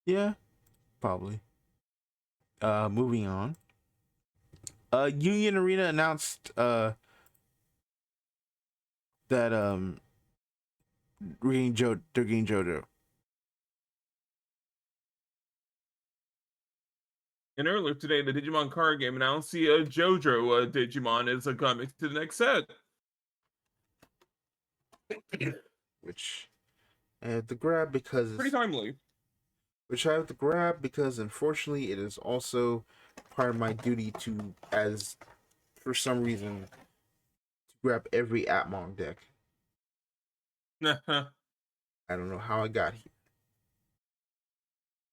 C: Yeah, probably. Moving on. Union Arena announced that they're getting JoJo.
A: And earlier today, the Digimon card game announced the JoJo Digimon is coming to the next set.
C: Which I have to grab because
A: Pretty timely.
C: which I have to grab because unfortunately it is also part of my duty to, as for some reason, to grab every Atmon deck. I don't know how I got here.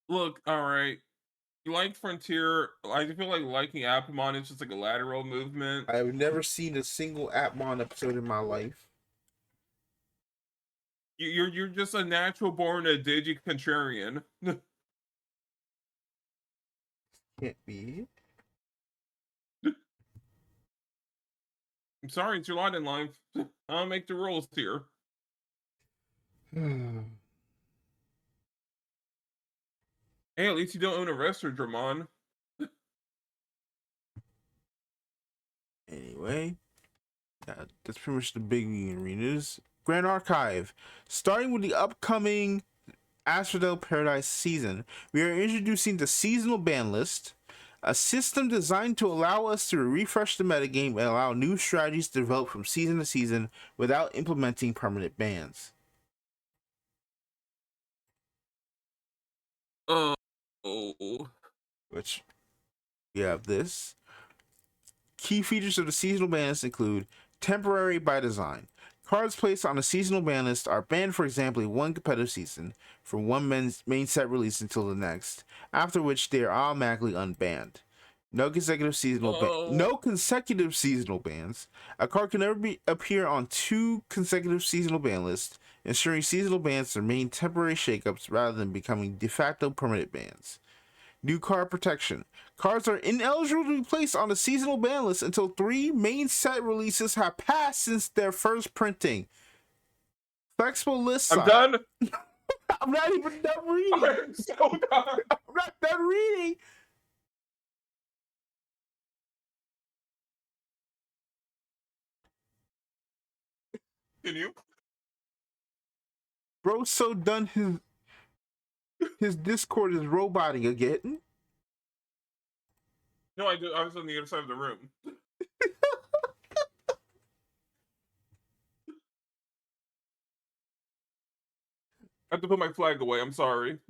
A: Look, all right. You like Frontier? I feel like liking Appamon is just like a lateral movement.
C: I've never seen a single Atmon episode in my life.
A: You're just a natural born Digi contrarian.
C: Can't be.
A: I'm sorry, it's your lot in life. I'll make the rules here. Hey, at least you don't own a wrestler, Dramon.
C: Anyway, that's pretty much the big arenas. Grand Archive. Starting with the upcoming Asphodel Paradise season, we are introducing the seasonal ban list, a system designed to allow us to refresh the metagame and allow new strategies to develop from season to season without implementing permanent bans.
A: Oh.
C: Which we have this. Key features of the seasonal ban list include temporary by design. Cards placed on a seasonal ban list are banned for example one competitive season from one main set release until the next, after which they are automatically unbanned. No consecutive seasonal bans. A card can never appear on two consecutive seasonal ban lists, ensuring seasonal bans remain temporary shakeups rather than becoming de facto permanent bans. New card protection. Cards are ineligible to be placed on the seasonal ban list until 3 main set releases have passed since their first printing. Flexible list size.
A: I'm done.
C: I'm not even done reading.
A: I'm so done.
C: I'm not done reading.
A: Can you?
C: Bro's so done his Discord is roboting again.
A: No, I was on the other side of the room. I have to put my flag away. I'm sorry.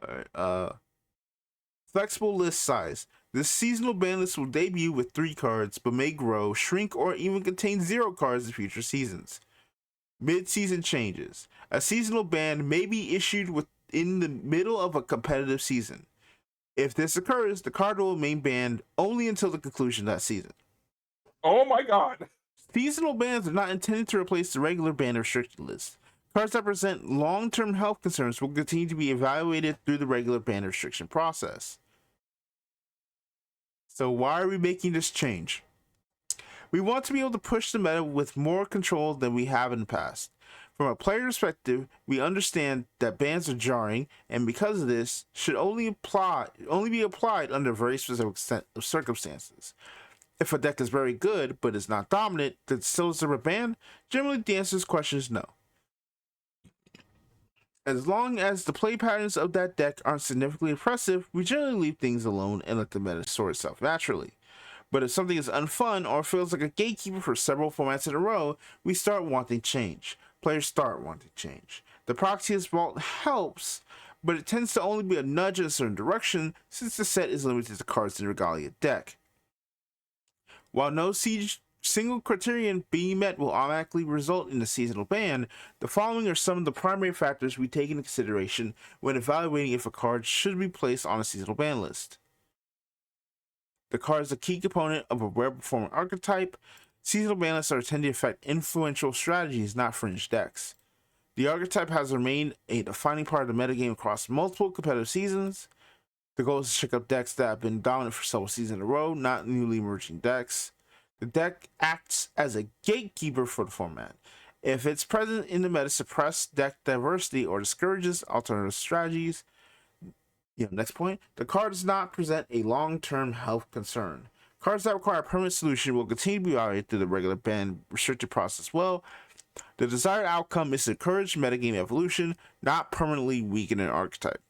C: All right. Flexible list size. This seasonal ban list will debut with 3 cards, but may grow, shrink, or even contain 0 cards in future seasons. Mid-season changes. A seasonal ban may be issued within the middle of a competitive season. If this occurs, the card will remain banned only until the conclusion of that season.
A: Oh my god.
C: Seasonal bans are not intended to replace the regular ban restricted list. Cards that present long-term health concerns will continue to be evaluated through the regular ban restriction process. So why are we making this change? We want to be able to push the meta with more control than we have in the past. From a player perspective, we understand that bans are jarring, and because of this, should only be applied under very specific circumstances. If a deck is very good but is not dominant, does it still deserve a ban? Generally, the answer to this question is no. As long as the play patterns of that deck aren't significantly impressive, we generally leave things alone and let the meta sort itself naturally. But if something is unfun or feels like a gatekeeper for several formats in a row, we start wanting change. Players start wanting change. The Proxius Vault helps, but it tends to only be a nudge in a certain direction since the set is limited to cards in the Regalia deck. While no single criterion being met will automatically result in a seasonal ban, the following are some of the primary factors we take into consideration when evaluating if a card should be placed on a seasonal ban list. The card is a key component of a well-performing archetype. Seasonal ban lists are intended to affect influential strategies, not fringe decks. The archetype has remained a defining part of the metagame across multiple competitive seasons. The goal is to check up decks that have been dominant for several seasons in a row, not newly emerging decks. The deck acts as a gatekeeper for the format. If its presence in the meta suppresses deck diversity or discourages alternative strategies, next point, the card does not present a long-term health concern. Cards that require a permanent solution will continue to be evaluated through the regular ban restricted process as well. The desired outcome is to encourage metagame evolution, not permanently weaken an archetype.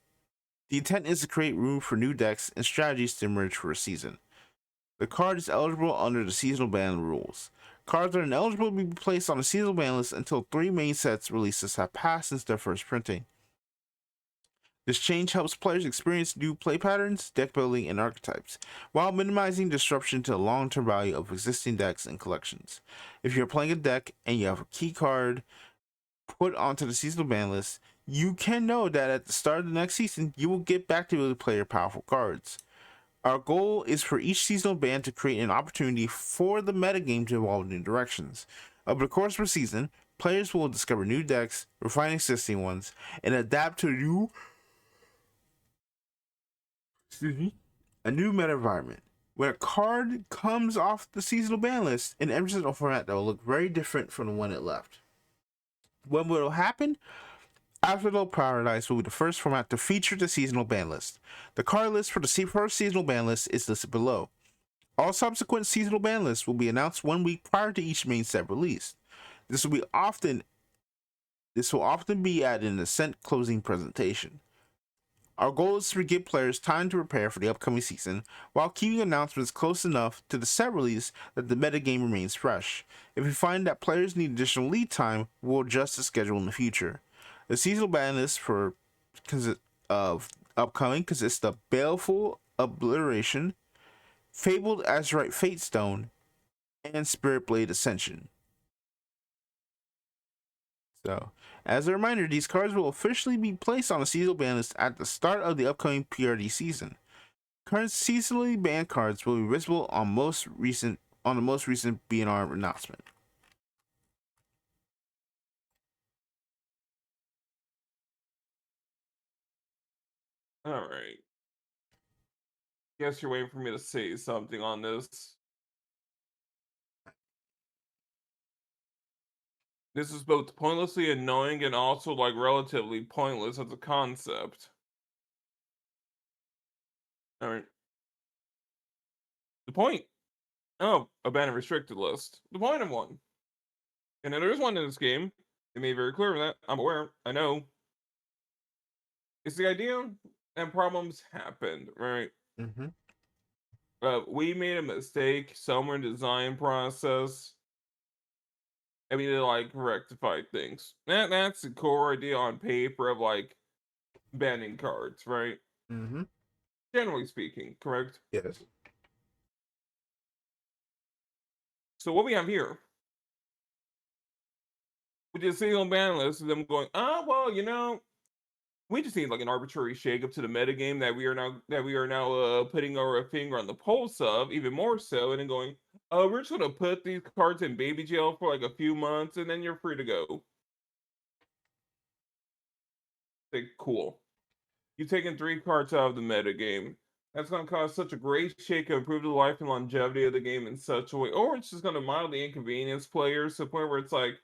C: The intent is to create room for new decks and strategies to emerge for a season. The card is eligible under the seasonal ban rules. Cards are ineligible to be placed on a seasonal ban list until 3 main sets releases have passed since their first printing. This change helps players experience new play patterns, deck building, and archetypes, while minimizing disruption to the long-term value of existing decks and collections. If you're playing a deck and you have a key card put onto the seasonal ban list, you can know that at the start of the next season, you will get back to be able to play your powerful cards. Our goal is for each seasonal ban to create an opportunity for the metagame to evolve in new directions. Over the course of a season, players will discover new decks, refine existing ones, and adapt to a new meta environment. When a card comes off the seasonal ban list, it enters a format that will look very different from the one it left. When will happen? Asphodel Paradise will be the first format to feature the seasonal ban list. The card list for the first seasonal ban list is listed below. All subsequent seasonal ban lists will be announced 1 week prior to each main set release. This will often be at an Ascent closing presentation. Our goal is to give players time to prepare for the upcoming season while keeping announcements close enough to the set release that the metagame remains fresh. If we find that players need additional lead time, we'll adjust the schedule in the future. The seasonal ban list for upcoming consists of Baleful Obliteration, Fabled Azurite Fatestone, and Spirit Blade Ascension. So, as a reminder, these cards will officially be placed on the seasonal ban list at the start of the upcoming PRD season. Current seasonally banned cards will be visible on the most recent BNR announcement.
A: All right. Guess you're waiting for me to say something on this. This is both pointlessly annoying and also like relatively pointless as a concept. All right. The point. Oh, abandoned restricted list. The point of one. And there is one in this game. They made very clear of that. I'm aware. I know. It's the idea that problems happened, right?
C: Mm-hmm.
A: We made a mistake somewhere in the design process. I mean, to like rectify things. That's the core idea on paper of like banning cards, right?
C: Mm-hmm.
A: Generally speaking, correct?
C: Yes.
A: So what we have here, with the single ban list, is them going, well, we just need like an arbitrary shakeup to the metagame that we are now putting our finger on the pulse of, even more so, and then going, we're just gonna put these cards in baby jail for like a few months, and then you're free to go. Like, cool. You've taken 3 cards out of the metagame. That's going to cause such a great shake to improve the life and longevity of the game in such a way, or it's just going to mildly inconvenience players to the point where it's like,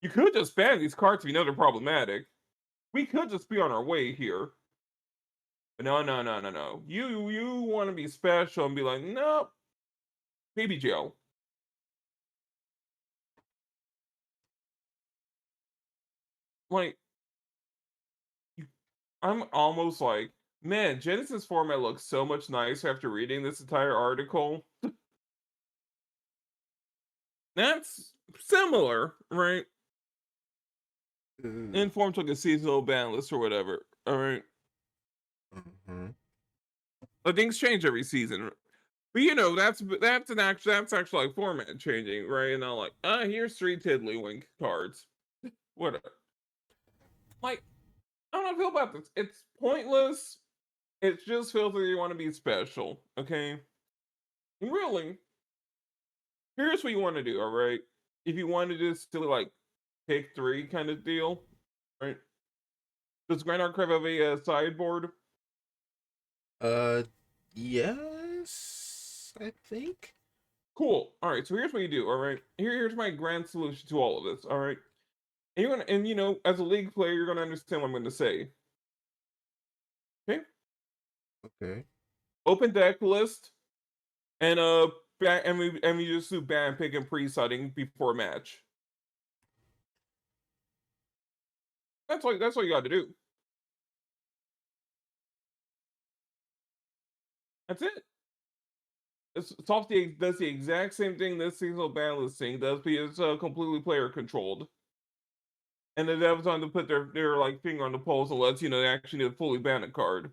A: you could just ban these cards if you know they're problematic. We could just be on our way here. But no, no, no, no, no. You want to be special and be like, nope, baby jail. Like, I'm almost like, man, Genesis format looks so much nicer after reading this entire article. That's similar, right? In form to like a seasonal ban list or whatever. All right.
C: Mm-hmm.
A: But things change every season. But that's actually like format changing, right? And I'm like, here's 3 Tiddlywink cards. Whatever. Like, I don't know how I feel about this. It's pointless. It just feels like you want to be special, okay? Really, here's what you want to do, all right? If you want to just do like pick 3 kind of deal, right? Does Grand Archive have a sideboard?
C: Yes, I think.
A: Cool. All right. So here's what you do. All right. Here's my grand solution to all of this. All right. And you're gonna, and as a league player, you're gonna understand what I'm gonna say. Okay.
C: Okay.
A: Open deck list, and we just do ban pick and pre-setting before match. That's all you got to do. That's it. Softy does the exact same thing this seasonal ban listing does, but it's completely player controlled. And the devs on to put their like finger on the pulse and lets you know they actually need to fully ban a card.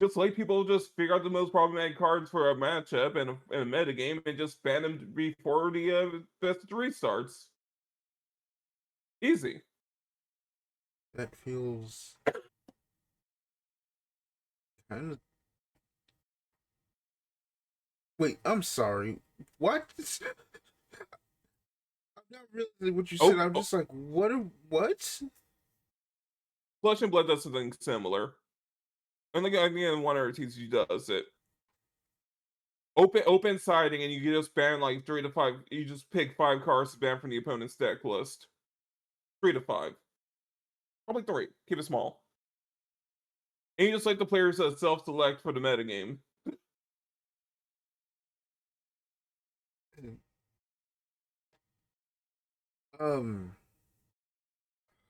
A: Just like people just figure out the most problematic cards for a matchup and a metagame and just ban them before the best of three starts. Easy.
C: That feels kind of. Wait, I'm sorry. What? I'm not really what you said. I'm just like, what? What?
A: Flesh and Blood does something similar. And again, one other TCG does it. Open siding, and you can just ban like 3 to 5. You just pick 5 cards to ban from the opponent's deck list. 3 to 5. Probably 3. Keep it small. And you just let the players self-select for the metagame.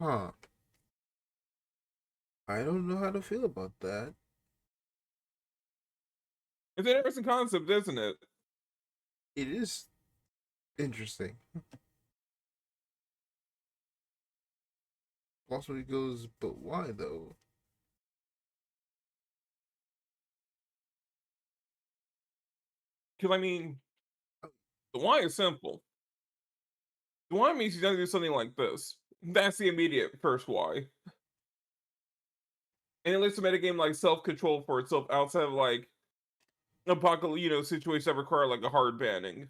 C: Huh. I don't know how to feel about that.
A: It's an interesting concept, isn't it?
C: It is interesting. Also, he goes, but why though?
A: Because, I mean, the why is simple. The why means you gotta do something like this. That's the immediate first why. And it lets the metagame like self-control for itself outside of like apocalypse, situations that require like a hard banning.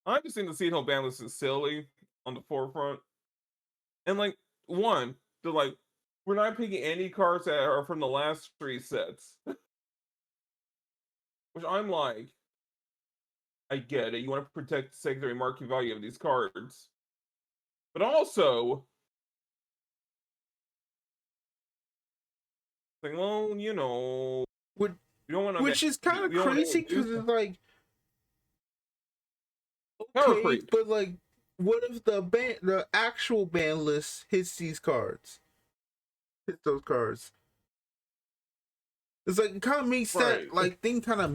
A: I just think the seasonal ban list is silly on the forefront. And like they're like, we're not picking any cards that are from the last 3 sets. Which I'm like, I get it. You want to protect the secondary market value of these cards. But also, like, well, you
C: Which,
A: don't want to.
C: which is kind of crazy because it's like,
A: power
C: okay,
A: creep.
C: but like, what if the actual ban list hits these cards? Hits those cards. It's like it kind of makes that like thing kind of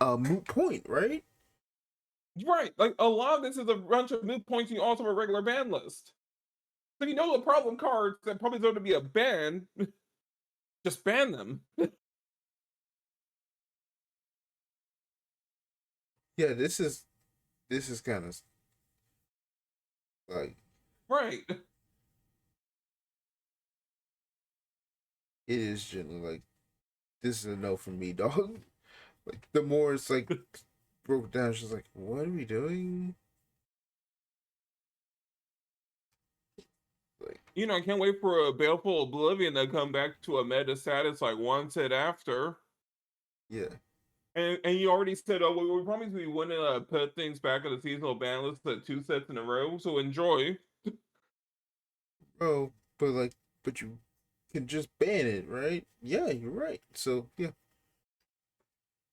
C: a moot point, right?
A: Right. Like a lot of this is a bunch of moot points. You also have a regular ban list. So if you know the problem cards that probably going to be a ban, just ban them.
C: Yeah, this is kind of like
A: right.
C: It is generally like this is a no from me, dog. Like the more it's like broke down, she's like, "What are we doing?" Like,
A: I can't wait for a Baleful Oblivion to come back to a meta status like one set after.
C: yeah.
A: And you already said, oh, we promised we wouldn't put things back on the seasonal ban list at 2 sets in a row, so enjoy.
C: Bro, but you can just ban it, right? Yeah, you're right. So yeah.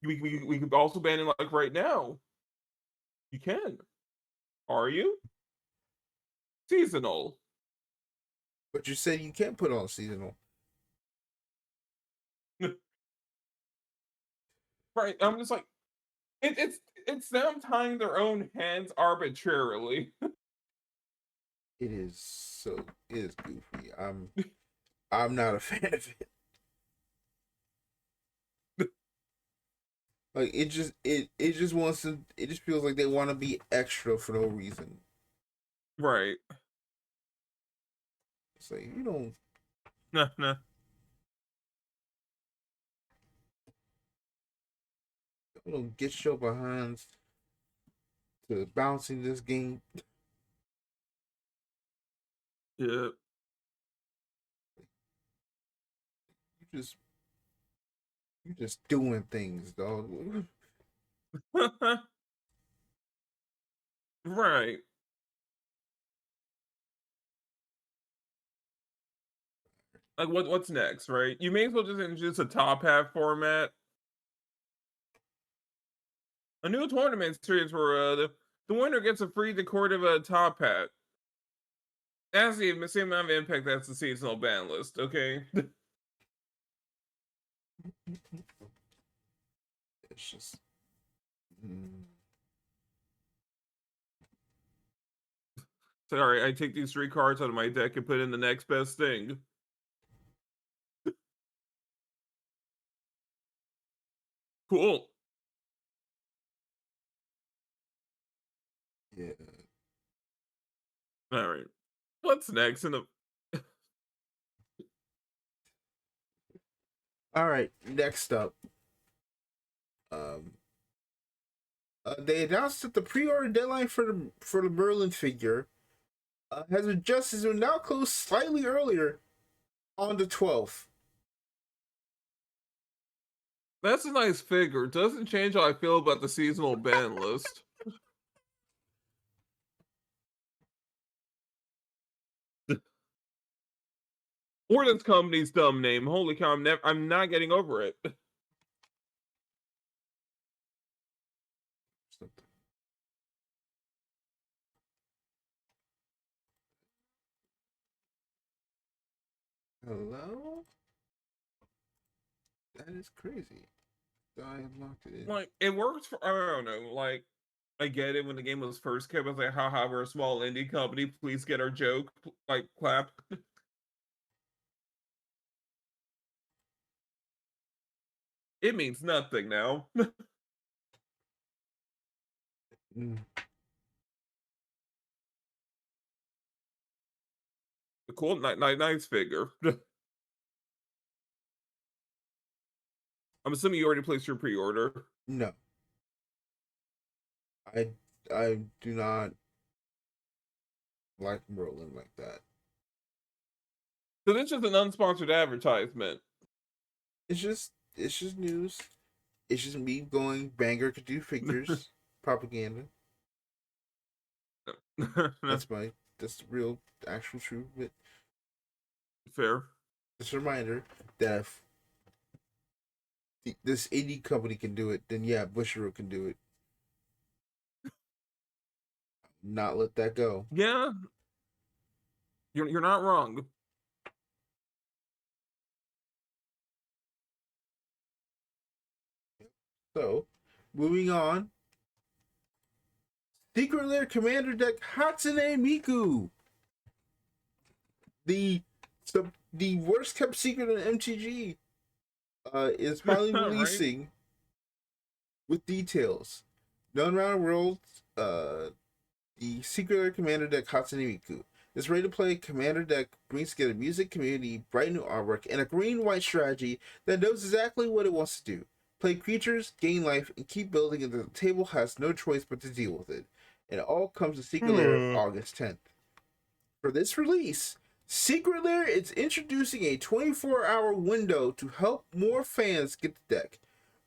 A: We could also ban it like right now. You can. Are you? Seasonal.
C: But you said you can't put on seasonal.
A: Right. I'm just like, it's them tying their own hands arbitrarily.
C: It is goofy. I'm not a fan of it. Like it just wants to. It just feels like they want to be extra for no reason.
A: Right.
C: It's like you don't.
A: Nah.
C: You don't get your behinds to bouncing this game.
A: Yeah.
C: You just doing things, dog.
A: right. Like what's next, right? You may as well just introduce a top half format. A new tournament series where the winner gets a free decorative top hat. That's the same amount of impact that's the seasonal ban list, okay?
C: It's just.
A: Sorry, I take these 3 cards out of my deck and put in the next best thing. Cool.
C: Yeah.
A: Alright. What's next in the...
C: All right. Next up, they announced that the pre-order deadline for the Merlin figure has adjusted to now close slightly earlier on the 12th.
A: That's a nice figure. It doesn't change how I feel about the seasonal ban list. Or this company's dumb name. Holy cow, I'm not getting over it.
C: Hello? That is crazy. I unlocked it.
A: Like, it works for, I don't know, like, I get it when the game was first came, I was like, haha, we're a small indie company, please get our joke, like, clap. It means nothing now.
C: Mm.
A: Cool, nice figure. I'm assuming you already placed your pre-order.
C: No. I do not like Merlin like that.
A: So this is an unsponsored advertisement.
C: It's just news. It's just me going Banger could do figures propaganda. That's the real actual truth. But
A: Fair.
C: just a reminder that if this indie company can do it, then yeah, Bushiroad can do it. Not let that go.
A: Yeah. You're not wrong.
C: So, moving on. Secret Lair Commander deck Hatsune Miku. The worst kept secret in MTG is finally
A: Right.
C: releasing with details. Known around the world, the Secret Lair Commander deck Hatsune Miku. This ready-to-play commander deck brings together music, community, bright new artwork, and a green-white strategy that knows exactly what it wants to do. Play creatures, gain life, and keep building until the table has no choice but to deal with it. And it all comes to Secret Lair August 10th. For this release, Secret Lair is introducing a 24-hour window to help more fans get the deck.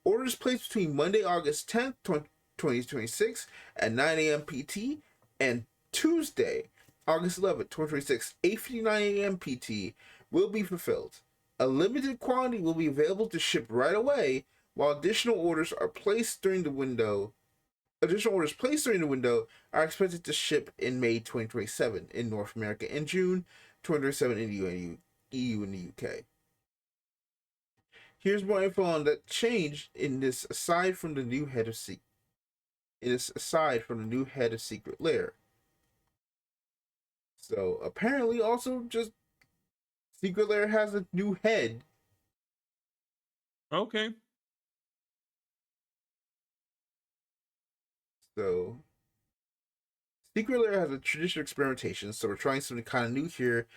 C: Orders placed between Monday, August 10th, 2026 at 9 a.m. PT and Tuesday, August 11th, 2026, 8:59 a.m. PT will be fulfilled. A limited quantity will be available to ship right away, while additional orders placed during the window are expected to ship in May 2027 in North America and June 2027 in the EU and the UK. Here's more info on that change in this aside from the new head of Secret Lair. So apparently also just Secret Lair has a new head.
A: Okay.
C: So Secret Lair has a traditional experimentation, so we're trying something kind of new here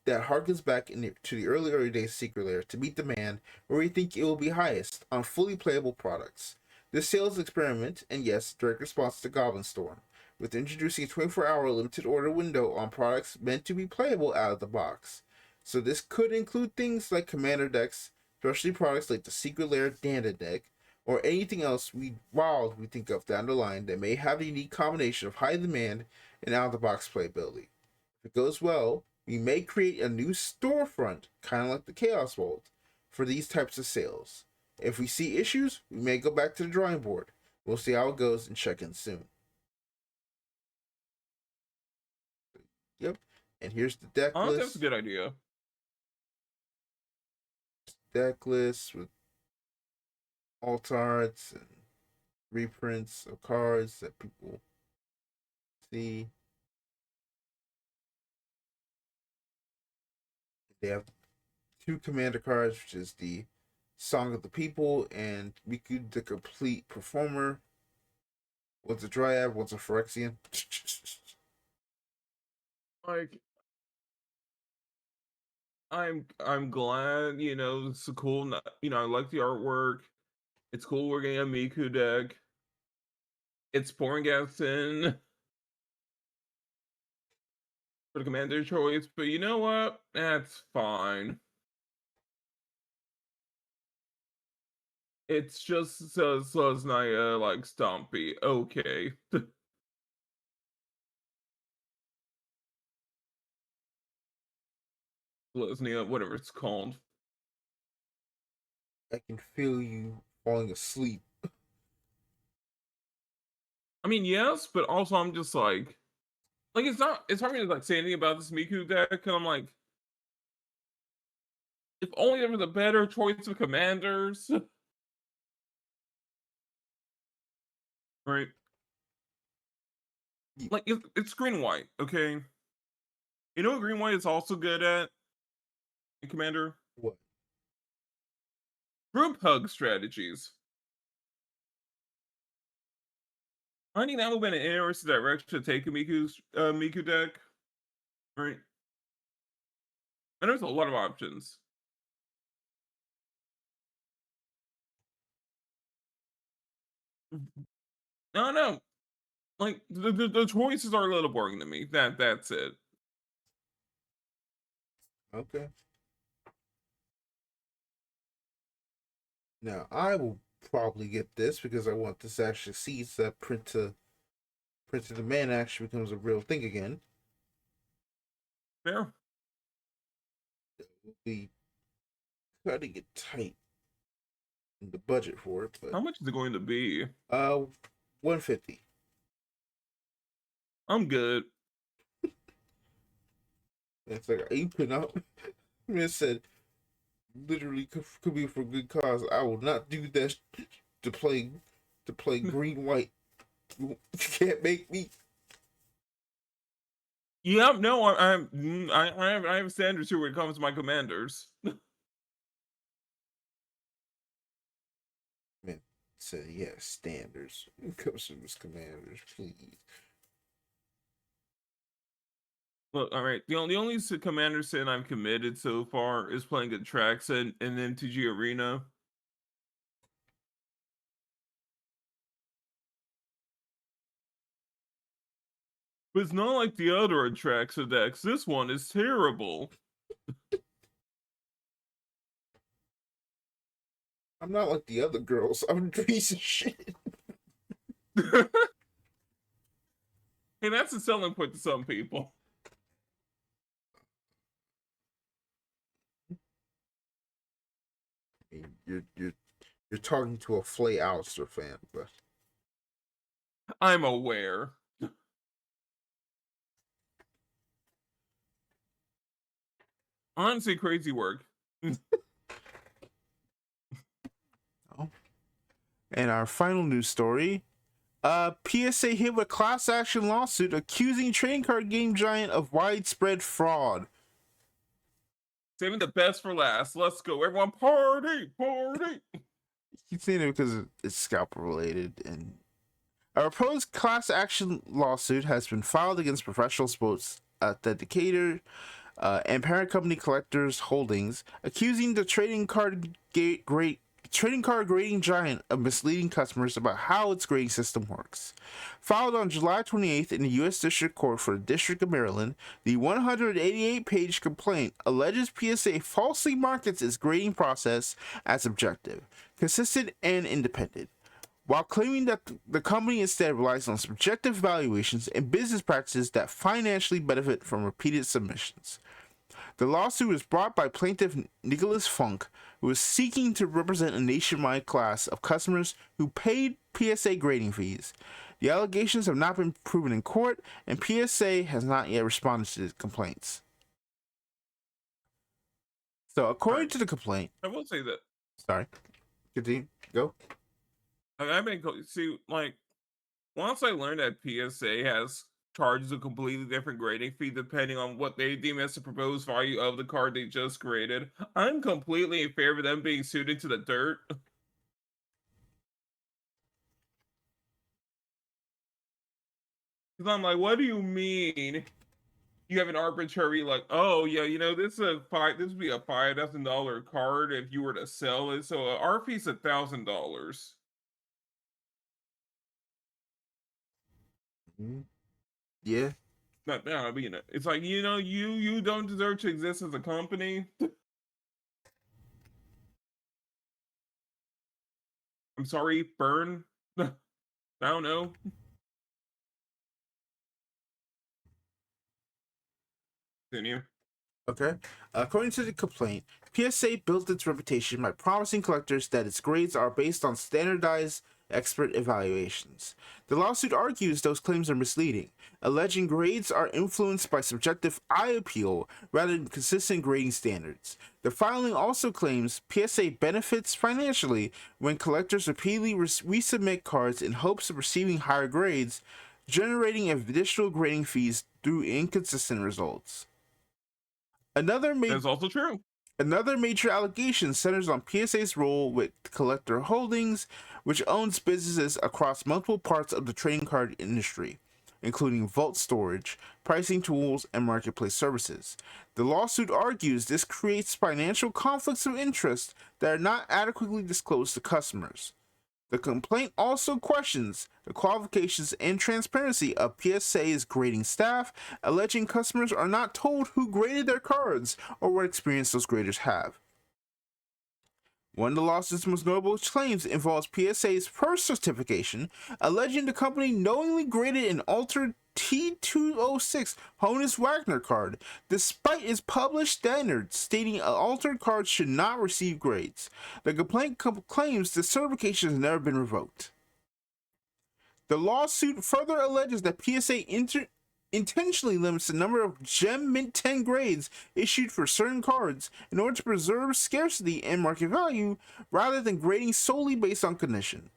C: that harkens back to the early days of Secret Lair to meet demand where we think it will be highest on fully playable products. This sales experiment, and yes, direct response to Goblin Storm, with introducing a 24-hour limited order window on products meant to be playable out of the box. So this could include things like commander decks, especially products like the Secret Lair Danda deck, or anything else wild we think of down the line that may have a unique combination of high demand and out of the box playability. If it goes well, we may create a new storefront, kind of like the Chaos Vault, for these types of sales. If we see issues, we may go back to the drawing board. We'll see how it goes and check in soon. Yep. And here's the deck
A: Oh,
C: list.
A: that's a good idea.
C: Deck list with alt arts and reprints of cards that people see. They have 2 commander cards, which is the Song of the People and Miku the Complete Performer. One's a Dryad, one's a Phyrexian.
A: Like, I'm glad, you know, it's cool. You know, I like the artwork. It's cool we're getting a Miku deck. It's pouring gas in for the commander choice, but you know what? That's fine. It's just Naya like Stompy. Okay. Lesnia, whatever it's called.
C: I can feel you falling asleep.
A: I mean, yes, but also I'm just like it's hard for me to like say anything about this Miku deck, and I'm like, if only there was a better choice of commanders. Right? Like it's green white, okay? You know what green white is also good at in Commander?
C: What?
A: Group hug strategies. I think that would have been an interesting direction to take a Miku deck. Right? And there's a lot of options. No, no. Like the choices are a little boring to me. That's it.
C: Okay. Now I will probably get this because I want this actually sees that print to demand actually becomes a real thing again.
A: Fair.
C: We'll be cutting it tight in the budget for it, but
A: How much is it going to be?
C: 150.
A: I'm good.
C: It's like you putting out. Man said literally could be for good cause. I will not do that to play green white. You can't make me.
A: Yep, no, I have standards here when it comes to my commanders.
C: Man said, yeah, standards. Customers commanders, please.
A: Look, all right. The only commander sin I've committed so far is playing Atraxa and MTG Arena. But it's not like the other Atraxa decks. This one is terrible.
C: I'm not like the other girls. I'm a piece of shit.
A: Hey, that's a selling point to some people.
C: You're talking to a Flay Alistair fan, but
A: I'm aware. Honestly, crazy work.
C: Oh. And our final news story. PSA hit with class action lawsuit accusing trading card game giant of widespread fraud.
A: Saving the best for last. Let's go, everyone! Party, party.
C: Keep saying it because it's scalper related. And a proposed class action lawsuit has been filed against professional sports authenticator and parent company Collectors Holdings, accusing the trading card grading giant of misleading customers about how its grading system works. Filed on July 28th in the U.S. District Court for the District of Maryland, the 188-page complaint alleges PSA falsely markets its grading process as objective, consistent, and independent, while claiming that the company instead relies on subjective valuations and business practices that financially benefit from repeated submissions. The lawsuit was brought by plaintiff Nicholas Funk, who was seeking to represent a nationwide class of customers who paid PSA grading fees. The allegations have not been proven in court, and PSA has not yet responded to the complaints. So, according to the complaint,
A: I will say that.
C: sorry, continue, go.
A: I've been see like once I learned that PSA has charges a completely different grading fee depending on what they deem as the proposed value of the card they just graded, I'm completely in favor of them being sued into the dirt. Because I'm like, what do you mean? You have an arbitrary like, oh yeah, this would be a $5,000 card if you were to sell it. So our fee's $1,000.
C: Yeah.
A: Not now, I mean, it's like you don't deserve to exist as a company. I'm sorry, burn. I don't know. Continue.
C: Okay. According to the complaint, PSA built its reputation by promising collectors that its grades are based on standardized expert evaluations. The lawsuit argues those claims are misleading, alleging grades are influenced by subjective eye appeal rather than consistent grading standards. The filing also claims PSA benefits financially when collectors repeatedly resubmit cards in hopes of receiving higher grades, generating additional grading fees through inconsistent results.
A: That's also true.
C: Another major allegation centers on PSA's role with Collector Holdings, which owns businesses across multiple parts of the trading card industry, including vault storage, pricing tools, and marketplace services. The lawsuit argues this creates financial conflicts of interest that are not adequately disclosed to customers. The complaint also questions the qualifications and transparency of PSA's grading staff, alleging customers are not told who graded their cards or what experience those graders have. One of the lawsuit's most notable claims involves PSA's first certification, alleging the company knowingly graded an altered T206 Honus Wagner card, despite its published standards stating altered cards should not receive grades. The complaint claims the certification has never been revoked. The lawsuit further alleges that PSA intentionally limits the number of Gem Mint 10 grades issued for certain cards in order to preserve scarcity and market value, rather than grading solely based on condition.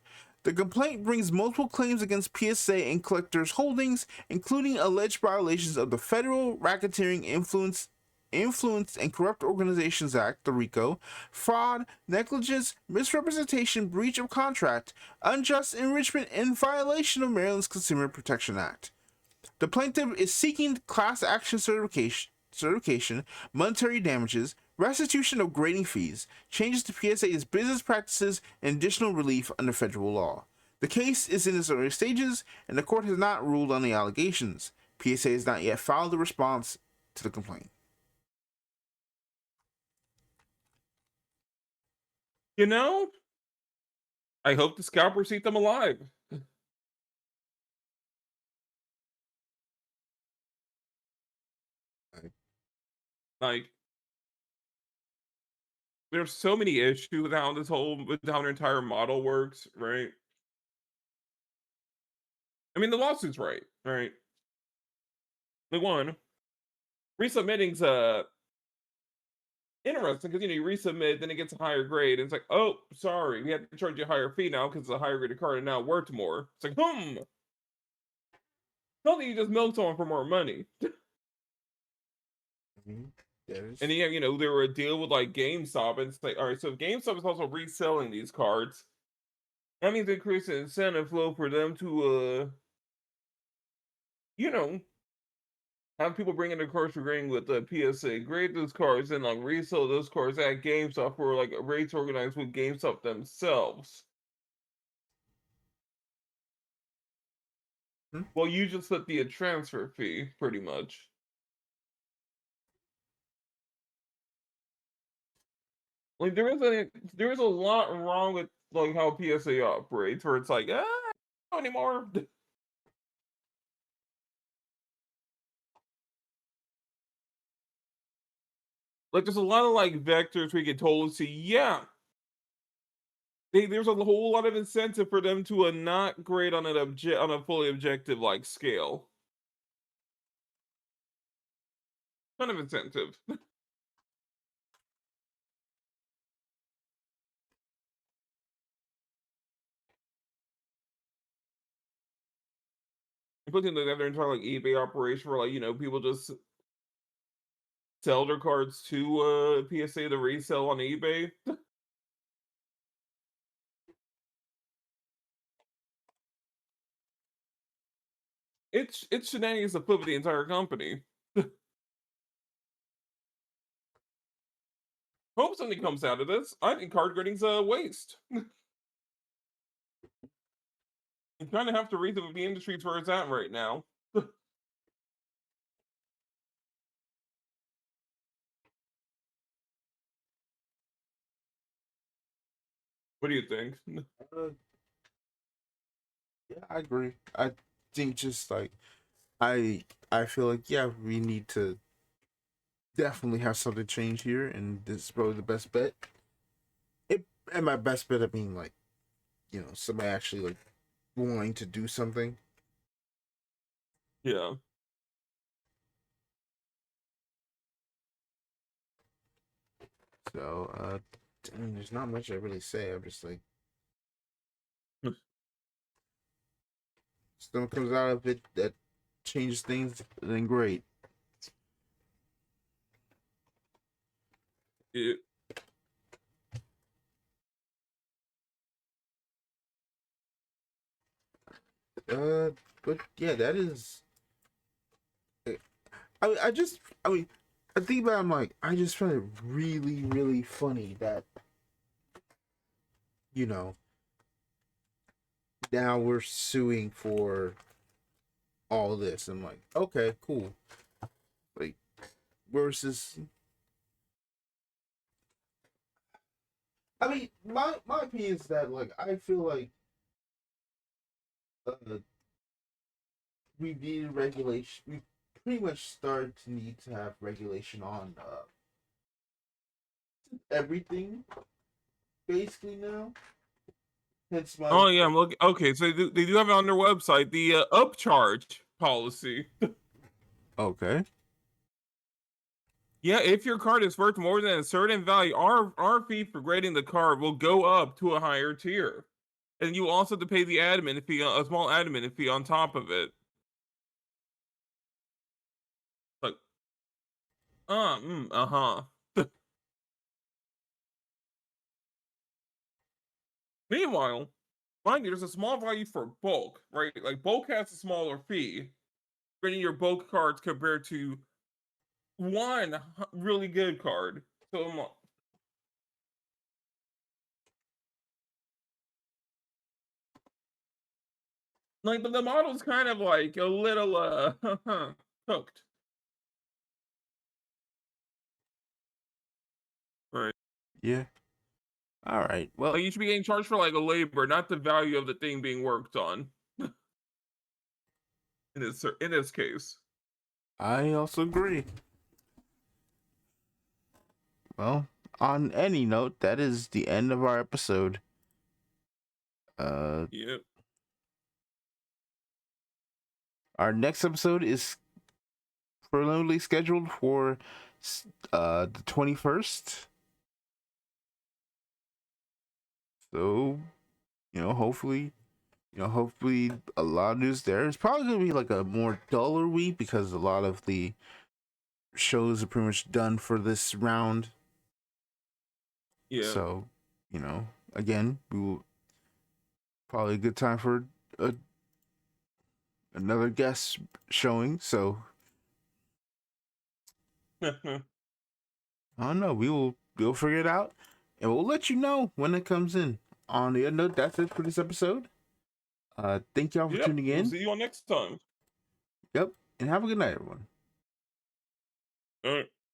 C: The complaint brings multiple claims against PSA and Collectors Holdings, including alleged violations of the Federal Racketeering Influence and Corrupt Organizations Act, the RICO, fraud, negligence, misrepresentation, breach of contract, unjust enrichment, and violation of Maryland's Consumer Protection Act. The plaintiff is seeking class action certification, monetary damages, restitution of grading fees, changes to PSA's business practices, and additional relief under federal law. The case is in its early stages, and the court has not ruled on the allegations. PSA has not yet filed a response to the complaint.
A: I hope the scalpers eat them alive. Like, there's so many issues with how their entire model works, right? I mean, the lawsuit's right? The one, resubmitting's interesting because you resubmit, then it gets a higher grade. And it's like, oh, sorry, we have to charge you a higher fee now because it's a higher graded card and now worth more. It's like, not that you just milk someone for more money. And then there were a deal with like GameStop, and it's like, all right, so if GameStop is also reselling these cards, that means it creates an incentive flow for them to have people bring in their cards for grading with the PSA, grade those cards, and like resell those cards at GameStop for like rates organized with GameStop themselves. Well, you just set the transfer fee, pretty much. Like there is a lot wrong with like how PSA operates, where it's like, not anymore. Like there's a lot of like vectors we can totally see. Yeah, there's a whole lot of incentive for them to not grade on on a fully objective like scale. Ton of incentive. Putting together entire like eBay operation where like people just sell their cards to PSA to resell on eBay. It's shenanigans to flip the entire company. Hope something comes out of this. I think card grading's a waste. You kind of have to reason with the industry's where it's at right now. What do you think?
C: Uh, yeah, I agree. I think just like I feel like yeah, we need to definitely have something change here, and this is probably the best bet. And my best bet of being like, somebody actually like wanting to do something.
A: Yeah.
C: So I mean, there's not much I really say. I'm just like, something comes out of it that changes things, then great.
A: Yeah.
C: But yeah, that is. I mean, I think about it, I'm like, I just find it really, really funny that, you know, now we're suing for all this. I'm like, okay, cool. Like, versus. I mean, my opinion is that, like, I feel like uh, we need regulation. We pretty much start to need to have regulation on everything, basically, now. Hence my.
A: Oh yeah, I'm looking. Okay, so they do have it on their website the upcharge policy.
C: Okay.
A: Yeah, if your card is worth more than a certain value, our fee for grading the card will go up to a higher tier, and you also have to pay the admin fee, a small admin fee on top of it. Like, uh-huh. Meanwhile, mind you, there's a small value for bulk, right? Like bulk has a smaller fee, grading your bulk cards compared to one really good card. So like the model's kind of like a little cooked. Right.
C: Yeah. All right. Well,
A: Like you should be getting charged for like a labor, not the value of the thing being worked on. In this case.
C: I also agree. Well, on any note, that is the end of our episode.
A: Yep.
C: Our next episode is preliminarily scheduled for the 21st. So, hopefully, hopefully a lot of news there. It's probably gonna be like a more duller week because a lot of the shows are pretty much done for this round.
A: Yeah.
C: So, again, we will probably a good time for another guest showing. So I don't know. We'll figure it out, and we'll let you know when it comes in. On the other note, that's it for this episode. Thank y'all for
A: Yep.
C: tuning
A: We'll
C: in.
A: see you on next time.
C: Yep, and have a good night, everyone.
A: All right.